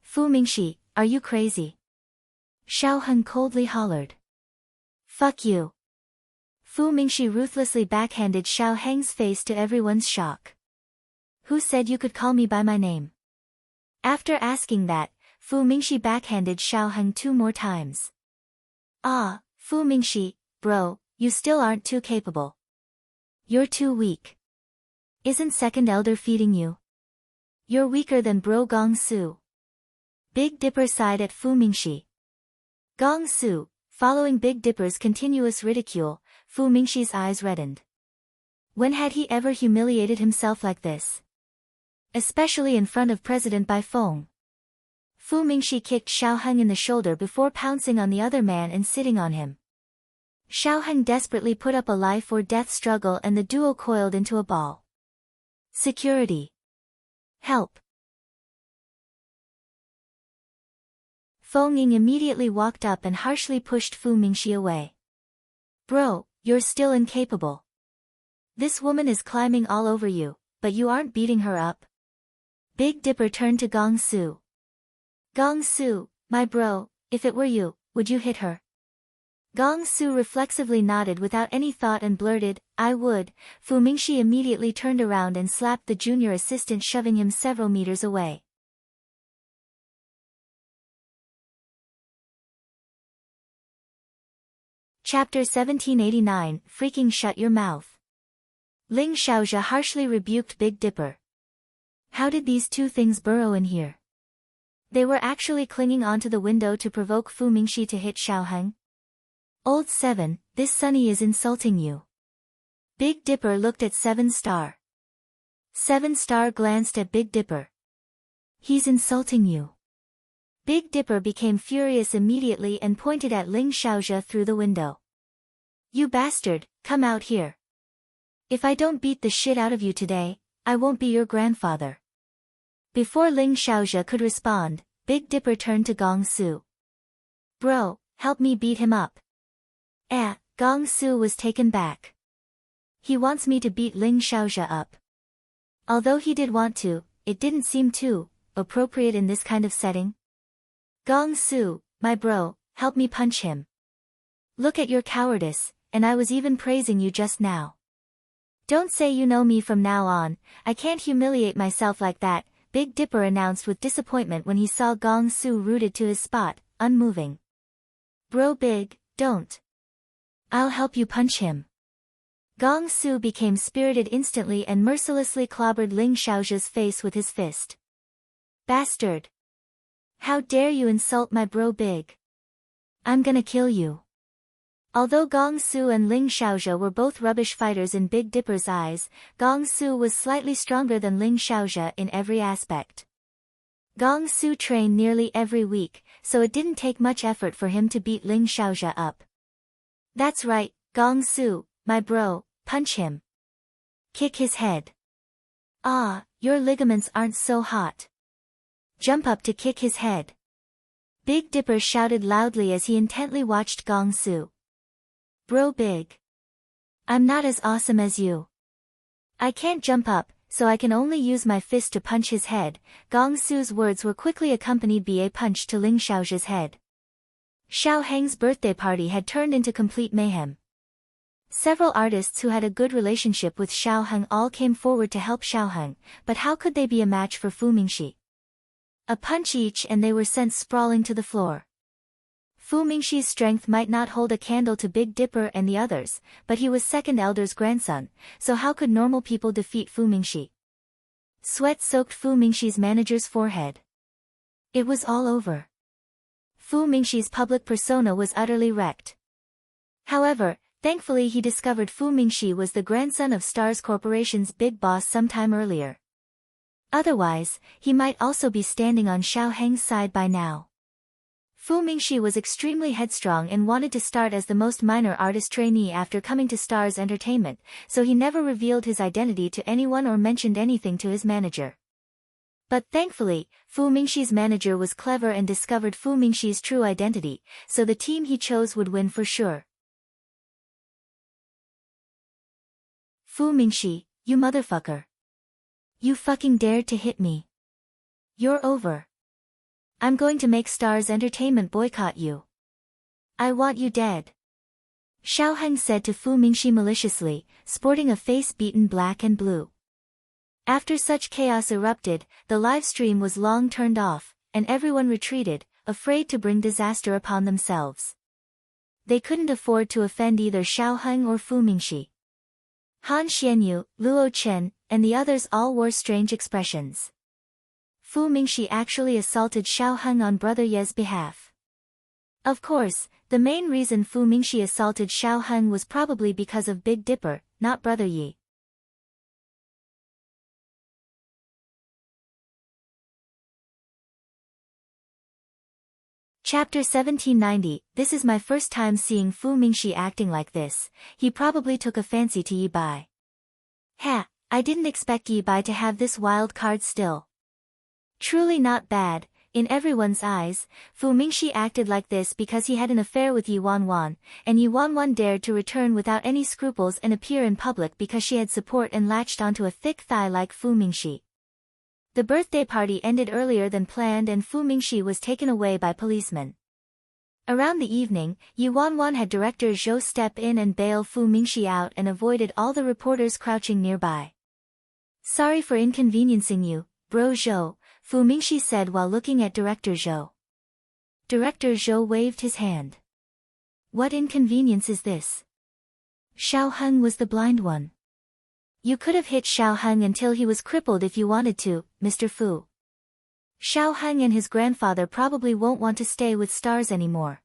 Fu Mingxi, are you crazy? Xiaoheng coldly hollered. Fuck you. Fu Mingxi ruthlessly backhanded Xiaoheng's face to everyone's shock. Who said you could call me by my name? After asking that, Fu Mingxi backhanded Xiaoheng 2 more times. Ah, Fu Mingxi, bro, you still aren't too capable. You're too weak. Isn't second elder feeding you? You're weaker than bro Gong Su. Big Dipper sighed at Fu Mingxi. Gong Su, following Big Dipper's continuous ridicule, Fu Mingxi's eyes reddened. When had he ever humiliated himself like this? Especially in front of President Bai Feng. Fu Mingxi kicked Xiaoheng in the shoulder before pouncing on the other man and sitting on him. Xiaoheng desperately put up a life-or-death struggle and the duo coiled into a ball. Security. Help. Feng Ying immediately walked up and harshly pushed Fu Mingxi away. Bro, you're still incapable. This woman is climbing all over you, but you aren't beating her up. Big Dipper turned to Gong Su. Gong Su, my bro, if it were you, would you hit her? Gong Su reflexively nodded without any thought and blurted, I would. Fu Mingxi immediately turned around and slapped the junior assistant, shoving him several meters away. Chapter 1789, Freaking Shut Your Mouth. Ling Xiaozhe harshly rebuked Big Dipper. How did these two things burrow in here? They were actually clinging onto the window to provoke Fu Mingxi to hit Xiaoheng. Old Seven, this Sunny is insulting you. Big Dipper looked at 7 Star. 7 Star glanced at Big Dipper. He's insulting you. Big Dipper became furious immediately and pointed at Ling Xiaozhe through the window. You bastard, come out here. If I don't beat the shit out of you today, I won't be your grandfather. Before Ling Xiaozhe could respond, Big Dipper turned to Gong Su. Bro, help me beat him up. Gong Su was taken back. He wants me to beat Ling Xiaozhe up. Although he did want to, it didn't seem too appropriate in this kind of setting. Gong Su, my bro, help me punch him. Look at your cowardice, and I was even praising you just now. Don't say you know me from now on, I can't humiliate myself like that, Big Dipper announced with disappointment when he saw Gong Su rooted to his spot, unmoving. Bro Big, don't. I'll help you punch him. Gong Su became spirited instantly and mercilessly clobbered Ling Xiaozhe's face with his fist. Bastard! How dare you insult my bro Big? I'm gonna kill you. Although Gong Su and Ling Xiaozhe were both rubbish fighters in Big Dipper's eyes, Gong Su was slightly stronger than Ling Xiaozhe in every aspect. Gong Su trained nearly every week, so it didn't take much effort for him to beat Ling Xiaozhe up. That's right, Gong Su, my bro, punch him. Kick his head. Ah, your ligaments aren't so hot. Jump up to kick his head. Big Dipper shouted loudly as he intently watched Gong Su. Bro Big. I'm not as awesome as you. I can't jump up, so I can only use my fist to punch his head. Gong Su's words were quickly accompanied by a punch to Ling Xiaozhe's head. Xiaoheng's birthday party had turned into complete mayhem. Several artists who had a good relationship with Xiaoheng all came forward to help Xiaoheng, but how could they be a match for Fu Mingxi? A punch each and they were sent sprawling to the floor. Fu Mingxi's strength might not hold a candle to Big Dipper and the others, but he was second elder's grandson, so how could normal people defeat Fu Mingxi? Sweat soaked Fu Mingxi's manager's forehead. It was all over. Fu Mingxi's public persona was utterly wrecked. However, Thankfully he discovered Fu Mingxi was the grandson of Stars Corporation's big boss sometime earlier. Otherwise, he might also be standing on Xiao Heng's side by now. Fu Mingxi was extremely headstrong and wanted to start as the most minor artist trainee after coming to Stars Entertainment, so he never revealed his identity to anyone or mentioned anything to his manager. But thankfully, Fu Mingxi's manager was clever and discovered Fu Mingxi's true identity, so the team he chose would win for sure. Fu Mingxi, you motherfucker. You fucking dared to hit me. You're over. I'm going to make Stars Entertainment boycott you. I want you dead. Xiao Heng said to Fu Mingxi maliciously, sporting a face beaten black and blue. After such chaos erupted, the live stream was long turned off, and everyone retreated, afraid to bring disaster upon themselves. They couldn't afford to offend either Xiao Heng or Fu Mingxi. Han Xianyu, Luo Chen, and the others all wore strange expressions. Fu Mingxi actually assaulted Xiao Heng on Brother Ye's behalf. Of course, the main reason Fu Mingxi assaulted Xiao Heng was probably because of Big Dipper, not Brother Yi. Chapter 1790. This is my first time seeing Fu Mingxi acting like this. He probably took a fancy to Yi Bai. Ha, I didn't expect Yi Bai to have this wild card still. Truly not bad. In everyone's eyes, Fu Mingxi acted like this because he had an affair with Yi Wanwan, and Yi Wanwan dared to return without any scruples and appear in public because she had support and latched onto a thick thigh like Fu Mingxi. The birthday party ended earlier than planned and Fu Mingxi was taken away by policemen. Around the evening, Yi Wanwan had director Zhou step in and bail Fu Mingxi out and avoided all the reporters crouching nearby. Sorry for inconveniencing you, bro Zhou, Fu Mingxi said while looking at Director Zhou. Director Zhou waved his hand. What inconvenience is this? Xiao Heng was the blind one. You could have hit Xiao Heng until he was crippled if you wanted to, Mr. Fu. Xiao Heng and his grandfather probably won't want to stay with Stars anymore.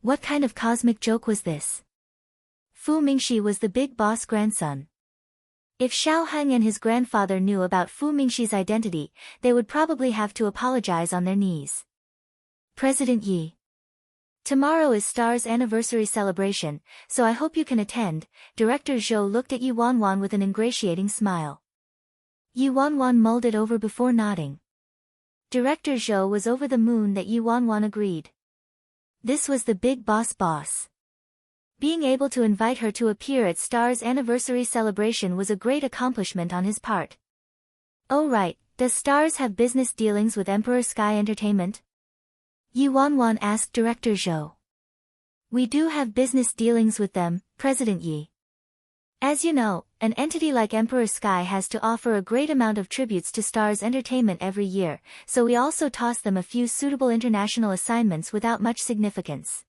What kind of cosmic joke was this? Fu Mingxi was the big boss grandson. If Xiao Heng and his grandfather knew about Fu Mingxi's identity, they would probably have to apologize on their knees. President Yi. Tomorrow is Stars' anniversary celebration, so I hope you can attend. Director Zhou looked at Yi Wanwan with an ingratiating smile. Yi Wanwan mulled it over before nodding. Director Zhou was over the moon that Yi Wanwan agreed. This was the big boss. Being able to invite her to appear at Stars' anniversary celebration was a great accomplishment on his part. Oh right, does Stars have business dealings with Emperor Sky Entertainment? Yi Wanwan asked Director Zhou. We do have business dealings with them, President Yi. As you know, an entity like Emperor Sky has to offer a great amount of tributes to Stars Entertainment every year, so we also toss them a few suitable international assignments without much significance.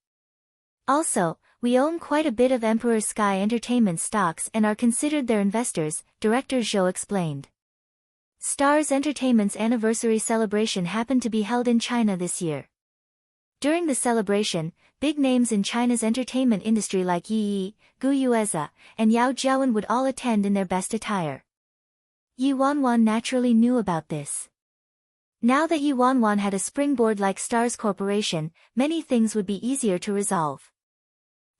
Also, we own quite a bit of Emperor Sky Entertainment stocks and are considered their investors, Director Zhou explained. Stars Entertainment's anniversary celebration happened to be held in China this year. During the celebration, big names in China's entertainment industry like Yi Yi, Gu Yueza, and Yao Jiawen would all attend in their best attire. Yi Wanwan naturally knew about this. Now that Yi Wanwan had a springboard like Stars Corporation, many things would be easier to resolve.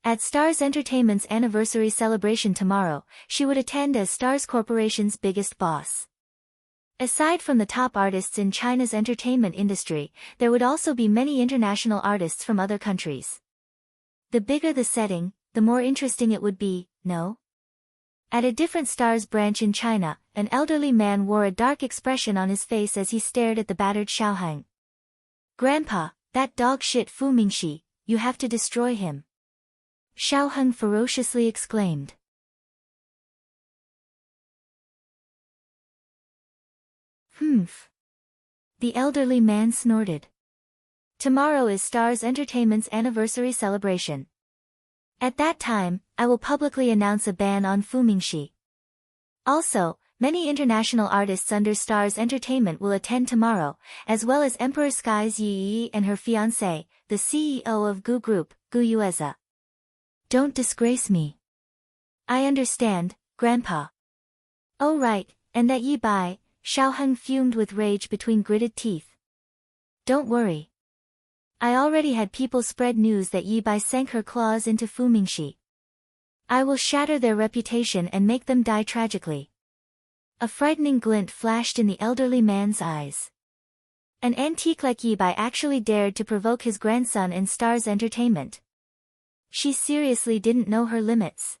At Stars Entertainment's anniversary celebration tomorrow, she would attend as Stars Corporation's biggest boss. Aside from the top artists in China's entertainment industry, there would also be many international artists from other countries. The bigger the setting, the more interesting it would be, no? At a different Stars branch in China, an elderly man wore a dark expression on his face as he stared at the battered Xiao Heng. Grandpa, that dog shit Fu Mingxi, you have to destroy him. Xiao Heng ferociously exclaimed. Humph. The elderly man snorted. Tomorrow is Stars Entertainment's anniversary celebration. At that time, I will publicly announce a ban on Fu Mingxi. Also, many international artists under Stars Entertainment will attend tomorrow, as well as Emperor Sky's Yi Yi and her fiancé, the CEO of Gu Group, Gu Yueza. Don't disgrace me. I understand, Grandpa. Oh right, and that Yi Bai, Xiaoheng fumed with rage between gritted teeth. Don't worry. I already had people spread news that Yi Bai sank her claws into Fu Mingxi. I will shatter their reputation and make them die tragically. A frightening glint flashed in the elderly man's eyes. An antique like Yi Bai actually dared to provoke his grandson in Star's entertainment. She seriously didn't know her limits.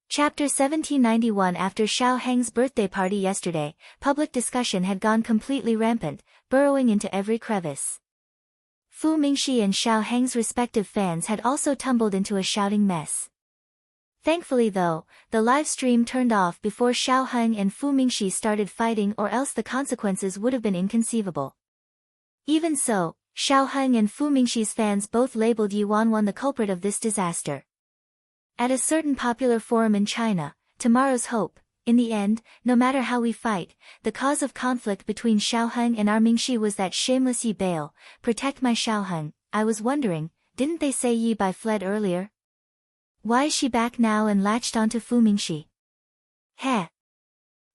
Chapter 1791. After Xiao Heng's birthday party yesterday, public discussion had gone completely rampant, burrowing into every crevice. Fu Mingxi and Xiao Heng's respective fans had also tumbled into a shouting mess. Thankfully though, the live stream turned off before Xiao Heng and Fu Mingxi started fighting, or else the consequences would have been inconceivable. Even so, Xiao Heng and Fu Mingxi's fans both labeled Yi Wanwan the culprit of this disaster. At a certain popular forum in China, Tomorrow's Hope, in the end, no matter how we fight, the cause of conflict between Xiaoheng and our Mingxi was that shameless Yi Bail, protect my Xiaoheng. I was wondering, didn't they say Yi Bai fled earlier? Why is she back now and latched onto Fu Mingxi? Heh.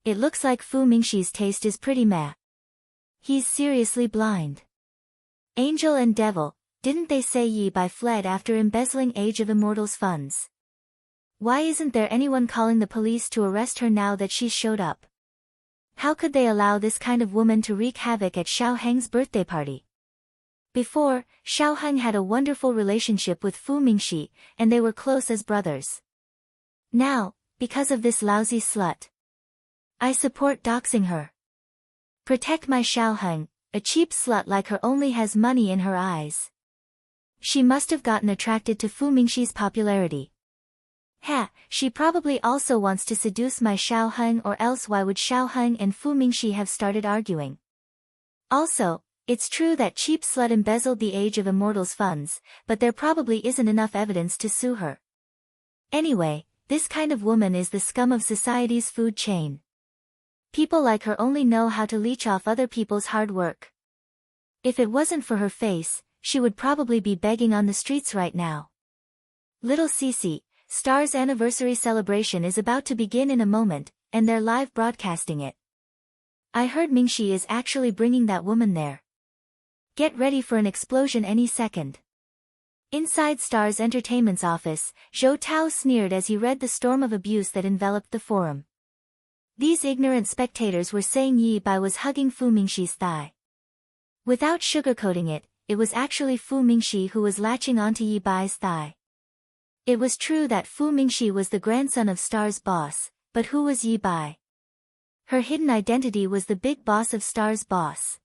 It looks like Fu Mingxi's taste is pretty meh. He's seriously blind. Angel and Devil, didn't they say Yi Bai fled after embezzling Age of Immortals funds? Why isn't there anyone calling the police to arrest her now that she's showed up? How could they allow this kind of woman to wreak havoc at Xiao Heng's birthday party? Before, Xiao Heng had a wonderful relationship with Fu Mingxi, and they were close as brothers. Now, because of this lousy slut, I support doxing her. Protect my Xiao Heng, a cheap slut like her only has money in her eyes. She must have gotten attracted to Fu Mingxi's popularity. She probably also wants to seduce my Xiao Heng, or else why would Xiao Heng and Fu Mingxi have started arguing? Also, it's true that cheap slut embezzled the Age of Immortals funds, but there probably isn't enough evidence to sue her. Anyway, this kind of woman is the scum of society's food chain. People like her only know how to leech off other people's hard work. If it wasn't for her face, she would probably be begging on the streets right now. Little Cece, Star's anniversary celebration is about to begin in a moment, and they're live broadcasting it. I heard Mingxi is actually bringing that woman there. Get ready for an explosion any second. Inside Star's Entertainment's office, Zhou Tao sneered as he read the storm of abuse that enveloped the forum. These ignorant spectators were saying Yi Bai was hugging Fu Mingxi's thigh. Without sugarcoating it, it was actually Fu Mingxi who was latching onto Yi Bai's thigh. It was true that Fu Mingxi was the grandson of Star's boss, but who was Yi Bai? Her hidden identity was the big boss of Star's boss.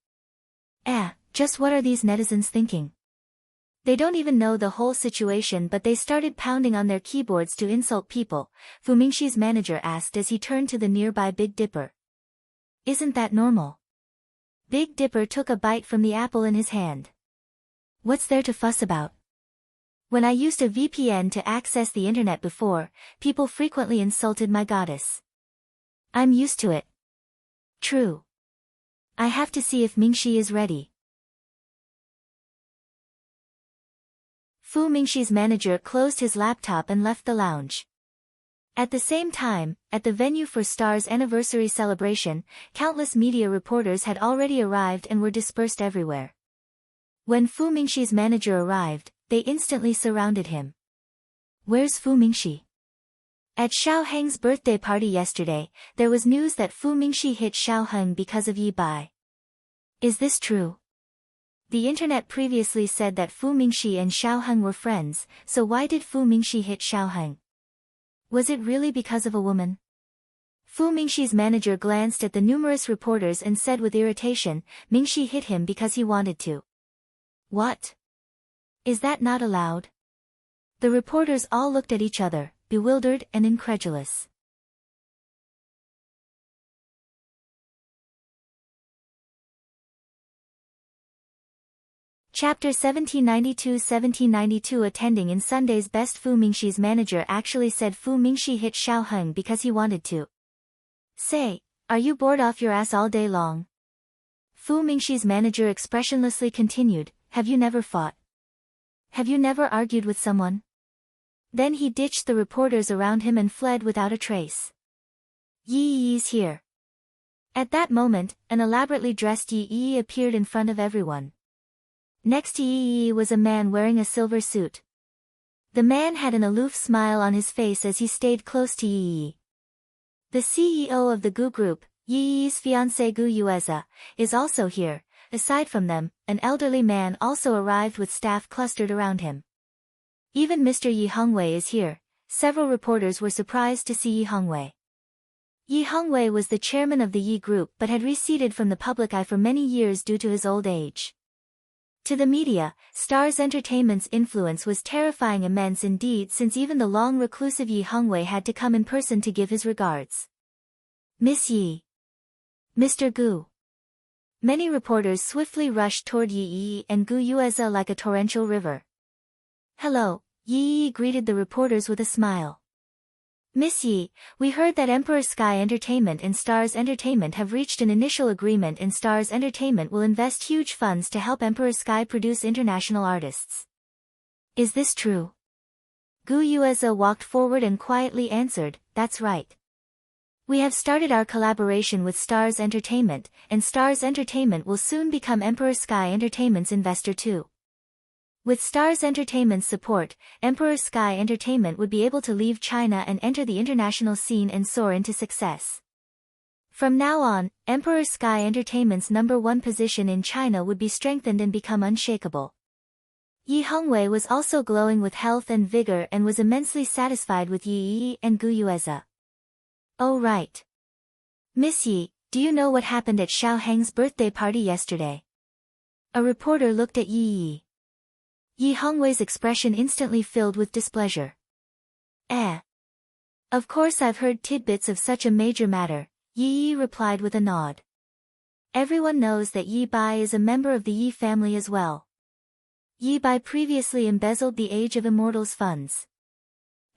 Just what are these netizens thinking? They don't even know the whole situation, but they started pounding on their keyboards to insult people, Fu Mingxi's manager asked as he turned to the nearby Big Dipper. Isn't that normal? Big Dipper took a bite from the apple in his hand. What's there to fuss about? When I used a VPN to access the internet before, people frequently insulted my goddess. I'm used to it. True. I have to see if Mingxi is ready. Fu Mingxi's manager closed his laptop and left the lounge. At the same time, at the venue for Star's anniversary celebration, countless media reporters had already arrived and were dispersed everywhere. When Fu Mingxi's manager arrived, they instantly surrounded him. Where's Fu Mingxi? At Xiao Heng's birthday party yesterday, there was news that Fu Mingxi hit Xiao Heng because of Yi Bai. Is this true? The internet previously said that Fu Mingxi and Xiao Heng were friends, so why did Fu Mingxi hit Xiao Heng? Was it really because of a woman? Fu Mingxi's manager glanced at the numerous reporters and said with irritation, Mingxi hit him because he wanted to. What? Is that not allowed? The reporters all looked at each other, bewildered and incredulous. Chapter 1792. Attending in Sunday's best, Fu Mingxi's manager actually said Fu Mingxi hit Xiao Heng because he wanted to. Say, are you bored off your ass all day long? Fu Mingxi's manager expressionlessly continued, have you never fought? Have you never argued with someone? Then he ditched the reporters around him and fled without a trace. Yi's here. At that moment, an elaborately dressed Yi appeared in front of everyone. Next to Yi was a man wearing a silver suit. The man had an aloof smile on his face as he stayed close to Yi. The CEO of the Gu Group, Yi's fiancée Gu Yueza, is also here. Aside from them, an elderly man also arrived with staff clustered around him. Even Mr. Yi Hongwei is here. Several reporters were surprised to see Yi Hongwei. Yi Hongwei was the chairman of the Yi Group but had receded from the public eye for many years due to his old age. To the media, Stars Entertainment's influence was terrifying immense indeed, since even the long reclusive Yi Hongwei had to come in person to give his regards. Miss Yi. Mr. Gu. Many reporters swiftly rushed toward Yi and Gu Yueza like a torrential river. Hello, Yi greeted the reporters with a smile. Miss Yi, we heard that Emperor Sky Entertainment and Stars Entertainment have reached an initial agreement, and Stars Entertainment will invest huge funds to help Emperor Sky produce international artists. Is this true? Gu Yueza walked forward and quietly answered, that's right. We have started our collaboration with Stars Entertainment, and Stars Entertainment will soon become Emperor Sky Entertainment's investor too. With Stars Entertainment's support, Emperor Sky Entertainment would be able to leave China and enter the international scene and soar into success. From now on, Emperor Sky Entertainment's #1 position in China would be strengthened and become unshakable. Yi Hongwei was also glowing with health and vigor and was immensely satisfied with Yi and Gu Yueza. Oh right. Miss Yi, do you know what happened at Xiao Heng's birthday party yesterday? A reporter looked at Yi. Yi Hongwei's expression instantly filled with displeasure. Of course I've heard tidbits of such a major matter, Yi replied with a nod. Everyone knows that Yi Bai is a member of the Yi family as well. Yi Bai previously embezzled the Age of Immortals funds.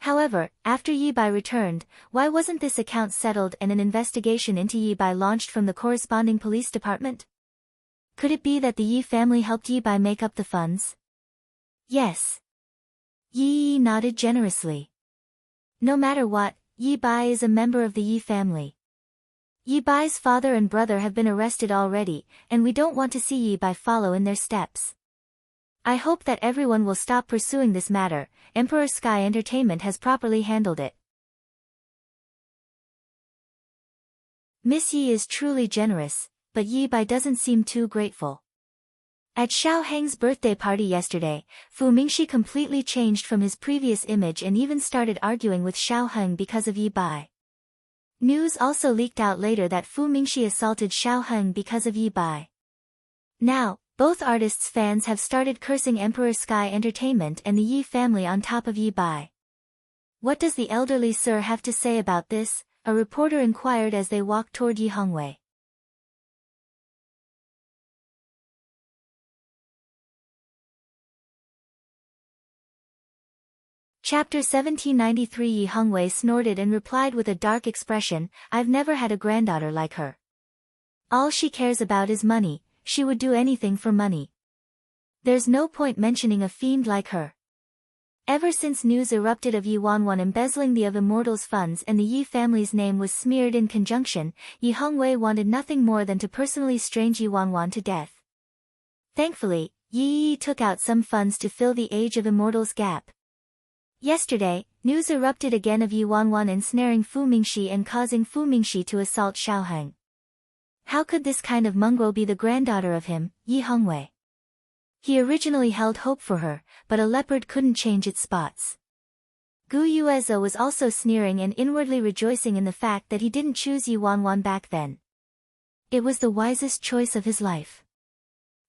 However, after Yi Bai returned, why wasn't this account settled and an investigation into Yi Bai launched from the corresponding police department? Could it be that the Yi family helped Yi Bai make up the funds? Yes. Yi nodded generously. No matter what, Yi Bai is a member of the Yi family. Yi Bai's father and brother have been arrested already, and we don't want to see Yi Bai follow in their steps. I hope that everyone will stop pursuing this matter. Emperor Sky Entertainment has properly handled it. Miss Yi is truly generous, but Yi Bai doesn't seem too grateful. At Xiao Heng's birthday party yesterday, Fu Mingxi completely changed from his previous image and even started arguing with Xiao Heng because of Yi Bai. News also leaked out later that Fu Mingxi assaulted Xiao Heng because of Yi Bai. Now, both artists' fans have started cursing Emperor Sky Entertainment and the Yi family on top of Yi Bai. What does the elderly sir have to say about this? A reporter inquired as they walked toward Yi Hongwei. Chapter 1793. Yi Hongwei snorted and replied with a dark expression, I've never had a granddaughter like her. All she cares about is money, she would do anything for money. There's no point mentioning a fiend like her. Ever since news erupted of Yi Wanwan embezzling the of Immortals funds and the Yi family's name was smeared in conjunction, Yi Hongwei wanted nothing more than to personally strange Yi Wanwan to death. Thankfully, Yi took out some funds to fill the Age of Immortals gap. Yesterday, news erupted again of Yi Wanwan ensnaring Fu Mingxi and causing Fu Mingxi to assault Xiao Heng. How could this kind of mongrel be the granddaughter of him, Yi Hongwei? He originally held hope for her, but a leopard couldn't change its spots. Gu Yueza was also sneering and inwardly rejoicing in the fact that he didn't choose Yi Wanwan back then. It was the wisest choice of his life.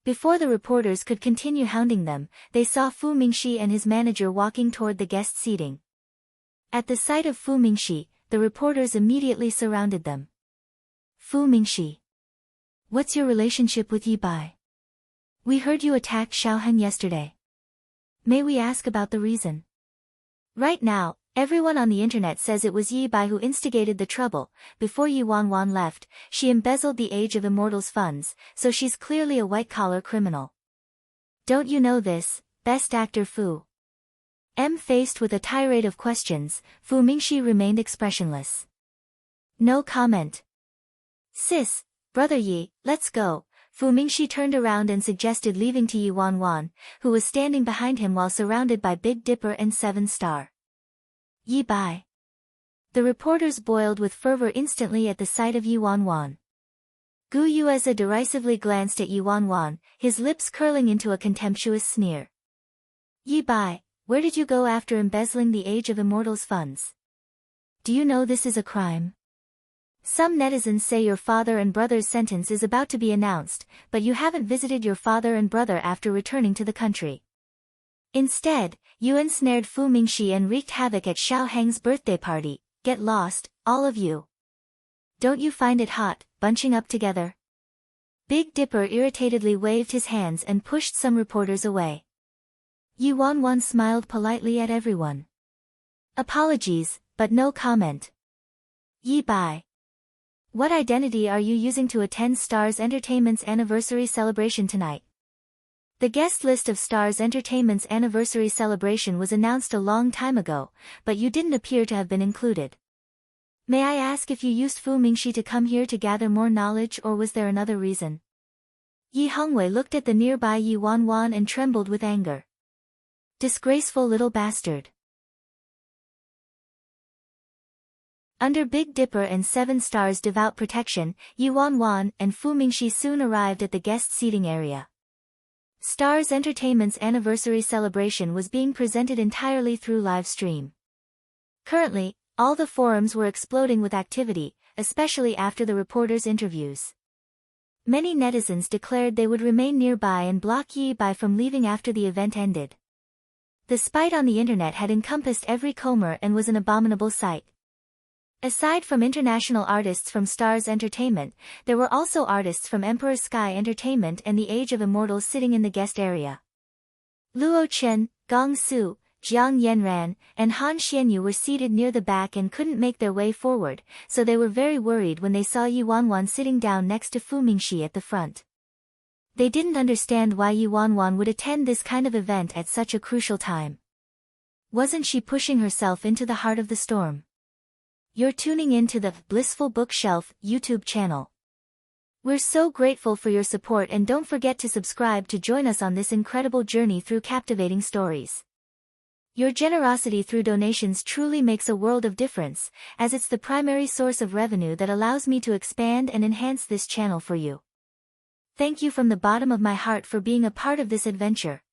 Before the reporters could continue hounding them, they saw Fu Mingxi and his manager walking toward the guest seating. At the sight of Fu Mingxi, the reporters immediately surrounded them. Fu Mingxi. What's your relationship with Yi Bai? We heard you attacked Xiao Heng yesterday. May we ask about the reason? Right now, Everyone on the internet says it was Yi Bai who instigated the trouble. Before Yi Wanwan left, she embezzled the Age of Immortals funds, so she's clearly a white-collar criminal. Don't you know this, Best Actor Fu? Faced with a tirade of questions, Fu Mingxi remained expressionless. No comment. Sis, Brother Yi, let's go. Fu Mingxi turned around and suggested leaving to Yi Wanwan, who was standing behind him while surrounded by Big Dipper and 7 Star. Yi Bai. The reporters boiled with fervor instantly at the sight of Yi Wanwan. Gu Yueza derisively glanced at Yi Wanwan, his lips curling into a contemptuous sneer. Yi Bai, where did you go after embezzling the Age of Immortals funds? Do you know this is a crime? Some netizens say your father and brother's sentence is about to be announced, but you haven't visited your father and brother after returning to the country. Instead, you ensnared Fu Mingxi and wreaked havoc at Xiao Heng's birthday party. Get lost, all of you. Don't you find it hot, bunching up together? Big Dipper irritatedly waved his hands and pushed some reporters away. Yi Wanwan smiled politely at everyone. Apologies, but no comment. Yi Bai. What identity are you using to attend Stars Entertainment's anniversary celebration tonight? The guest list of Stars Entertainment's anniversary celebration was announced a long time ago, but you didn't appear to have been included. May I ask if you used Fu Mingxi to come here to gather more knowledge, or was there another reason? Yi Hongwei looked at the nearby Yi Wanwan and trembled with anger. Disgraceful little bastard. Under Big Dipper and 7 Stars' devout protection, Yi Wanwan and Fu Mingxi soon arrived at the guest seating area. Stars Entertainment's anniversary celebration was being presented entirely through live stream. Currently, all the forums were exploding with activity, especially after the reporters' interviews. Many netizens declared they would remain nearby and block Yi Bai from leaving after the event ended. The spite on the internet had encompassed every comer and was an abominable sight. Aside from international artists from Stars Entertainment, there were also artists from Emperor Sky Entertainment and the Age of Immortals sitting in the guest area. Luo Chen, Gong Su, Jiang Yanran, and Han Xianyu were seated near the back and couldn't make their way forward, so they were very worried when they saw Yi Wanwan sitting down next to Fu Mingxi at the front. They didn't understand why Yi Wanwan would attend this kind of event at such a crucial time. Wasn't she pushing herself into the heart of the storm? You're tuning in to the Blissful Bookshelf YouTube channel. We're so grateful for your support, and don't forget to subscribe to join us on this incredible journey through captivating stories. Your generosity through donations truly makes a world of difference, as it's the primary source of revenue that allows me to expand and enhance this channel for you. Thank you from the bottom of my heart for being a part of this adventure.